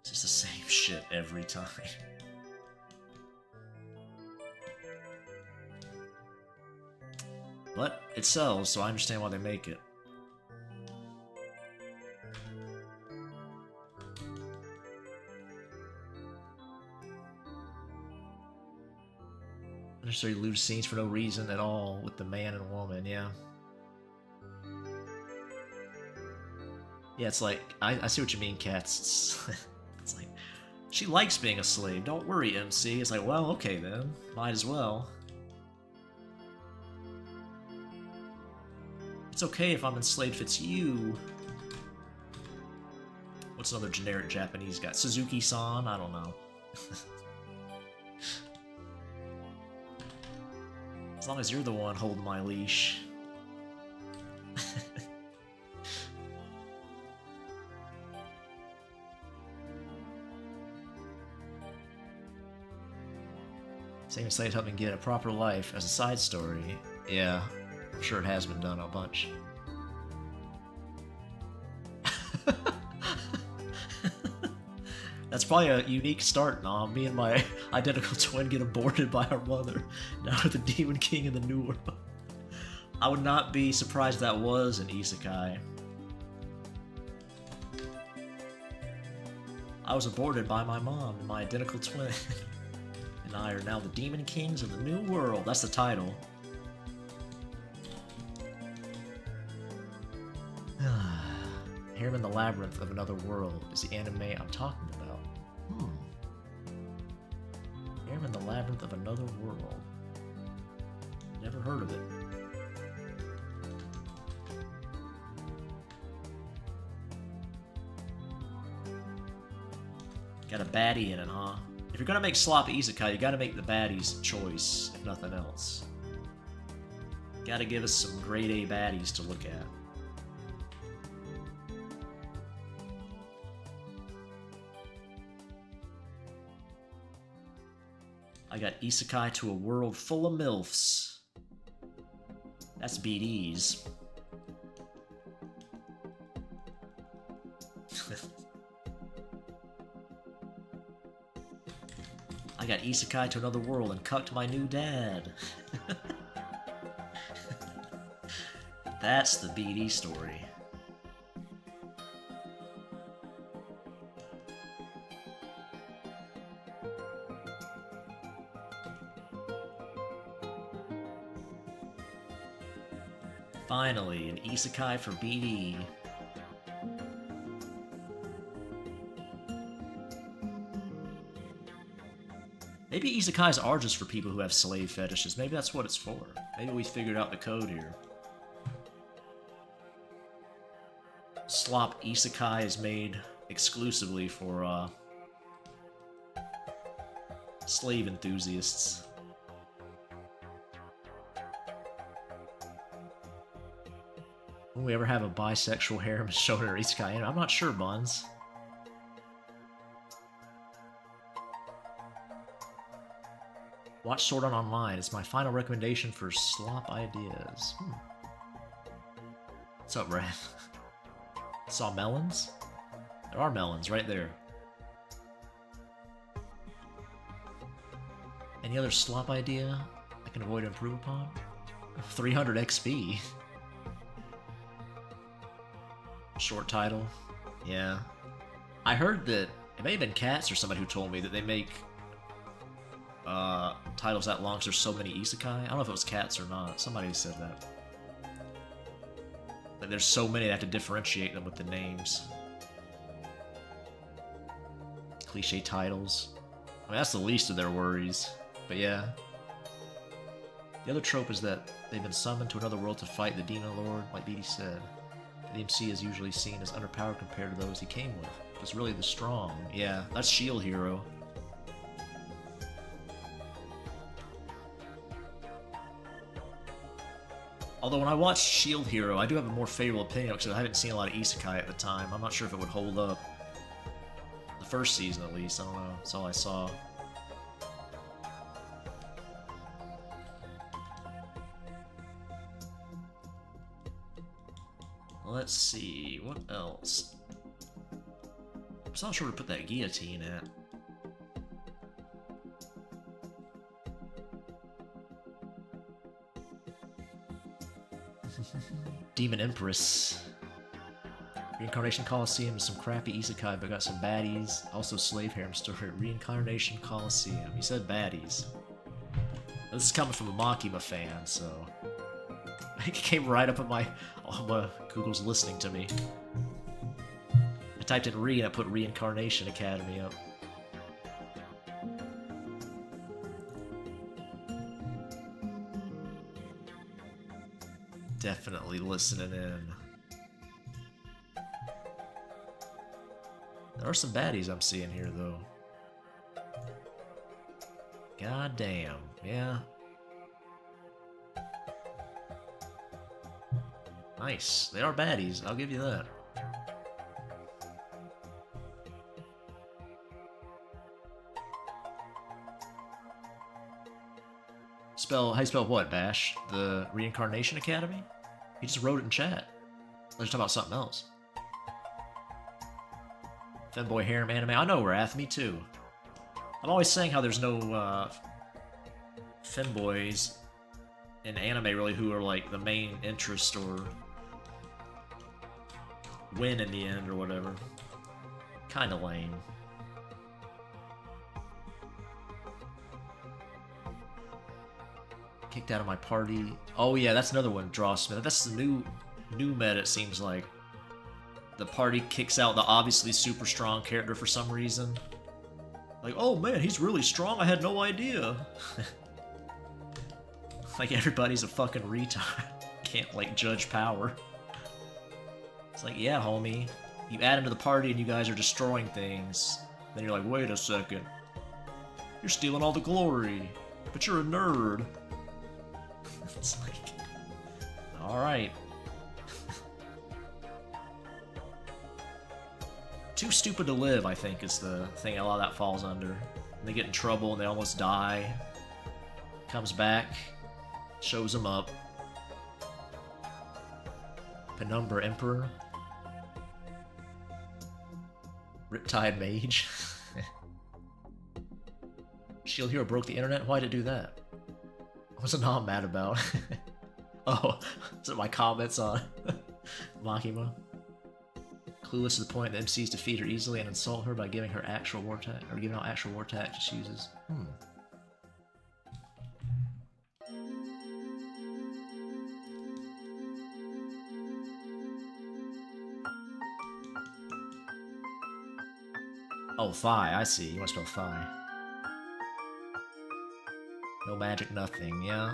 It's just the same shit every time. But it sells, so I understand why they make it. Unnecessarily lose scenes for no reason at all with the man and woman, yeah. Yeah, it's like, I see what you mean, Cats. It's like, she likes being a slave. Don't worry, MC. It's like, well, okay then. Might as well. It's okay if I'm enslaved if it's you. What's another generic Japanese guy? Suzuki-san? I don't know. As long as you're the one holding my leash. Same slave helped me get a proper life as a side story. Yeah, I'm sure it has been done a bunch. That's probably a unique start, Nom. Me and my identical twin get aborted by our mother. Now we're the Demon King in the New World. I would not be surprised if that was an isekai. I was aborted by my mom and my identical twin. And I are now the Demon Kings of the New World. That's the title. Harem in the Labyrinth of Another World is the anime I'm talking about. Harem in the Labyrinth of Another World. Never heard of it. Got a baddie in it, huh? If you're gonna make sloppy isekai, you gotta make the baddie's choice, if nothing else. Gotta give us some grade A baddies to look at. I got isekai to a world full of MILFs. That's BDs. I got isekai to another world and cucked my new dad. That's the BD story. Finally, an isekai for BD. Maybe isekais are just for people who have slave fetishes. Maybe that's what it's for. Maybe we figured out the code here. Slop isekai is made exclusively for slave enthusiasts. Will we ever have a bisexual harem shonen or isekai? I'm not sure, Buns. Watch Sword Art Online. It's my final recommendation for slop ideas. What's up, Brad? Saw melons? There are melons right there. Any other slop idea I can avoid and improve upon? 300 XP. Short title. Yeah. I heard that it may have been Cats or somebody who told me that they make titles that long because there's so many isekai. I don't know if it was Cats or not. Somebody said that. Like there's so many, they have to differentiate them with the names. Cliche titles. I mean, that's the least of their worries. But yeah. The other trope is that they've been summoned to another world to fight the Demon Lord, like BD said. The MC is usually seen as underpowered compared to those he came with. It's really the strong. Yeah, that's Shield Hero. Although when I watched Shield Hero, I do have a more favorable opinion because I haven't seen a lot of isekai at the time. I'm not sure if it would hold up. The first season, at least. I don't know. That's all I saw. Let's see. What else? I'm not sure where to put that guillotine at. Demon Empress. Reincarnation Coliseum is some crappy isekai, but got some baddies. Also Slave Harem story. Reincarnation Coliseum. He said baddies. This is coming from a Makima fan, so... It came right up in my... Oh, Google's listening to me. I typed in Re and I put Reincarnation Academy up. Definitely listening in. There are some baddies I'm seeing here, though. God damn, yeah. Nice. They are baddies, I'll give you that. How you spell what, Bash? The Reincarnation Academy? He just wrote it in chat. Let's talk about something else. Femboy harem anime. I know, Wrath, me too. I'm always saying how there's no femboys in anime really who are like the main interest or win in the end or whatever. Kinda lame. Kicked out of my party. Oh yeah, that's another one, Drawsmith. That's the new meta, it seems like. The party kicks out the obviously super strong character for some reason. Like, oh man, he's really strong, I had no idea. Like everybody's a fucking retard. Can't like judge power. It's like, yeah, homie. You add him to the party and you guys are destroying things. Then you're like, wait a second. You're stealing all the glory. But you're a nerd. It's like... Alright. Too stupid to live, I think, is the thing a lot of that falls under. And they get in trouble and they almost die. Comes back. Shows them up. Penumbra Emperor. Riptide Mage. Shield Hero broke the internet? Why'd it do that? What's it not mad about? Oh, is it my comments on Makima? Clueless to the point that MCs defeat her easily and insult her by giving her actual war tag, or giving out actual war tags she uses. Oh, Phi, I see. You want to spell Phi. No magic, nothing, yeah.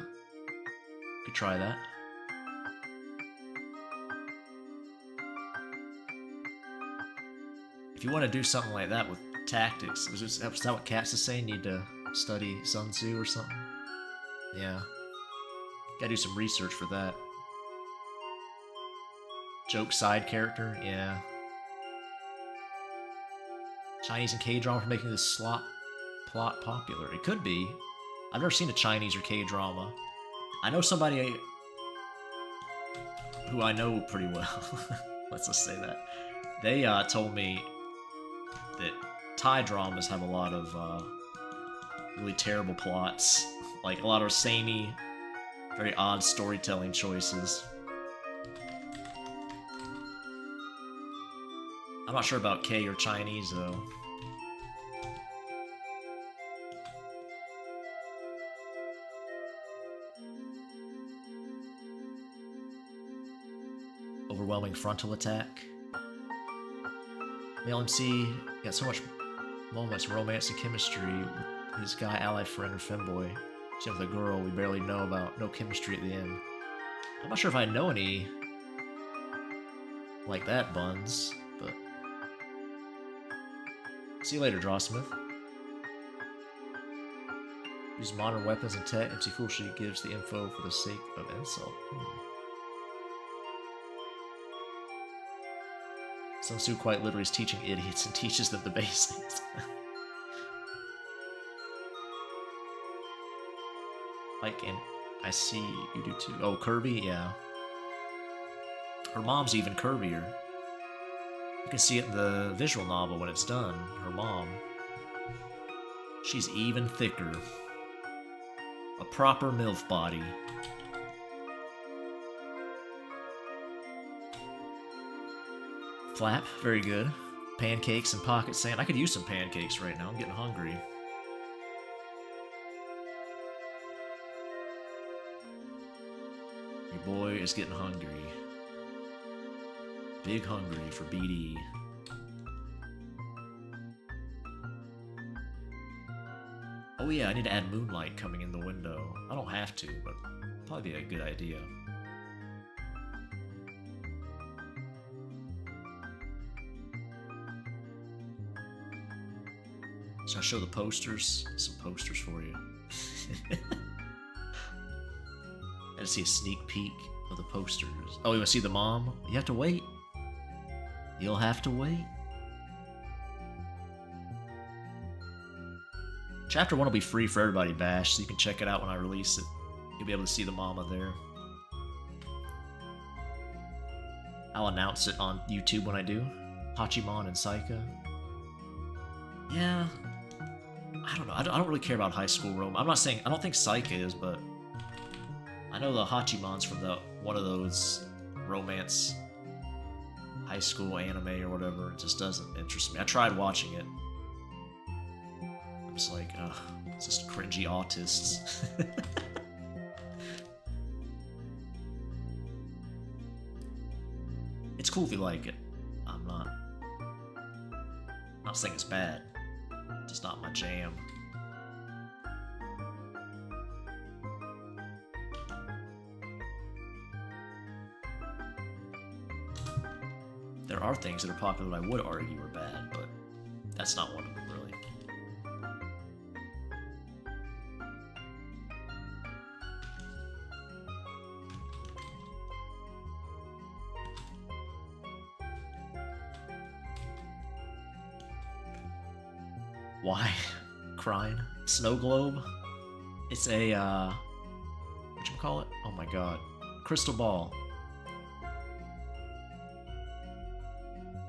Could try that. If you want to do something like that with tactics, is that what Cass is saying? Need to study Sun Tzu or something? Yeah. Gotta do some research for that. Joke side character? Yeah. Chinese and K-drama for making this plot popular. It could be. I've never seen a Chinese or K-drama. I know somebody who I know pretty well. Let's just say that. They told me that Thai dramas have a lot of really terrible plots. Like a lot of samey Very odd storytelling choices. I'm not sure about K or Chinese, though. Overwhelming frontal attack. Male MC got so much moments, romance and chemistry with his guy ally friend or femboy. Same with a girl we barely know about, no chemistry at the end. I'm not sure if I know any like that, Buns, but... See you later, Drawsmith. Use modern weapons and tech. MC foolishly gives the info for the sake of insult. Sun Tzu quite literally is teaching idiots and teaches them the basics. Like, and I see you do too. Oh, Kirby? Yeah. Her mom's even curvier. You can see it in the visual novel when it's done. Her mom. She's even thicker. A proper MILF body. Flap, very good. Pancakes and pocket sand. I could use some pancakes right now. I'm getting hungry. Your boy is getting hungry. Big hungry for BD. Oh yeah, I need to add moonlight coming in the window. I don't have to, but probably be a good idea. So I'll show the posters. Some posters for you. I see a sneak peek of the posters. Oh, you want to see the mom? You have to wait. You'll have to wait. Chapter 1 will be free for everybody, Bash, so you can check it out when I release it. You'll be able to see the mama there. I'll announce it on YouTube when I do. Hachimon and Saika. Yeah. I don't know. I don't really care about high school romance. I'm not saying... I don't think Saika is, but... I know the Hachimon's from one of those romance high school anime or whatever. It just doesn't interest me. I tried watching it. I'm just like, ugh, it's just cringy autists. It's cool if you like it. I'm not saying it's bad. Just not my jam. There are things that are popular that I would argue are bad, but that's not one of them, really. Why? Crying? Snow globe? It's a, whatchamacallit? Oh my god. Crystal ball.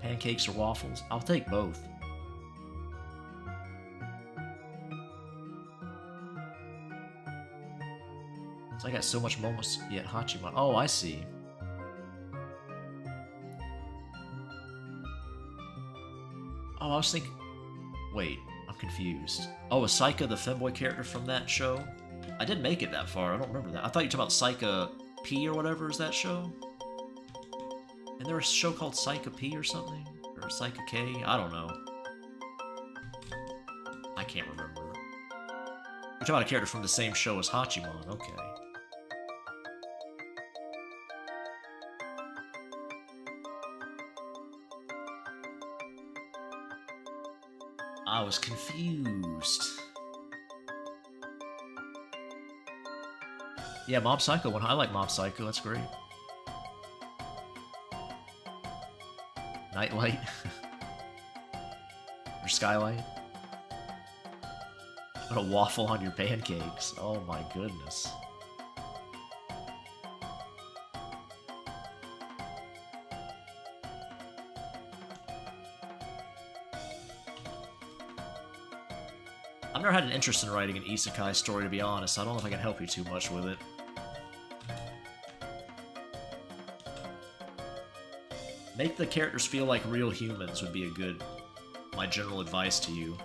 Pancakes or waffles? I'll take both. So I got so much moments yet Hachimon. Oh, I see. Oh, I was thinking... Wait, I'm confused. Oh, is Saika the femboy character from that show? I didn't make it that far, I don't remember that. I thought you were talking about Saika P or whatever is that show? Isn't there a show called Saika P or something? Or Saika K? I don't know. I can't remember. You're talking about a character from the same show as Hachimon, okay. I was confused. Yeah, Mob Psycho 1. I like Mob Psycho, that's great. Nightlight. Or Skylight. Put a waffle on your pancakes. Oh my goodness. I've never had an interest in writing an isekai story, to be honest. I don't know if I can help you too much with it. Make the characters feel like real humans would be my general advice to you.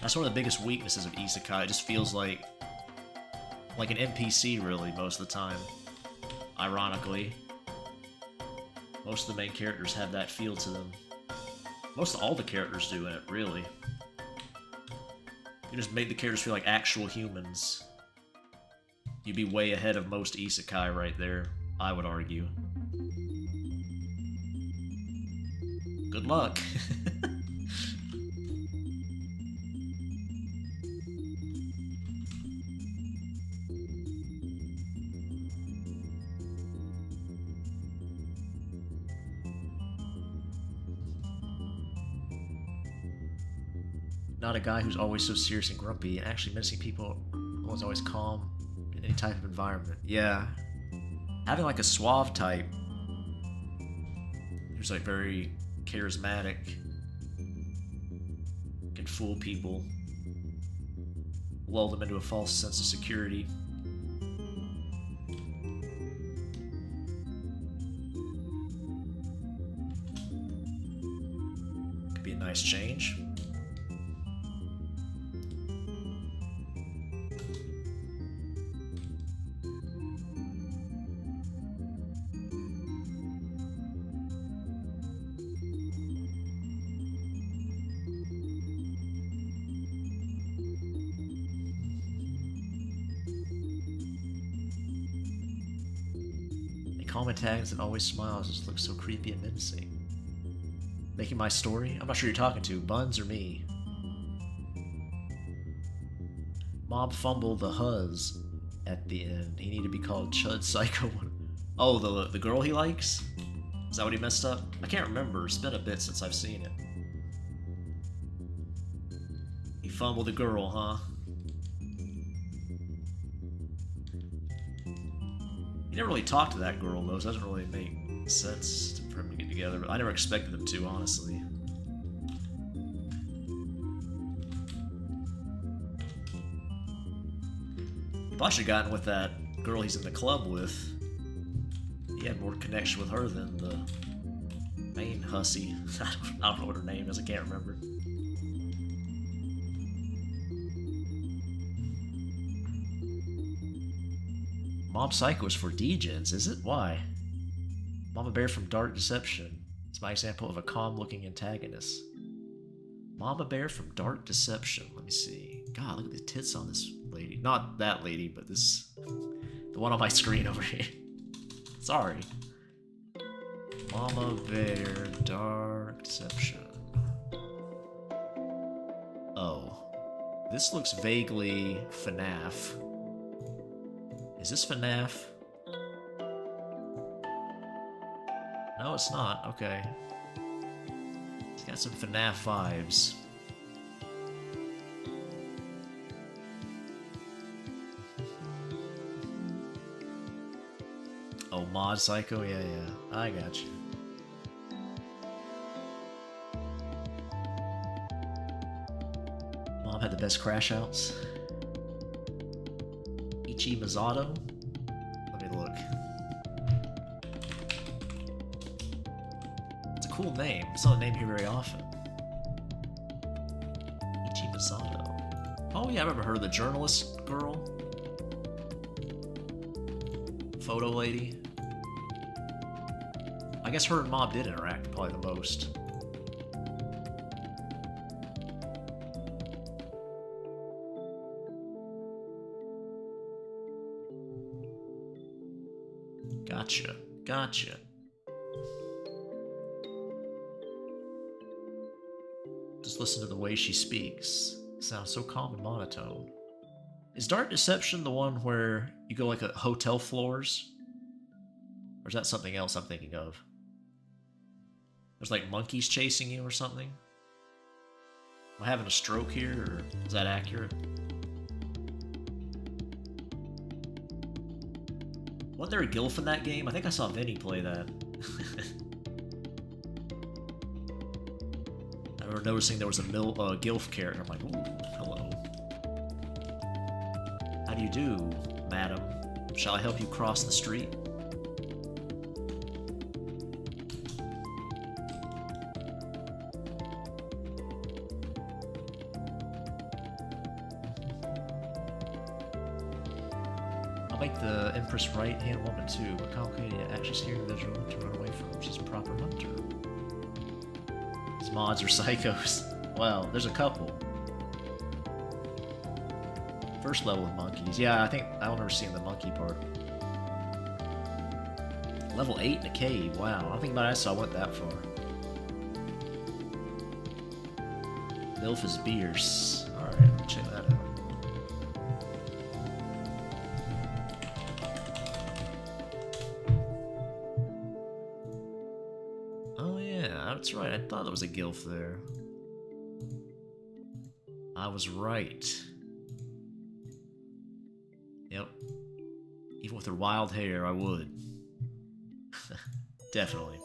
That's one of the biggest weaknesses of Isekai. It just feels like an NPC, really, most of the time. Ironically. Most of the main characters have that feel to them. Most of all the characters do in it, really. You just make the characters feel like actual humans. You'd be way ahead of most Isekai right there, I would argue. Good luck. Not a guy who's always so serious and grumpy, and actually menacing people was always calm in any type of environment. Yeah. Having like a suave type who's like very charismatic, can fool people, lull them into a false sense of security. Could be a nice change. Calm antagonist that always smiles just looks so creepy and menacing. Making my story? I'm not sure you're talking to, Buns or me. Mob fumble the huzz at the end. He need to be called Chud Psycho. Oh, the girl he likes? Is that what he messed up? I can't remember. It's been a bit since I've seen it. He fumbled the girl, huh? He never really talked to that girl, though, so it doesn't really make sense for him to get together, but I never expected them to, honestly. He probably should have gotten with that girl he's in the club with. He had more connection with her than the main hussy. I don't know what her name is, I can't remember. Mob Psycho is for degens, is it? Why? Mama Bear from Dark Deception. It's my example of a calm-looking antagonist. Mama Bear from Dark Deception. Let me see. God, look at the tits on this lady. Not that lady, but this... the one on my screen over here. Sorry. Mama Bear, Dark Deception. Oh. This looks vaguely FNAF. Is this FNAF? No, it's not. Okay. It's got some FNAF vibes. Oh, Mod Psycho? Yeah, yeah. I got you. Mom had the best crash outs. Ichi Masato? Let me look. It's a cool name. It's not a name you hear very often. Ichi Masato. Oh yeah, I remember her, the journalist girl. Photo lady. I guess her and Mob did interact probably the most. Gotcha. Gotcha. Just listen to the way she speaks. Sounds so calm and monotone. Is Dark Deception the one where you go like a hotel floors? Or is that something else I'm thinking of? There's like monkeys chasing you or something? Am I having a stroke here, or is that accurate? Wasn't there a gilf in that game? I think I saw Vinny play that. I remember noticing there was a gilf character. I'm like, ooh, hello. How do you do, madam? Shall I help you cross the street? Like the Empress right-hand woman too, but complicated yet actually scary individual to run away from. She's a proper hunter. These mods are psychos. Well, there's a couple. First level of monkeys. Yeah, I think I don't remember seeing the monkey part. Level 8 in a cave. Wow, I don't think about it, so I went that far. Milf is Beers. Alright, check that out. Oh yeah, that's right. I thought there was a Gilf there. I was right. Yep. Even with her wild hair, I would. Definitely.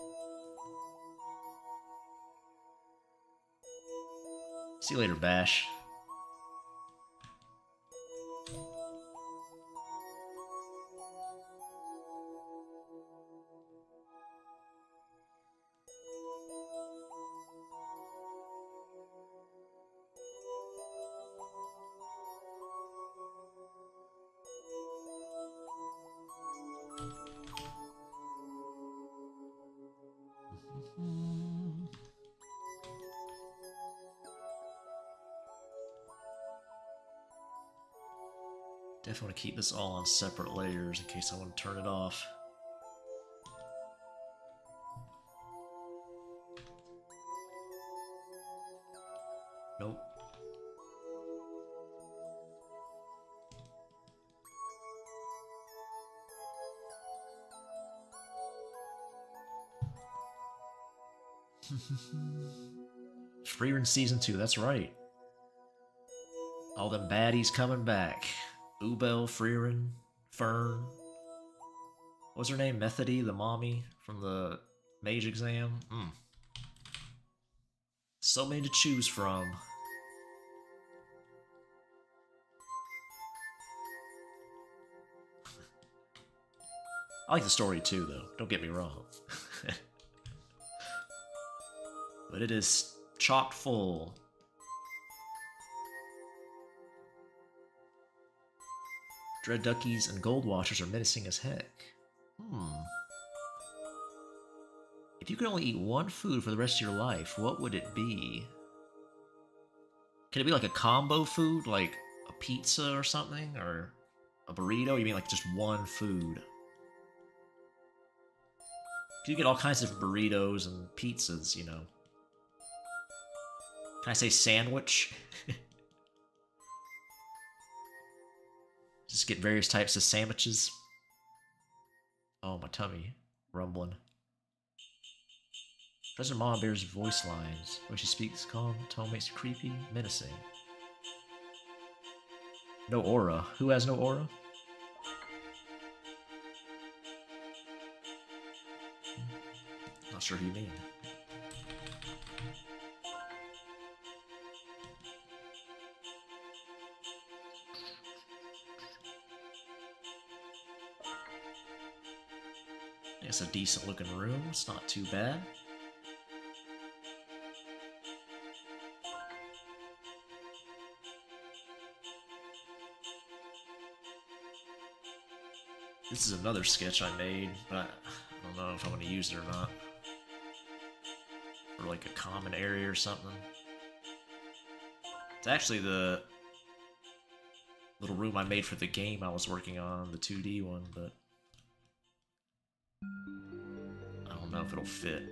See you later, Bash. Definitely want to keep this all on separate layers in case I want to turn it off. Nope. Freerun Season 2, that's right. All them baddies coming back. Ubel, Freerun, Fern. What was her name? Methody, the mommy from the mage exam? So many to choose from. I like the story too, though. Don't get me wrong. But it is chock full. Dread Duckies and Gold Washers are menacing as heck. If you could only eat one food for the rest of your life, what would it be? Could it be like a combo food, like a pizza or something? Or a burrito? You mean like just one food? You get all kinds of burritos and pizzas, you know. Can I say sandwich? Just get various types of sandwiches. Oh, my tummy rumbling. President Mama Bear's voice lines. When she speaks, calm, tone makes it creepy, menacing. No aura. Who has no aura? Not sure who you mean. It's a decent looking room, it's not too bad. This is another sketch I made, but I don't know if I'm going to use it or not. Or like a common area or something. It's actually the little room I made for the game I was working on, the 2D one, but I don't know if it'll fit.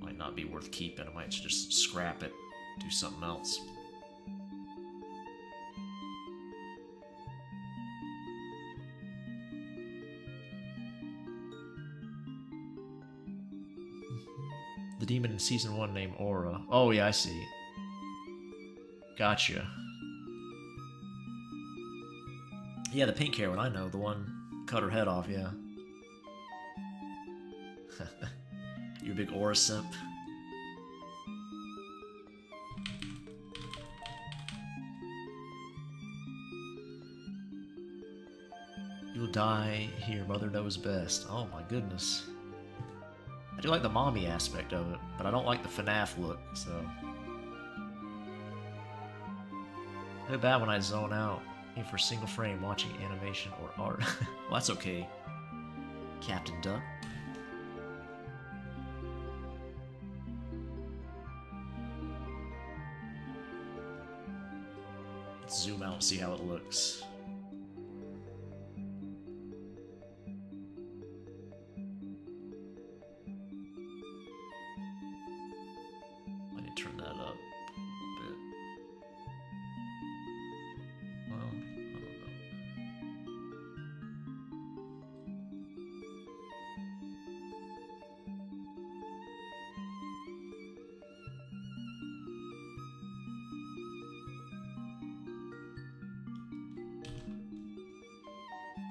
Might not be worth keeping. I might just scrap it, do something else. The demon in Season 1 named Aura. Oh yeah, I see. Gotcha. Yeah, the pink hair one, I know. The one cut her head off, yeah. You're a big Aura simp. You'll die here, mother knows best. Oh my goodness. I do like the mommy aspect of it, but I don't like the FNAF look, so... Too bad when I zone out. Aim for a single frame watching animation or art. Well, that's okay, Captain Duck. Let's zoom out and see how it looks. I need to turn that up a bit. Well, I don't know.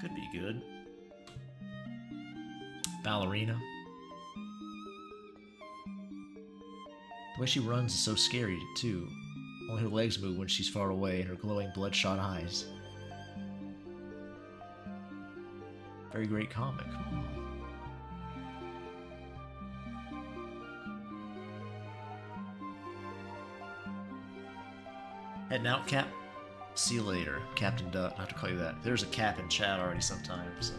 Could be good. Ballerina. The way she runs is so scary, too. Only her legs move when she's far away and her glowing bloodshot eyes. Very great comic. Heading out, Cap? See you later, Captain Duck. I have to call you that. There's a Cap in chat already sometimes, so.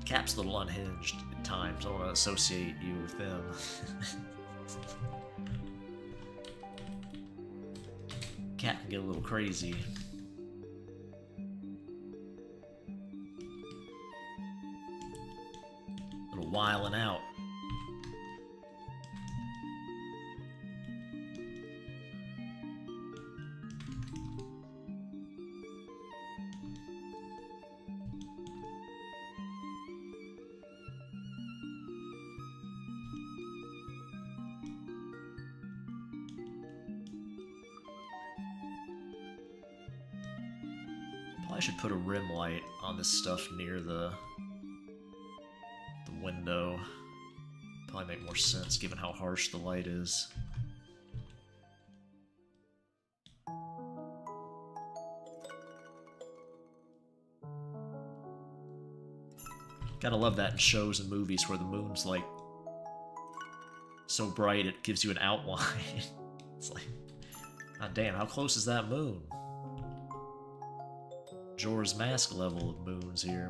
Cap's a little unhinged at times. I don't want to associate you with them. Cap can get a little crazy. A little wilding out. I should put a rim light on this stuff near the window. Probably make more sense given how harsh the light is. Gotta love that in shows and movies where the moon's like so bright it gives you an outline. It's like, god damn, how close is that moon? Jorah's Mask level of moons here.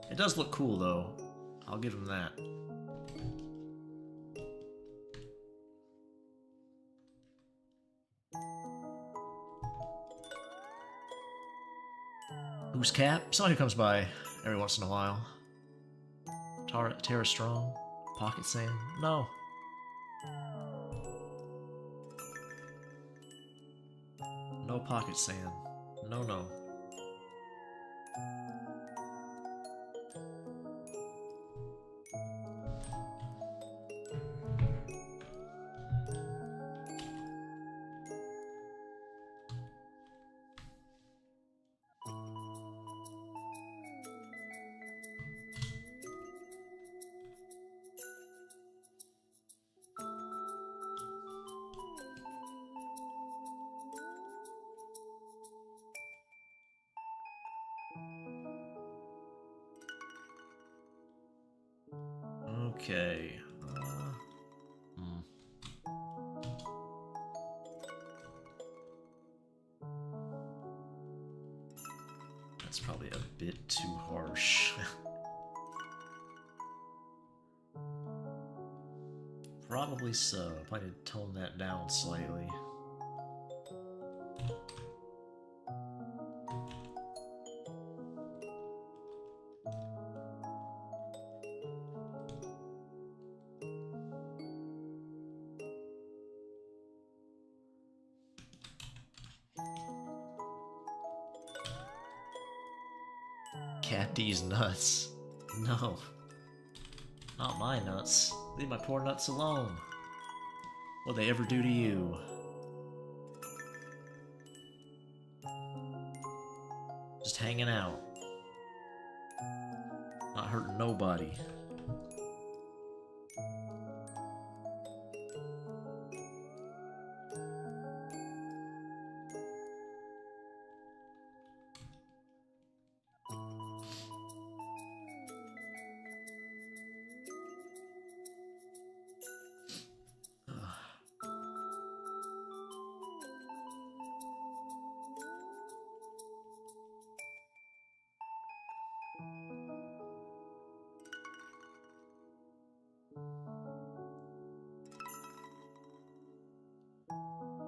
It does look cool though. I'll give him that. Who's Cap? Someone who comes by every once in a while. Tara Strong? Pocket Sand? No. No Pocket Sand. No, no. Okay. That's probably a bit too harsh. Probably so. I might need to tone that down slightly. Cat D's nuts. No. Not my nuts. Leave my poor nuts alone. What'd they ever do to you? Just hanging out. Not hurting nobody.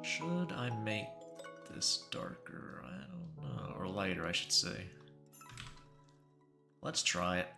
Should I make this darker? I don't know. Or lighter, I should say. Let's try it.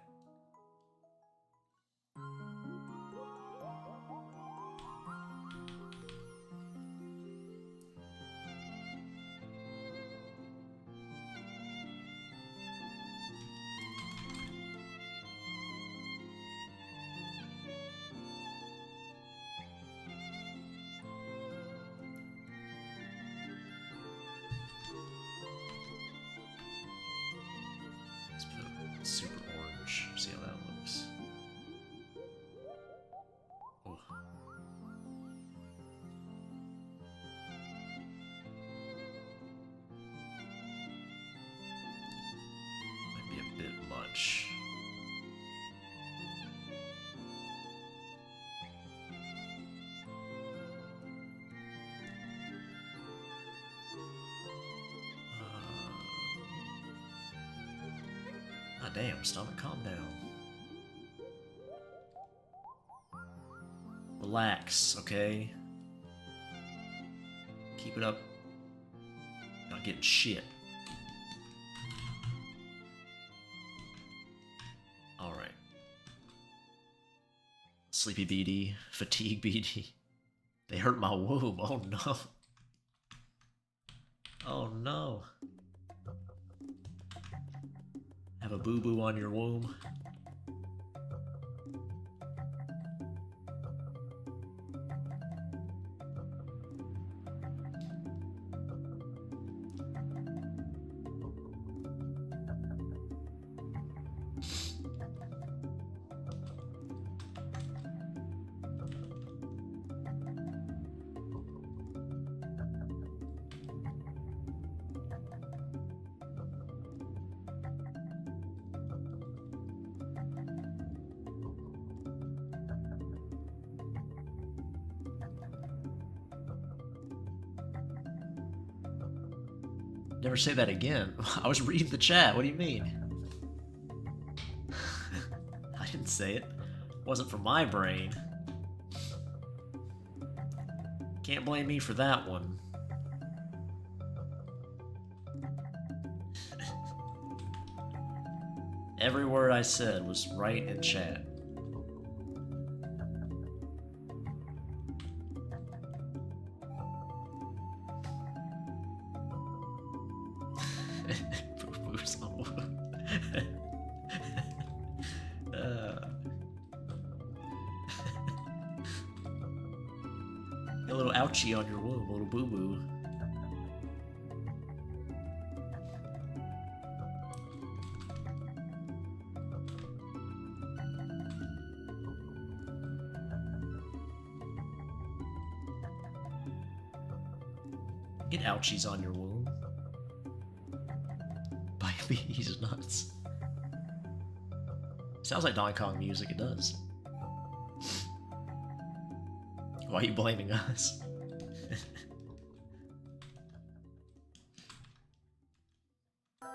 Let's put it super orange. See how that looks. Oh. Might be a bit much. Ah, damn, stomach, calm down. Relax, okay? Keep it up. Not getting shit. Alright. Sleepy BD, fatigue BD. They hurt my womb, oh no. Oh no. Have a boo-boo on your womb. Never say that again. I was reading the chat. What do you mean? I didn't say it. It wasn't from my brain. Can't blame me for that one. Every word I said was right in chat. Boo-boos on womb. A little ouchie on your womb, a little boo-boo. Get ouchies on your womb. Bite bees nuts. Sounds like Donkey Kong music, it does. Why are you blaming us?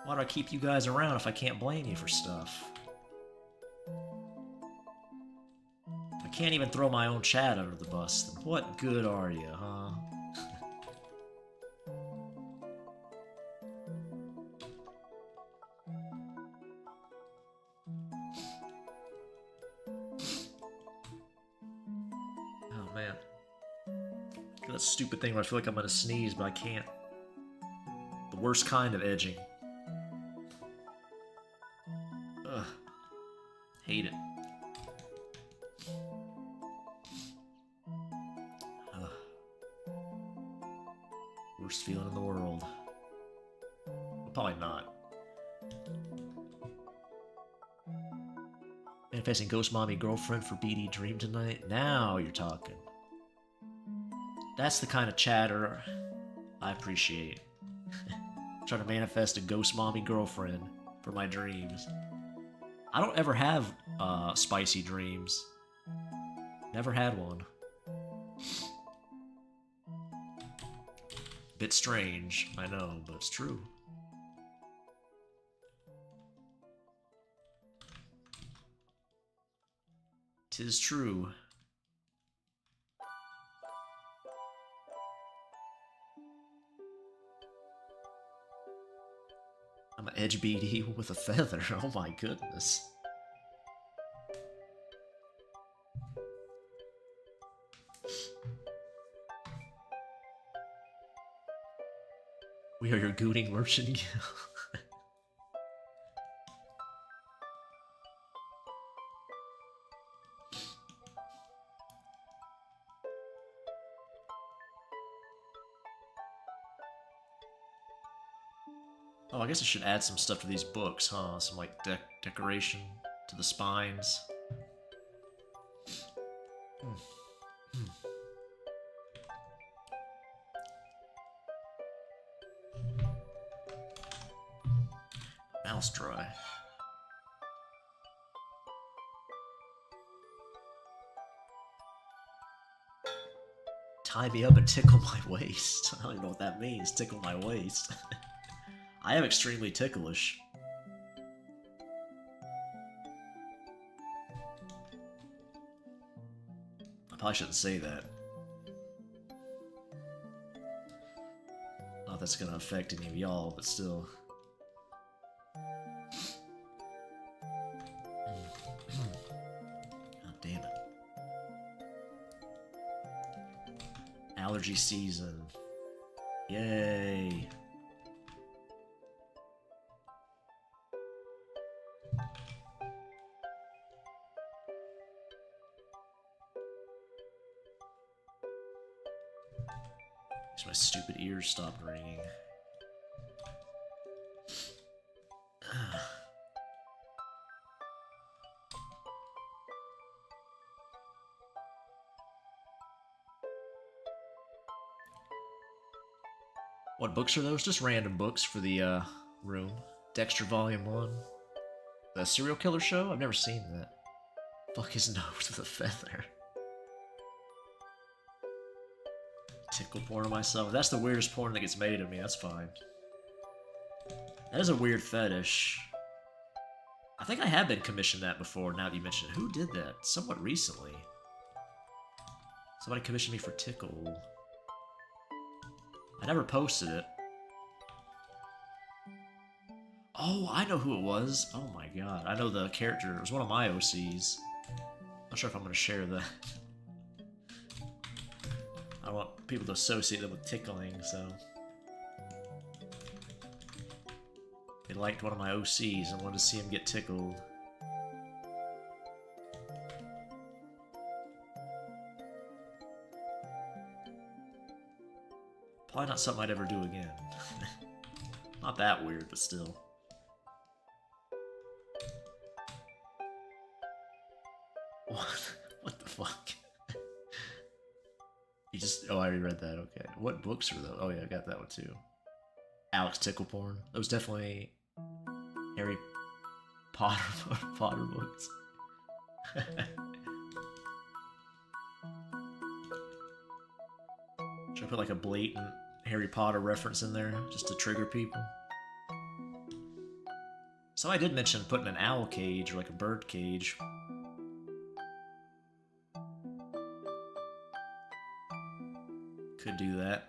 Why do I keep you guys around if I can't blame you for stuff? I can't even throw my own chat under the bus, then what good are you, huh? Oh man. That stupid thing where I feel like I'm gonna sneeze, but I can't. The worst kind of edging. Ugh. Hate it. Ugh. Worst feeling in the world. Well, probably not. Manifesting Ghost Mommy Girlfriend for BD Dream tonight? Now you're talking. That's the kind of chatter I appreciate. Trying to manifest a Ghost Mommy Girlfriend for my dreams. I don't ever have spicy dreams. Never had one. Bit strange, I know, but it's true. Tis true. Edge BD with a feather. Oh my goodness. We are your gooning merchant guild. Oh, I guess I should add some stuff to these books, huh? Some, like, decoration to the spines. Mouse dry. Tie me up and tickle my waist. I don't even know what that means, tickle my waist. I am extremely ticklish. I probably shouldn't say that. Not that's gonna affect any of y'all, but still. God damn it. Allergy season. Yay. My stupid ears stopped ringing. What books are those? Just random books for the room. Dexter Volume 1. The serial killer show? I've never seen that. Fuck his nose with a feather. Tickle porn of myself. If that's the weirdest porn that gets made of me, that's fine. That is a weird fetish. I think I have been commissioned that before, now that you mention it. Who did that? Somewhat recently. Somebody commissioned me for tickle. I never posted it. Oh, I know who it was. Oh my god. I know the character. It was one of my OCs. Not sure if I'm going to share that. I don't want people to associate them with tickling, so... They liked one of my OCs and wanted to see him get tickled. Probably not something I'd ever do again. Not that weird, but still. What the fuck? You just... Oh, I already read that, okay. What books are those? Oh yeah, I got that one too. Alex Tickle Porn. Those definitely... Harry Potter, Potter books. Should I put like a blatant Harry Potter reference in there just to trigger people? So I did mention putting an owl cage or like a bird cage. Could do that.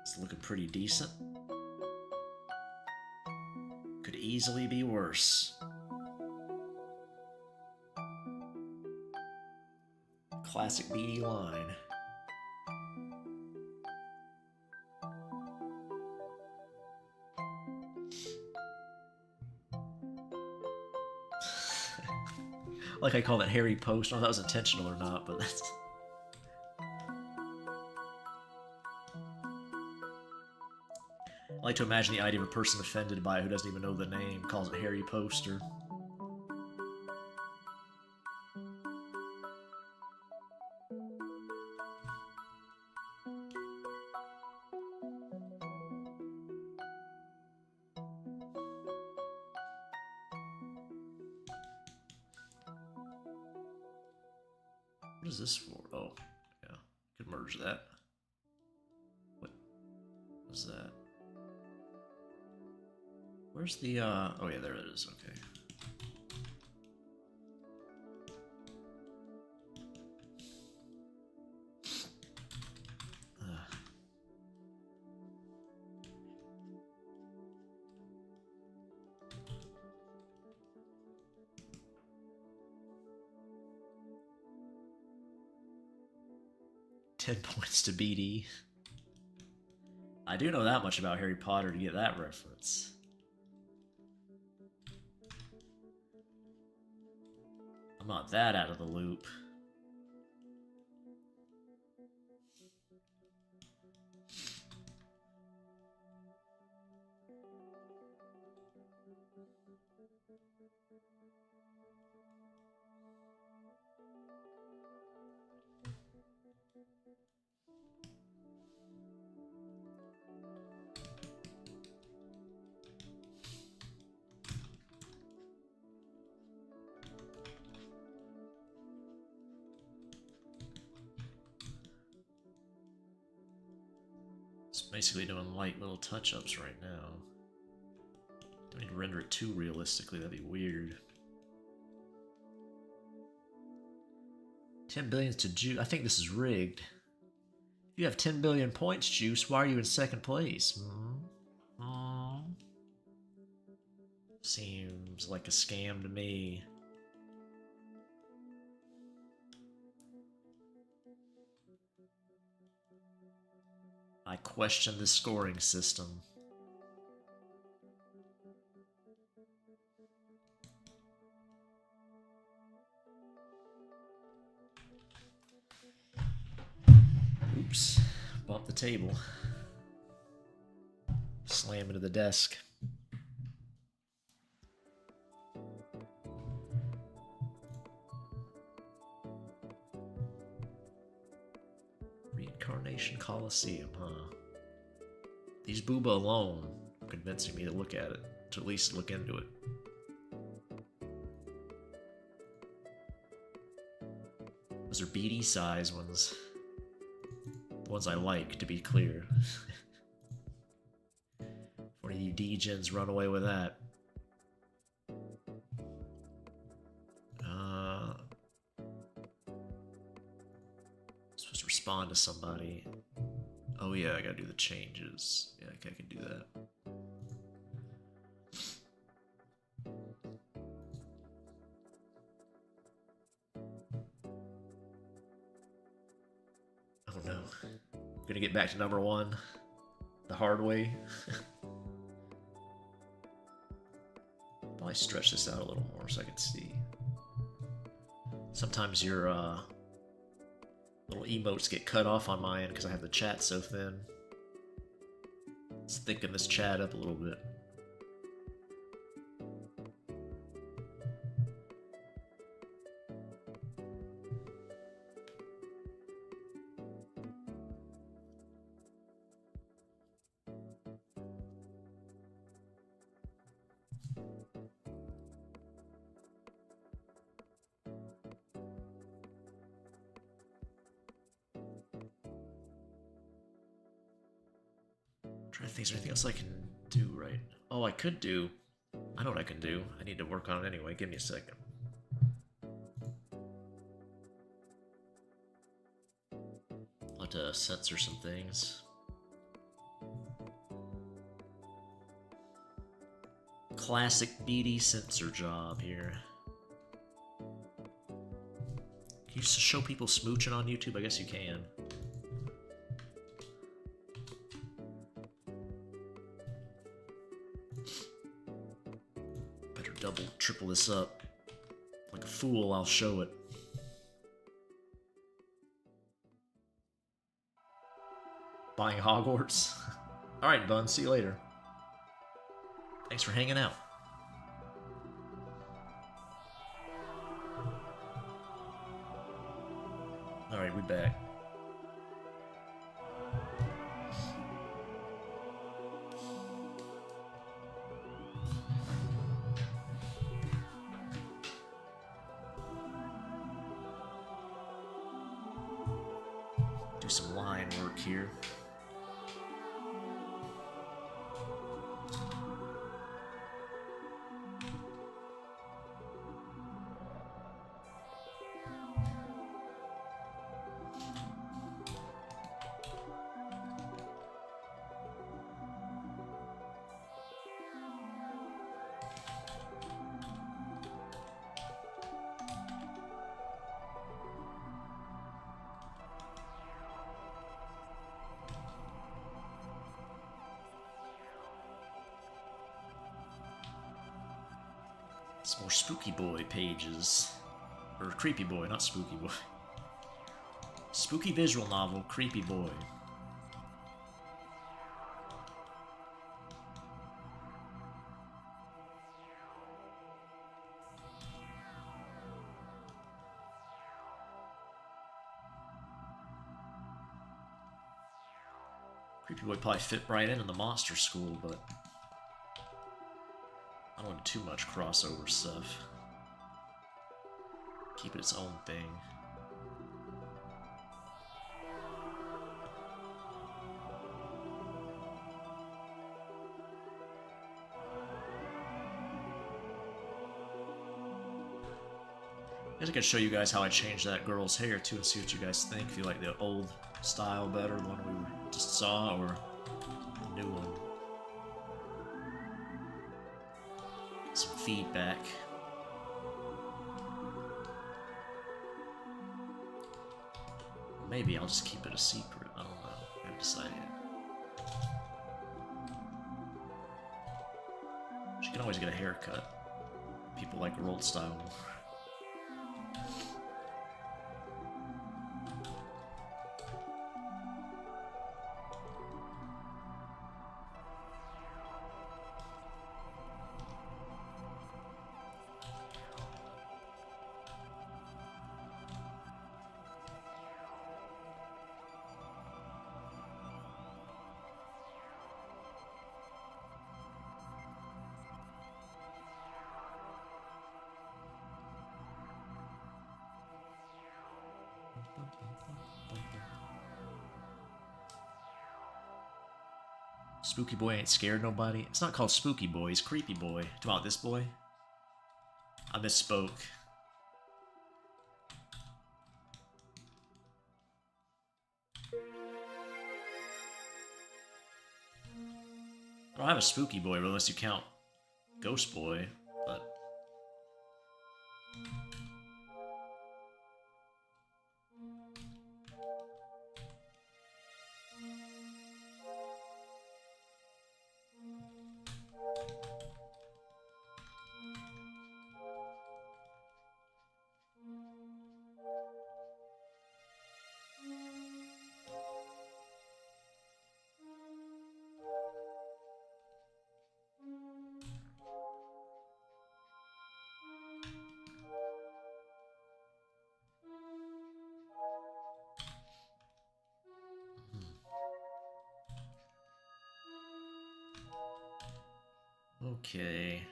It's looking pretty decent. Could easily be worse. Classic BD line. Like I call that Harry Post. I don't know if that was intentional or not, but that's... I like to imagine the idea of a person offended by it who doesn't even know the name calls it Harry Poster. What is this for? Oh, yeah. Could merge that. What was that? Where's the, oh yeah, there it is, okay. Uh. 10 points to BD. I do know that much about Harry Potter to get that reference. I'm not that out of the loop. Basically doing light little touch-ups right now. I mean, render it too realistically, that'd be weird. 10 billion to Juice. I think this is rigged. If you have 10 billion points, Juice, why are you in second place? Seems like a scam to me. I question the scoring system. Oops. Bumped the table. Slam into the desk. Reincarnation Coliseum, huh? These booba alone are convincing me to look at it, to at least look into it. Those are BD size ones. The ones I like, to be clear. One of you D-gens run away with that. Supposed to respond to somebody. Oh yeah, I gotta do the changes. Yeah, okay, I can do that. Oh no. I'm gonna get back to number one the hard way. Probably stretch this out a little more so I can see. Sometimes your little emotes get cut off on my end because I have the chat so thin. Let's thicken this chat up a little bit. I'm trying to think, is there anything else I can do right? Oh, I could do. I know what I can do. I need to work on it anyway. Give me a second. I'll have to censor some things. Classic BD censor job here. Can you show people smooching on YouTube? I guess you can. Better double, triple this up. Like a fool, I'll show it. Buying Hogwarts? Alright, Bun, see you later. Thanks for hanging out. Alright, we're back. ironwork here. Some more Spooky Boy pages. Or Creepy Boy, not Spooky Boy. Spooky visual novel, Creepy Boy. Creepy Boy probably fit right into the monster school, but I don't want too much crossover stuff. Keep it its own thing. I guess I could show you guys how I changed that girl's hair too and see what you guys think. If you like the old style better, the one we just saw, or the new one. Some feedback. Maybe I'll just keep it a secret. I don't know. I haven't decided yet. She can always get a haircut. People like her old style more. Spooky Boy ain't scared nobody. It's not called Spooky Boy, it's Creepy Boy. Talking about this boy? I misspoke. I don't have a Spooky Boy unless you count Ghost Boy, but... Okay.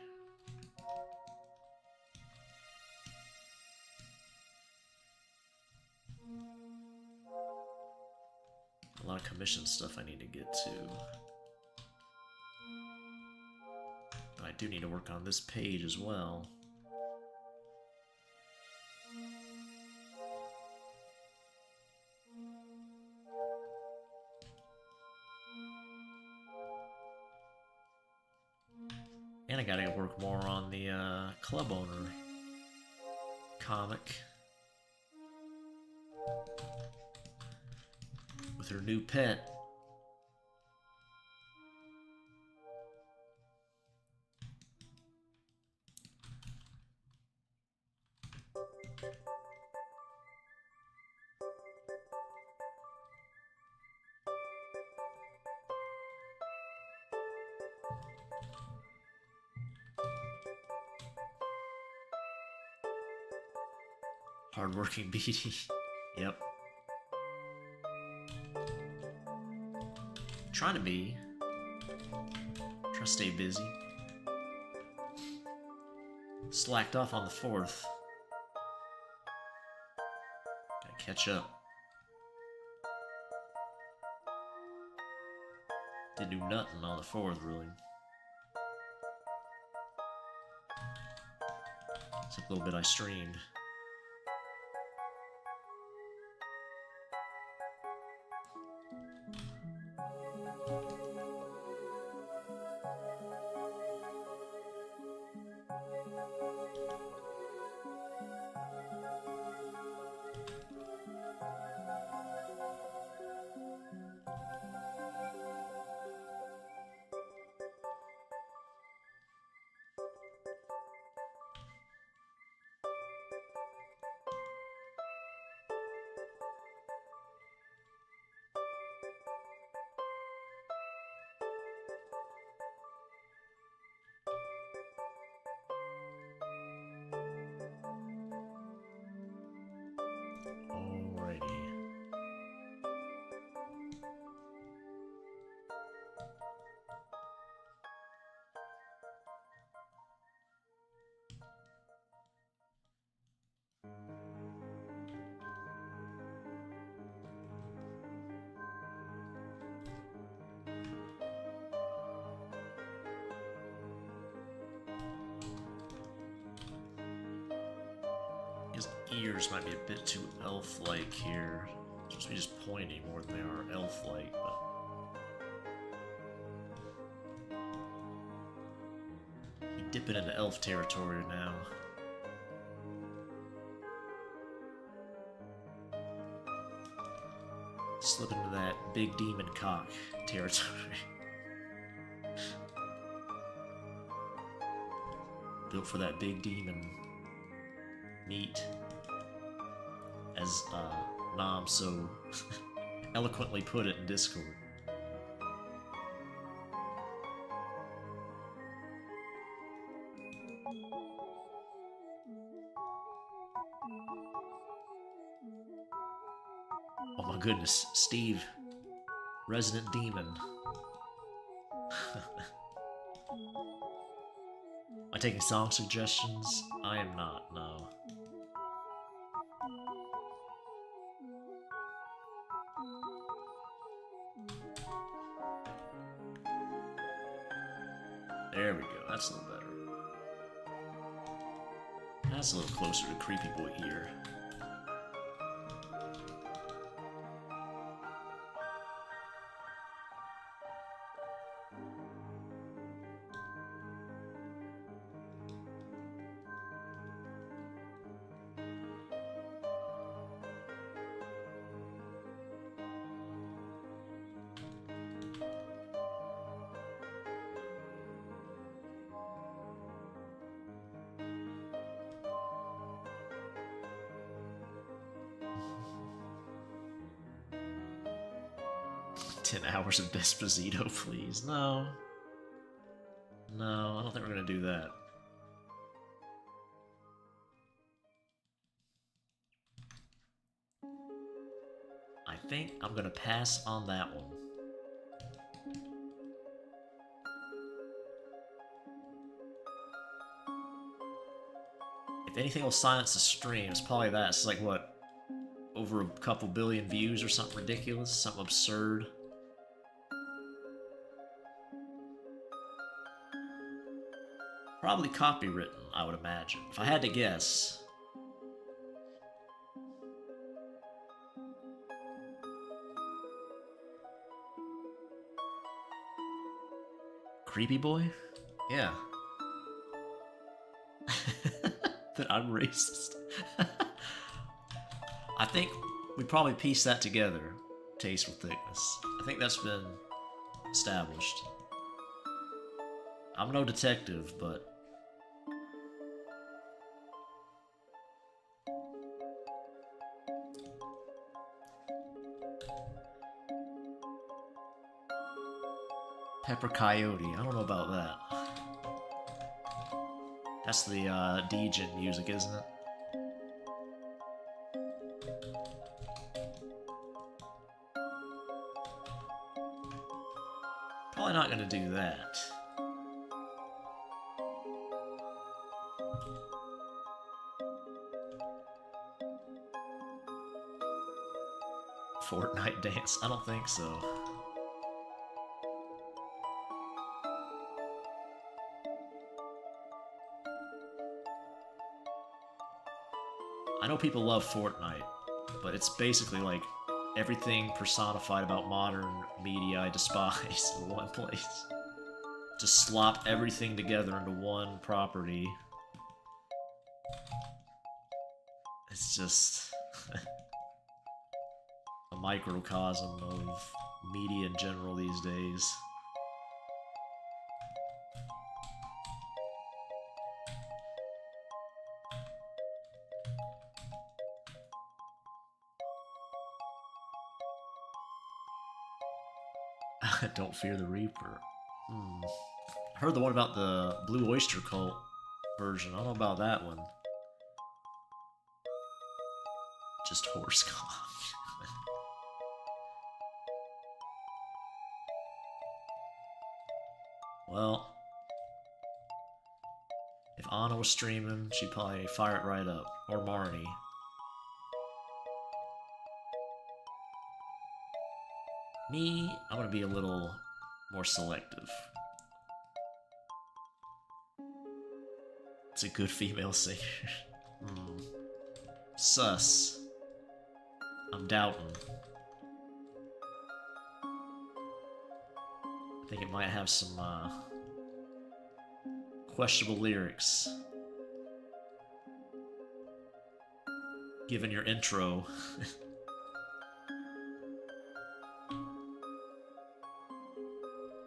A lot of commission stuff I need to get to. But I do need to work on this page as well. And I gotta work more on the club owner comic. With her new pet. Hardworking BD. Yep. Trying to be. Try to stay busy. Slacked off on the 4th. Gotta catch up. Didn't do nothing on the 4th, really. Except a little bit I streamed. Alrighty. His ears might be a bit too elf-like here. Just be just pointy more than they are elf-like, but... You dip it into elf territory now. Slip into that big demon cock territory. Built for that big demon meat, as Nam so eloquently put it in Discord. Oh my goodness, Steve, resident demon. Am I taking song suggestions? I am not, no. There we go, that's a little better. That's a little closer to Creepy Boy ear. "10 hours of Despacito, please." No. No, I don't think we're gonna do that. I think I'm gonna pass on that one. If anything will silence the stream, it's probably that. It's like, what, over a couple billion views or something ridiculous? Something absurd? Probably copywritten, I would imagine. If I had to guess. Creepy Boy? Yeah. That I'm racist. I think we probably pieced that together. Tasteful thickness. I think that's been established. I'm no detective, but... Pepper Coyote, I don't know about that. That's the Djinn music, isn't it? Probably not gonna do that. Fortnite dance? I don't think so. I know people love Fortnite, but it's basically like everything personified about modern media I despise in one place. Just slop everything together into one property. It's just a microcosm of media in general these days. Don't fear the Reaper. I heard the one about the Blue Oyster Cult version. I don't know about that one. Just horse cock. Well, if Anna was streaming, she'd probably fire it right up. Or Marnie. Me, I'm gonna be a little more selective. It's a good female singer. Sus. I'm doubting. I think it might have some questionable lyrics. Given your intro.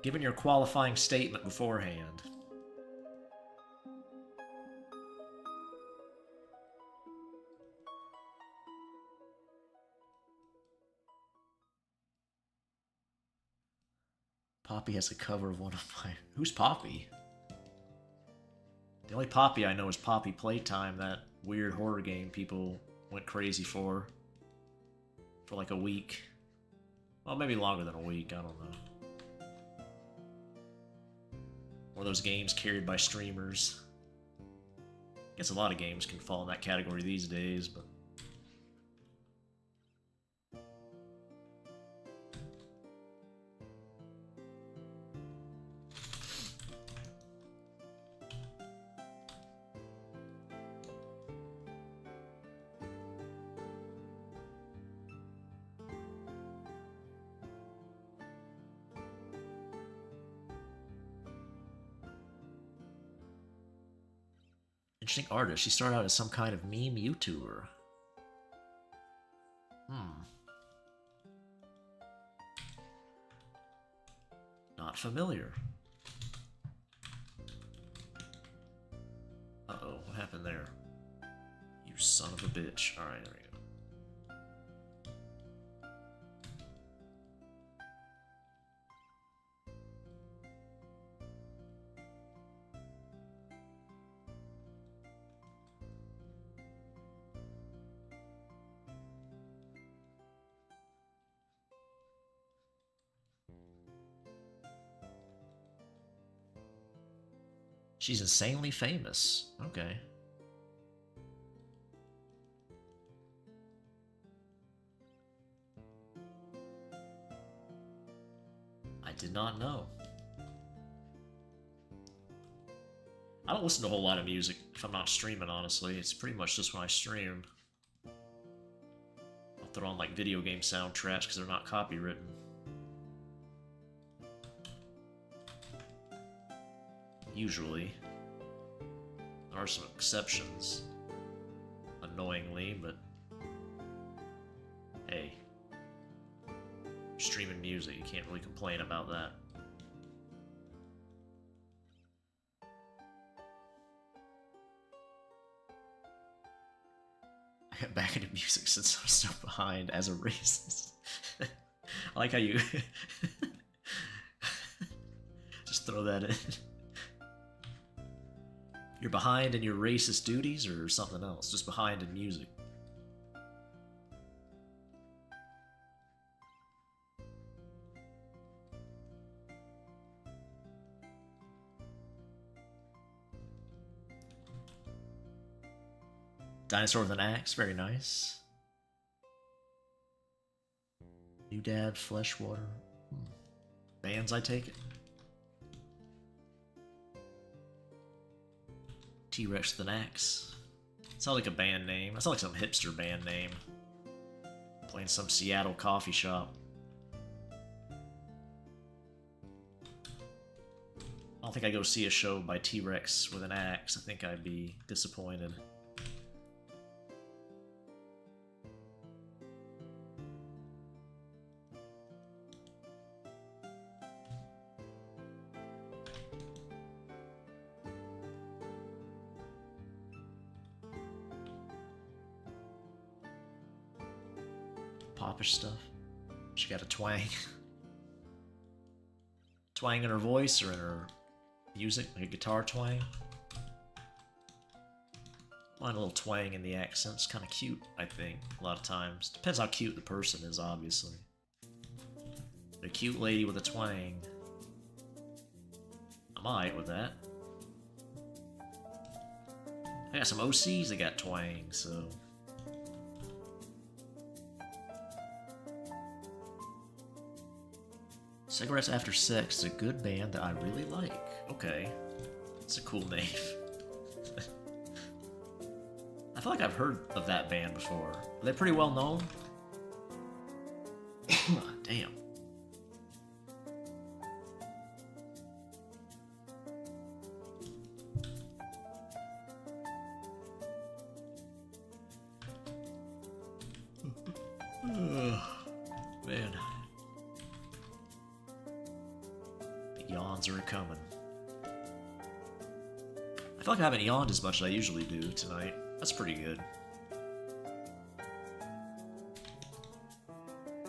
Given your qualifying statement beforehand. Poppy has a cover of one of my... Who's Poppy? The only Poppy I know is Poppy Playtime, that weird horror game people went crazy for like a week. Well, maybe longer than a week, I don't know. One of those games carried by streamers. I guess a lot of games can fall in that category these days, but... Interesting artist. She started out as some kind of meme YouTuber. Not familiar. Uh-oh, what happened there? You son of a bitch. Alright, there we go. She's insanely famous. Okay. I did not know. I don't listen to a whole lot of music if I'm not streaming, honestly. It's pretty much just when I stream. I'll throw on like video game soundtracks because they're not copywritten. Usually. There are some exceptions. Annoyingly, but... hey. Streaming music, you can't really complain about that. I got back into music since I'm so behind as a racist. I like how you... just throw that in. You're behind in your racist duties or something else? Just behind in music. Dinosaur with an axe, very nice. New Dad, Fleshwater. Bands, I take it. T-Rex with an axe. Sounds like a band name. That sounds like some hipster band name. Playing some Seattle coffee shop. I don't think I'd go see a show by T-Rex with an axe. I think I'd be disappointed. Popish stuff. She got a twang. Twang in her voice or in her music, like a guitar twang. Mind a little twang in the accent's kind of cute, I think, a lot of times. Depends how cute the person is, obviously. A cute lady with a twang. I'm alright with that. I got some OCs that got twang, so... Cigarettes After Sex is a good band that I really like. Okay. It's a cool name. I feel like I've heard of that band before. Are they pretty well known? Damn. Man. Yawns are coming. I feel like I haven't yawned as much as I usually do tonight. That's pretty good. I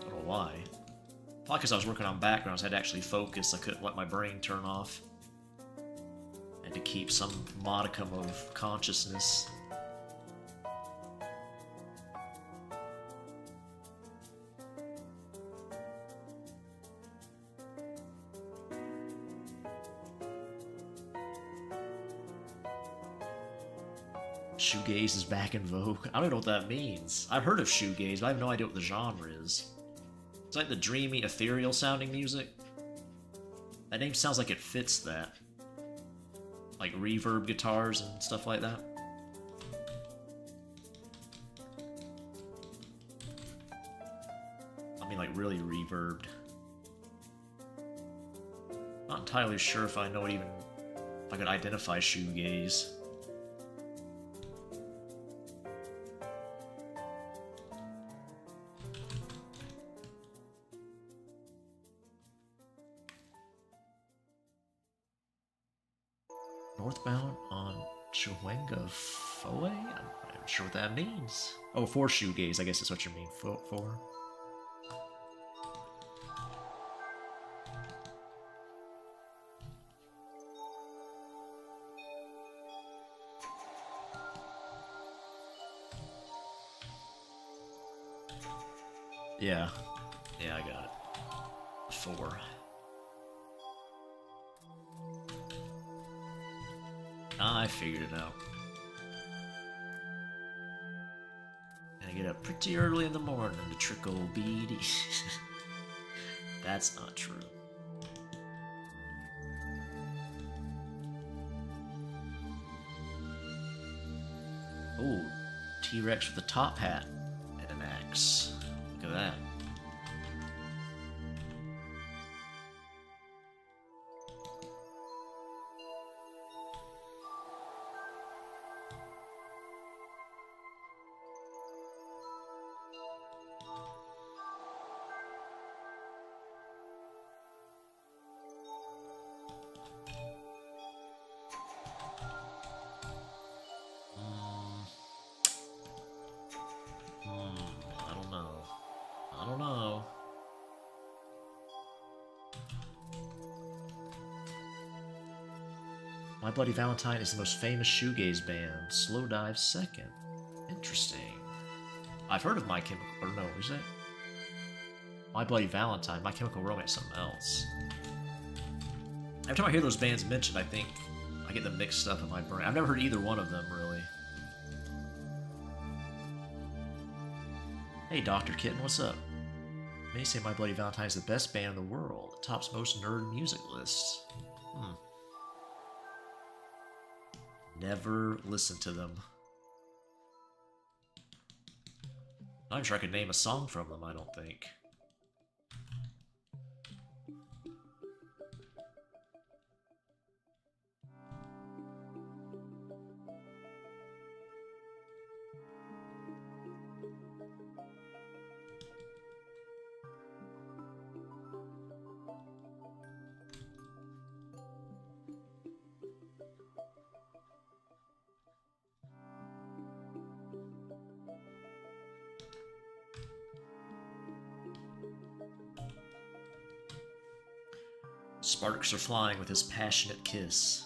don't know why. Probably because I was working on backgrounds, I had to actually focus. I couldn't let my brain turn off. I had to keep some modicum of consciousness. Shoegaze is back in vogue. I don't know what that means. I've heard of shoegaze, but I have no idea what the genre is. It's like the dreamy, ethereal sounding music. That name sounds like it fits that. Like reverb guitars and stuff like that. I mean like really reverbed. Not entirely sure if I know even if I could identify shoegaze. Northbound on Chihuahua Foe? I'm not sure what that means. Oh, for shoegaze, I guess is what you mean. For. Yeah. Yeah, I got it. 4. I figured it out. And I get up pretty early in the morning to trickle beaties. That's not true. Oh, T-Rex with a top hat and an axe. Look at that. I don't know. My Bloody Valentine is the most famous shoegaze band. Slow Dive second. Interesting. I've heard of My Chemical... Or no, is that... My Bloody Valentine. My Chemical Romance, something else. Every time I hear those bands mentioned, I think I get them mixed up in my brain. I've never heard either one of them, really. Hey, Dr. Kitten, what's up? Many say My Bloody Valentine is the best band in the world. It tops most nerd music lists. Never listened to them. I'm not sure I could name a song from them, I don't think. Sparks are flying with his passionate kiss.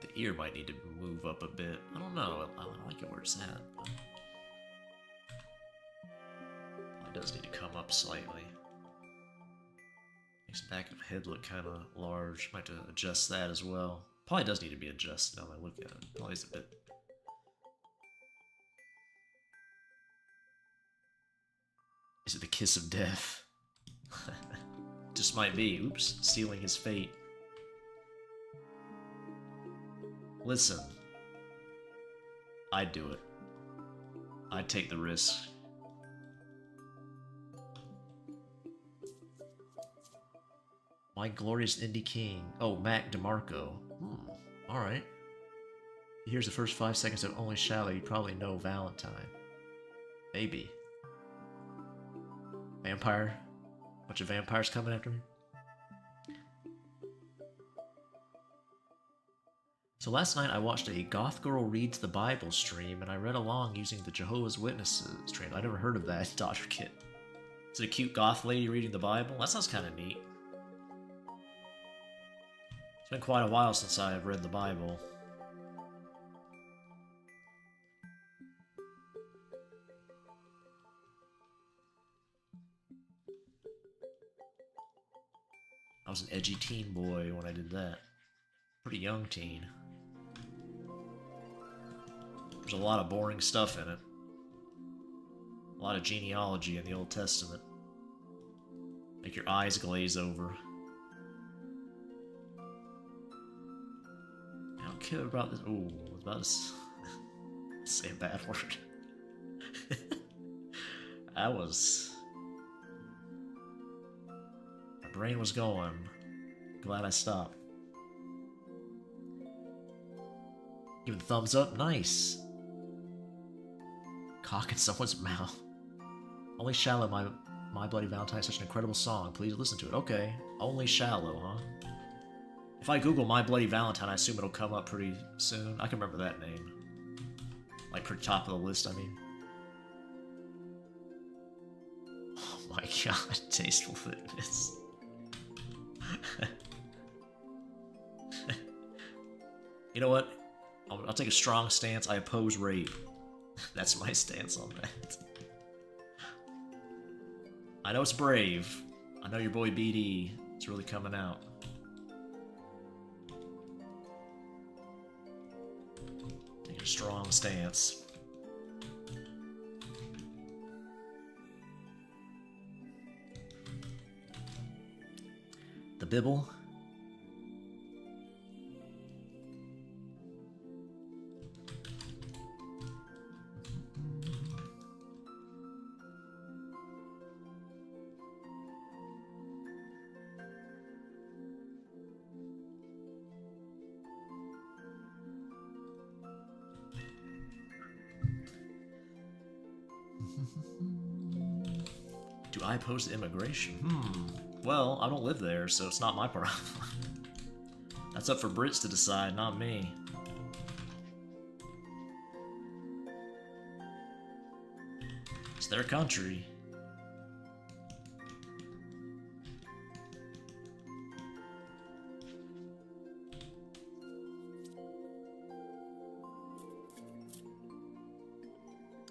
The ear might need to move up a bit. I don't know. I like it where it's at. It does need to come up slightly. Makes the back of the head look kind of large. Might have to adjust that as well. Probably does need to be adjusted now that I look at it. Probably is a bit. Is it the kiss of death? Just might be. Oops. Sealing his fate. Listen. I'd do it. I'd take the risk. My glorious indie king. Oh, Mac DeMarco. Alright. Here's the first 5 seconds of Only Shallow. You probably know Valentine. Maybe. Vampire? Bunch of vampires coming after me? So last night I watched a Goth Girl Reads the Bible stream, and I read along using the Jehovah's Witnesses stream. I never heard of that, Dr. Kit. Is it a cute goth lady reading the Bible? That sounds kind of neat. It's been quite a while since I have read the Bible. I was an edgy teen boy when I did that. Pretty young teen. There's a lot of boring stuff in it. A lot of genealogy in the Old Testament. Make your eyes glaze over. I don't care about this. Ooh, I was about to say a bad word. That was... My brain was going. Glad I stopped. Give it a thumbs up. Nice. Cock in someone's mouth. Only Shallow, my Bloody Valentine is such an incredible song. Please listen to it. Okay. Only Shallow, huh? If I Google My Bloody Valentine, I assume it'll come up pretty soon. I can remember that name. Like, pretty top of the list, I mean. Oh my god, Tasteful Fitness. You know what? I'll take a strong stance. I oppose rape. That's my stance on that. I know it's brave. I know your boy BD is really coming out. Take a strong stance. The Bibble. Do I oppose immigration? Well, I don't live there, so it's not my problem. That's up for Brits to decide, not me. It's their country.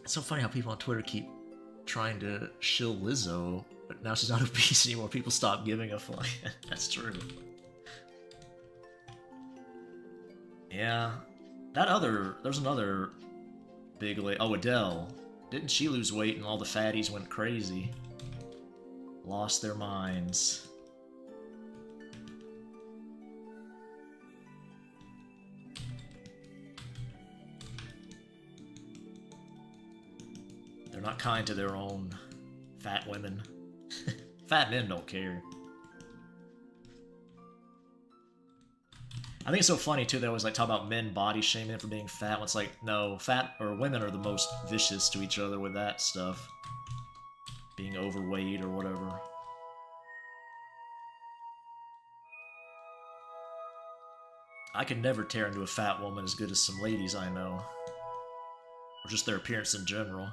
It's so funny how people on Twitter keep trying to shill Lizzo, but now she's not obese anymore. People stop giving a fuck. That's true. Yeah. There's another big lady. Oh, Adele. Didn't she lose weight and all the fatties went crazy? lost their minds. They're not kind to their own fat women. Fat men don't care. I think it's so funny too. They always like talk about men body shaming for being fat. When it's like, no, fat or women are the most vicious to each other with that stuff. Being overweight or whatever. I could never tear into a fat woman as good as some ladies I know. Or just their appearance in general.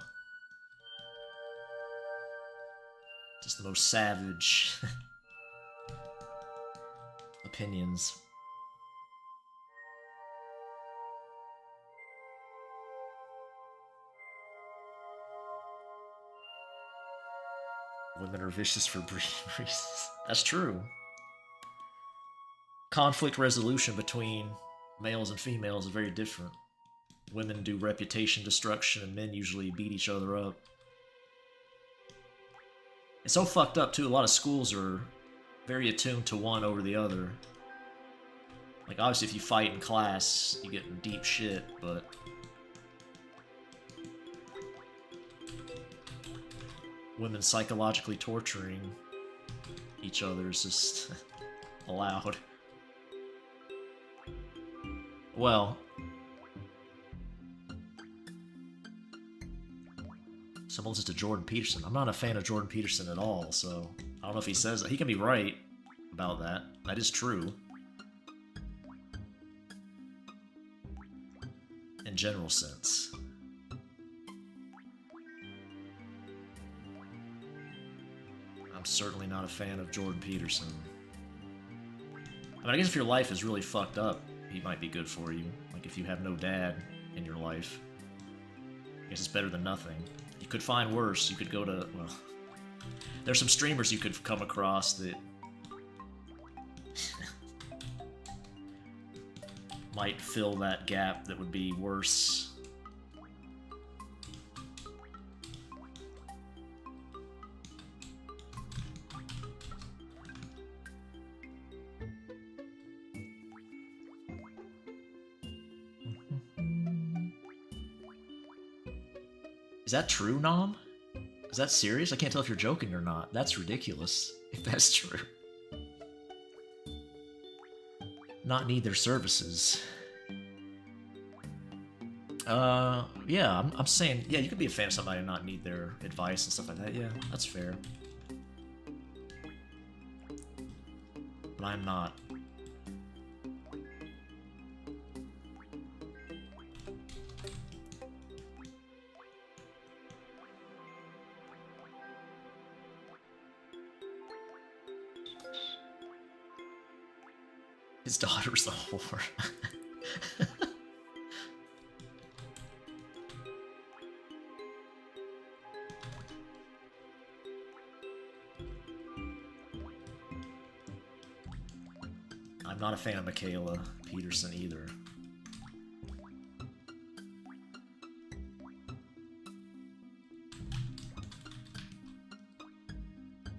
Just the most savage opinions. Women are vicious for reasons. That's true. Conflict resolution between males and females is very different. Women do reputation destruction, and men usually beat each other up. It's so fucked up, too. A lot of schools are very attuned to one over the other. Like, obviously, if you fight in class, you get in deep shit, but... women psychologically torturing each other is just allowed. Well... someone listens to Jordan Peterson. I'm not a fan of Jordan Peterson at all, so... I don't know if he says that. He can be right about that. That is true. In general sense. I'm certainly not a fan of Jordan Peterson. I mean, I guess if your life is really fucked up, he might be good for you. Like, if you have no dad in your life. I guess it's better than nothing. You could find worse. You could go to, well... there's some streamers you could come across that... might fill that gap that would be worse. Is that true, Nom? Is that serious? I can't tell if you're joking or not. That's ridiculous, if that's true. Not need their services. Yeah, I'm saying, yeah, you could be a fan of somebody and not need their advice and stuff like that. Yeah, that's fair. But I'm not. His daughter's a whore. I'm not a fan of Michaela Peterson either.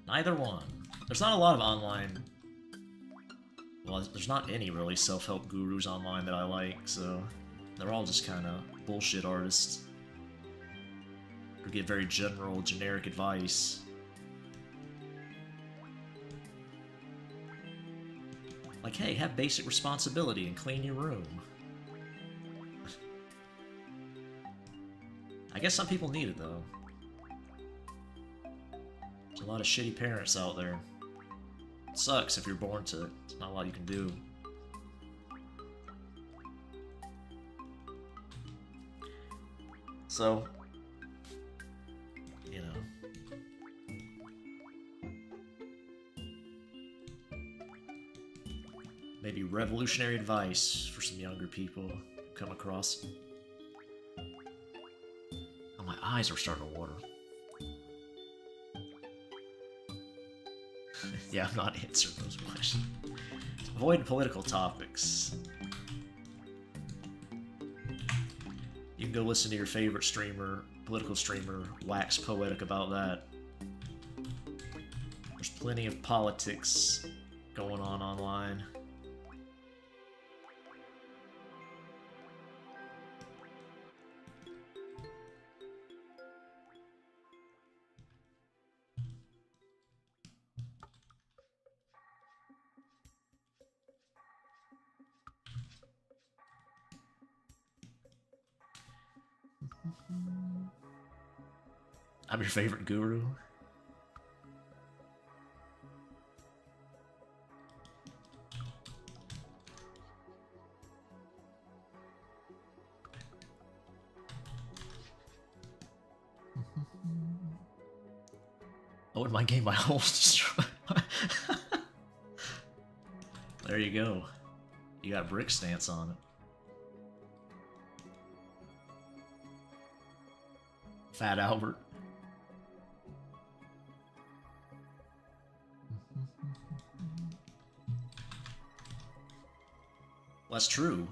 Neither one. There's not a lot of online... well, there's not any really self-help gurus online that I like, so they're all just kind of bullshit artists who give very general, generic advice. Like, hey, have basic responsibility and clean your room. I guess some people need it, though. There's a lot of shitty parents out there. It sucks if you're born to it. There's not a lot you can do. So, you know. Maybe revolutionary advice for some younger people who come across. Oh, my eyes are starting to water. Yeah, I'm not answering those questions. Avoid political topics. You can go listen to your favorite streamer, political streamer, wax poetic about that. There's plenty of politics going on online. I'm your favorite guru. Oh, in my game, my hole's destroyed. There you go. You got brick stance on it. Fat Albert. Well, that's true.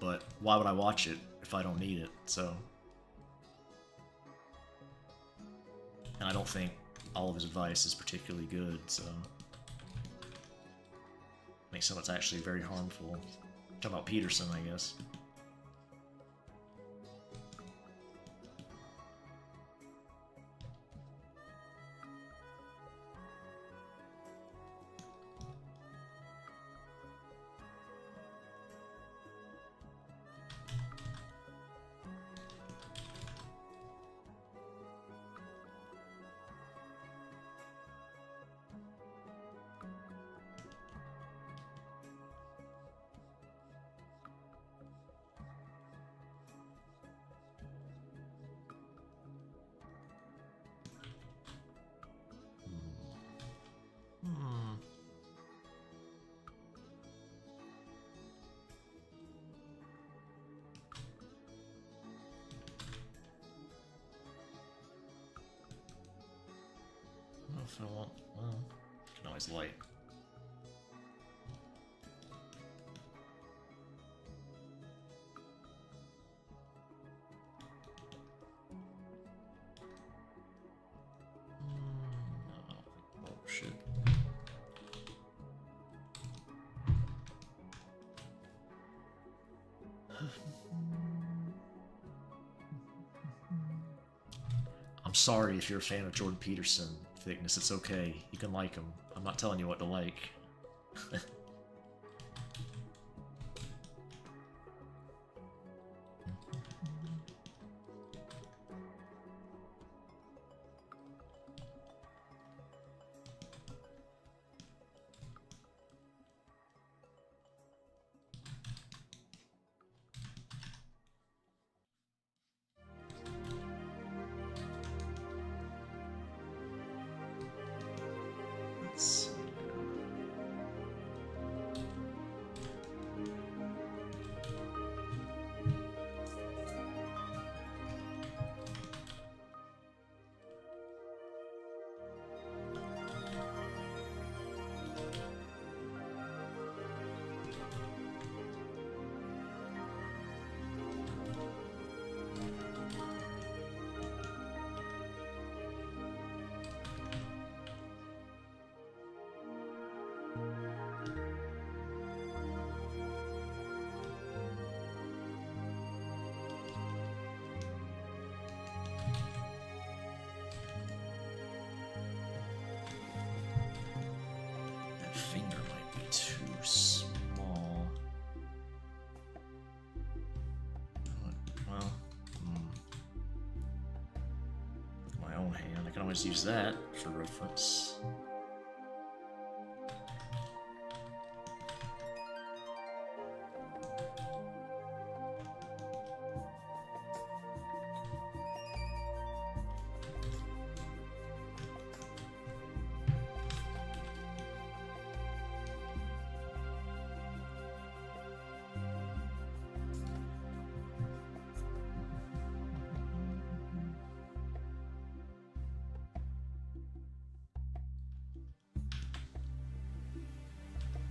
But why would I watch it if I don't need it, so... And I don't think all of his advice is particularly good, so... I think some of it's actually very harmful. Talking about Peterson, I guess. If I want, well, I can always light. No. Oh shit. I'm sorry if you're a fan of Jordan Peterson. Thickness, it's okay. You can like him. I'm not telling you what to like. Finger might be too small. Well, my own hand. I can always use that for reference.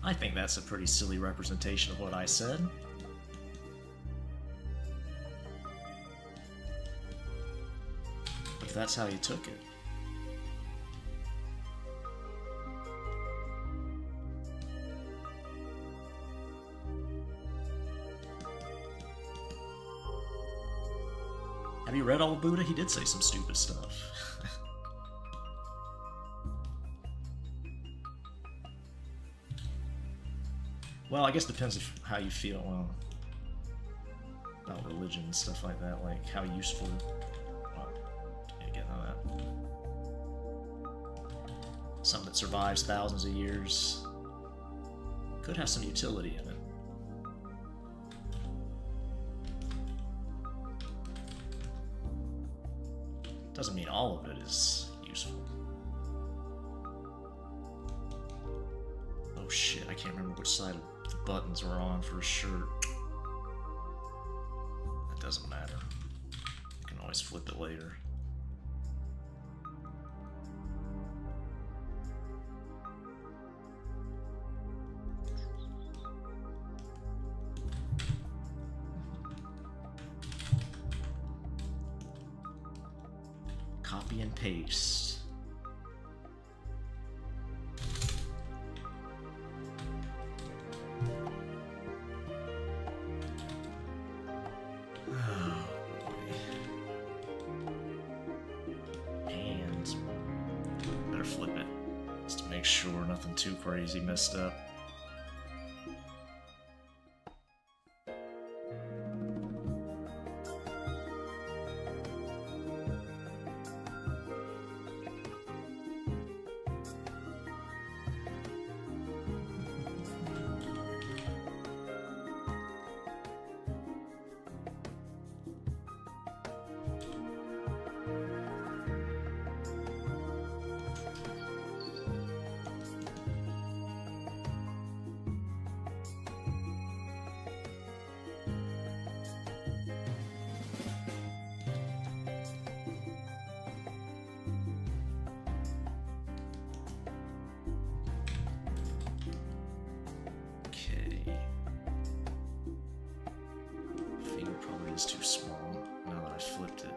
I think that's a pretty silly representation of what I said. But if that's how you took it. Have you read all of Buddha? He did say some stupid stuff. Well, I guess it depends how you feel about religion and stuff like that, like how useful. Well, can't get into that. Something that survives thousands of years could have some utility in it. Doesn't mean all of it is useful. Oh shit, I can't remember which side of the buttons were on for a shirt. It doesn't matter. You can always flip it later. Copy and paste. Sure, nothing too crazy messed up. Is too small now that I flipped it.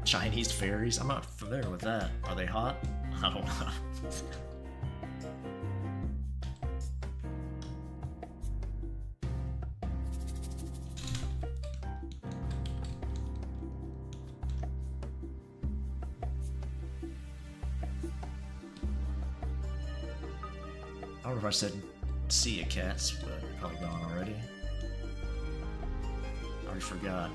Chinese fairies? I'm not familiar with that. Are they hot? I don't know. I don't know if I said sea cats, but you're probably gone already. I already forgot.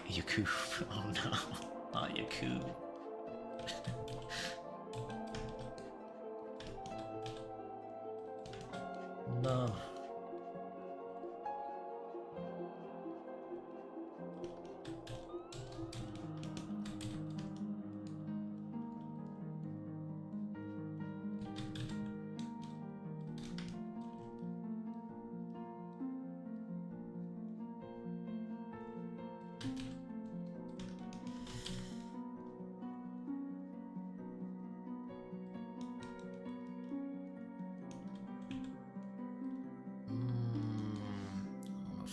Yakub. Oh no. Not Yakub. No.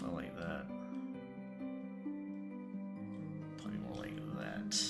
I like that. Probably more like that.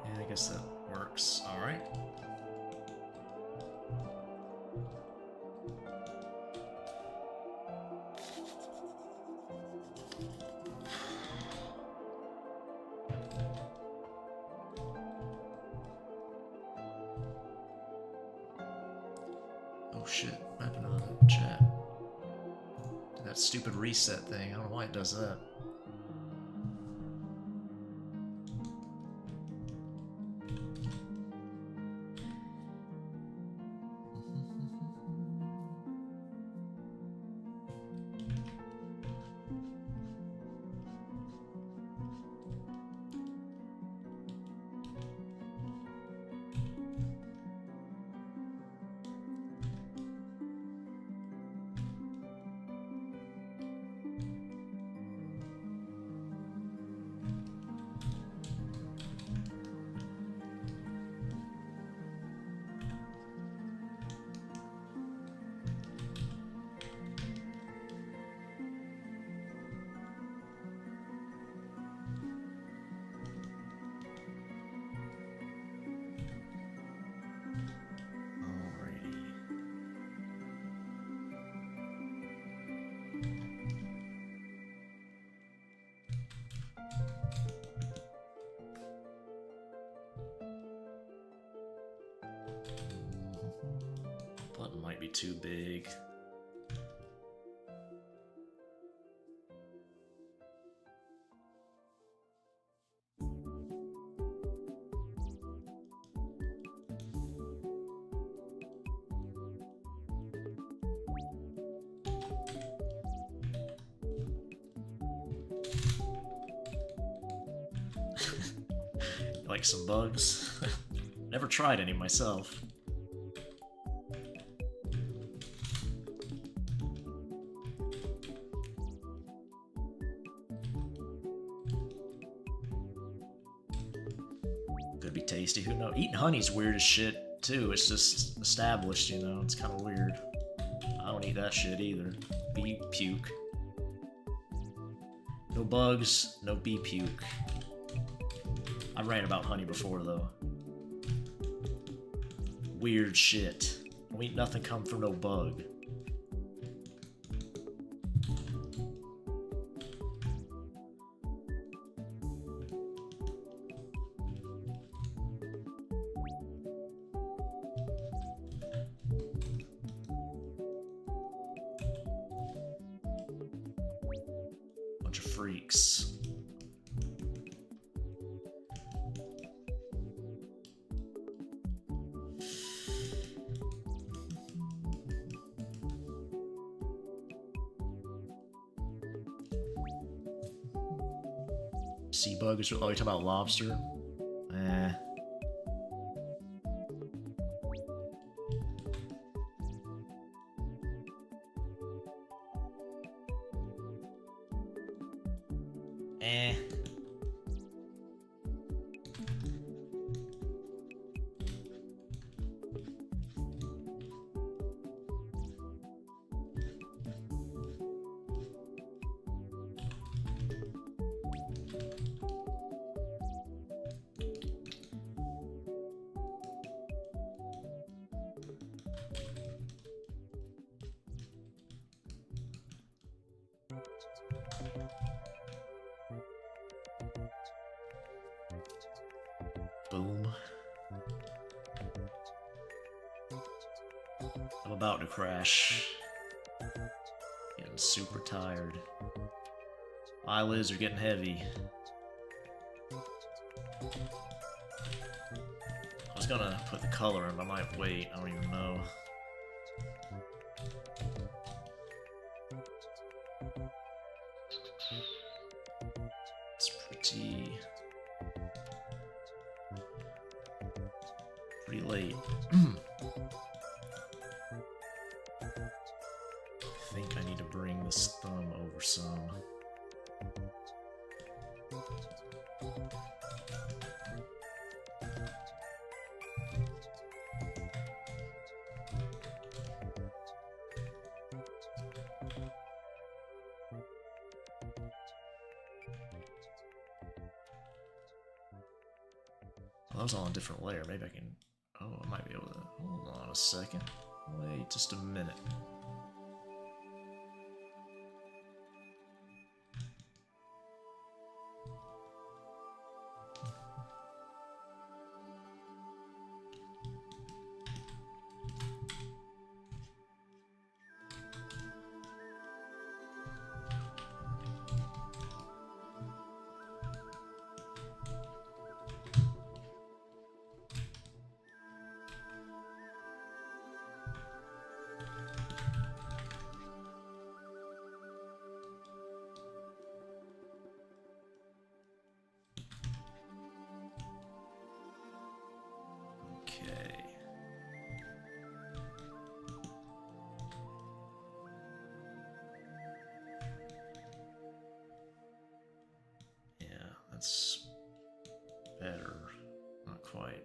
Yeah, I guess that works. Alright. Oh shit, what happened to the chat? That stupid reset thing, I don't know why it does that. Button might be too big. Like some bugs? Never tried any myself. Could be tasty, who knows? Eating honey's weird as shit, too. It's just established, you know? It's kind of weird. I don't eat that shit either. Bee puke. No bugs, no bee puke. I ran about honey before, though. Weird shit. Don't eat nothing come from no bug. Bunch of freaks. Sea bug is. Oh, you're talking about lobster? Eh. Eh. Boom. I'm about to crash. Getting super tired. Eyelids are getting heavy. I was gonna put the color in, but I might wait. I don't even know. It's pretty late. I think I need to bring this thumb over some. Well, that was on a different layer. Maybe I can... Oh, I might be able to... Hold on a second. Wait just a minute. Okay. Yeah, that's better. Not quite.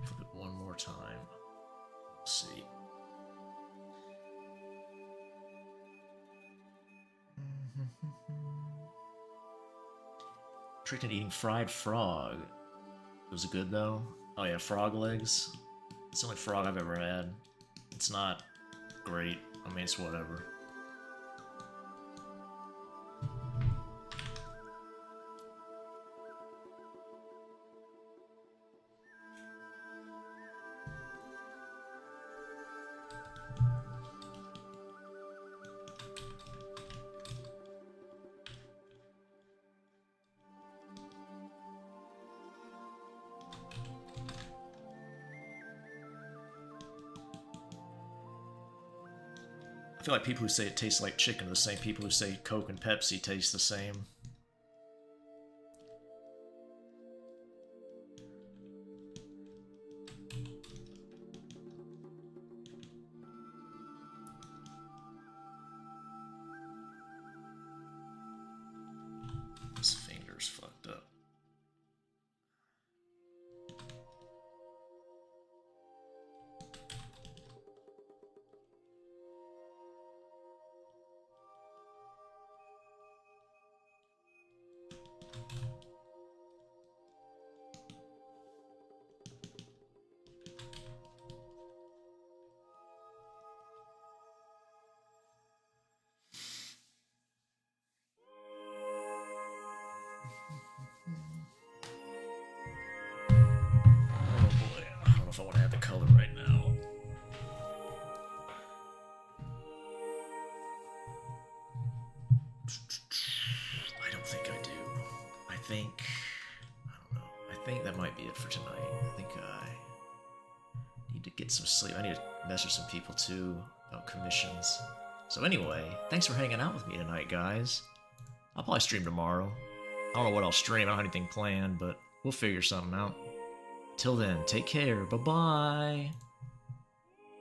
Flip it one more time. Let's see. Tricked into eating fried frog. Was it good though? Oh yeah, frog legs. It's the only frog I've ever had. It's not great. I mean, it's whatever. I feel like people who say it tastes like chicken are the same people who say Coke and Pepsi taste the same. This finger's fucked up. I don't think I do. I don't know. I think that might be it for tonight. I think I need to get some sleep. I need to message some people too about commissions. So anyway, thanks for hanging out with me tonight, guys. I'll probably stream tomorrow. I don't know what I'll stream. I don't have anything planned, but we'll figure something out. Till then, take care. Bye-bye.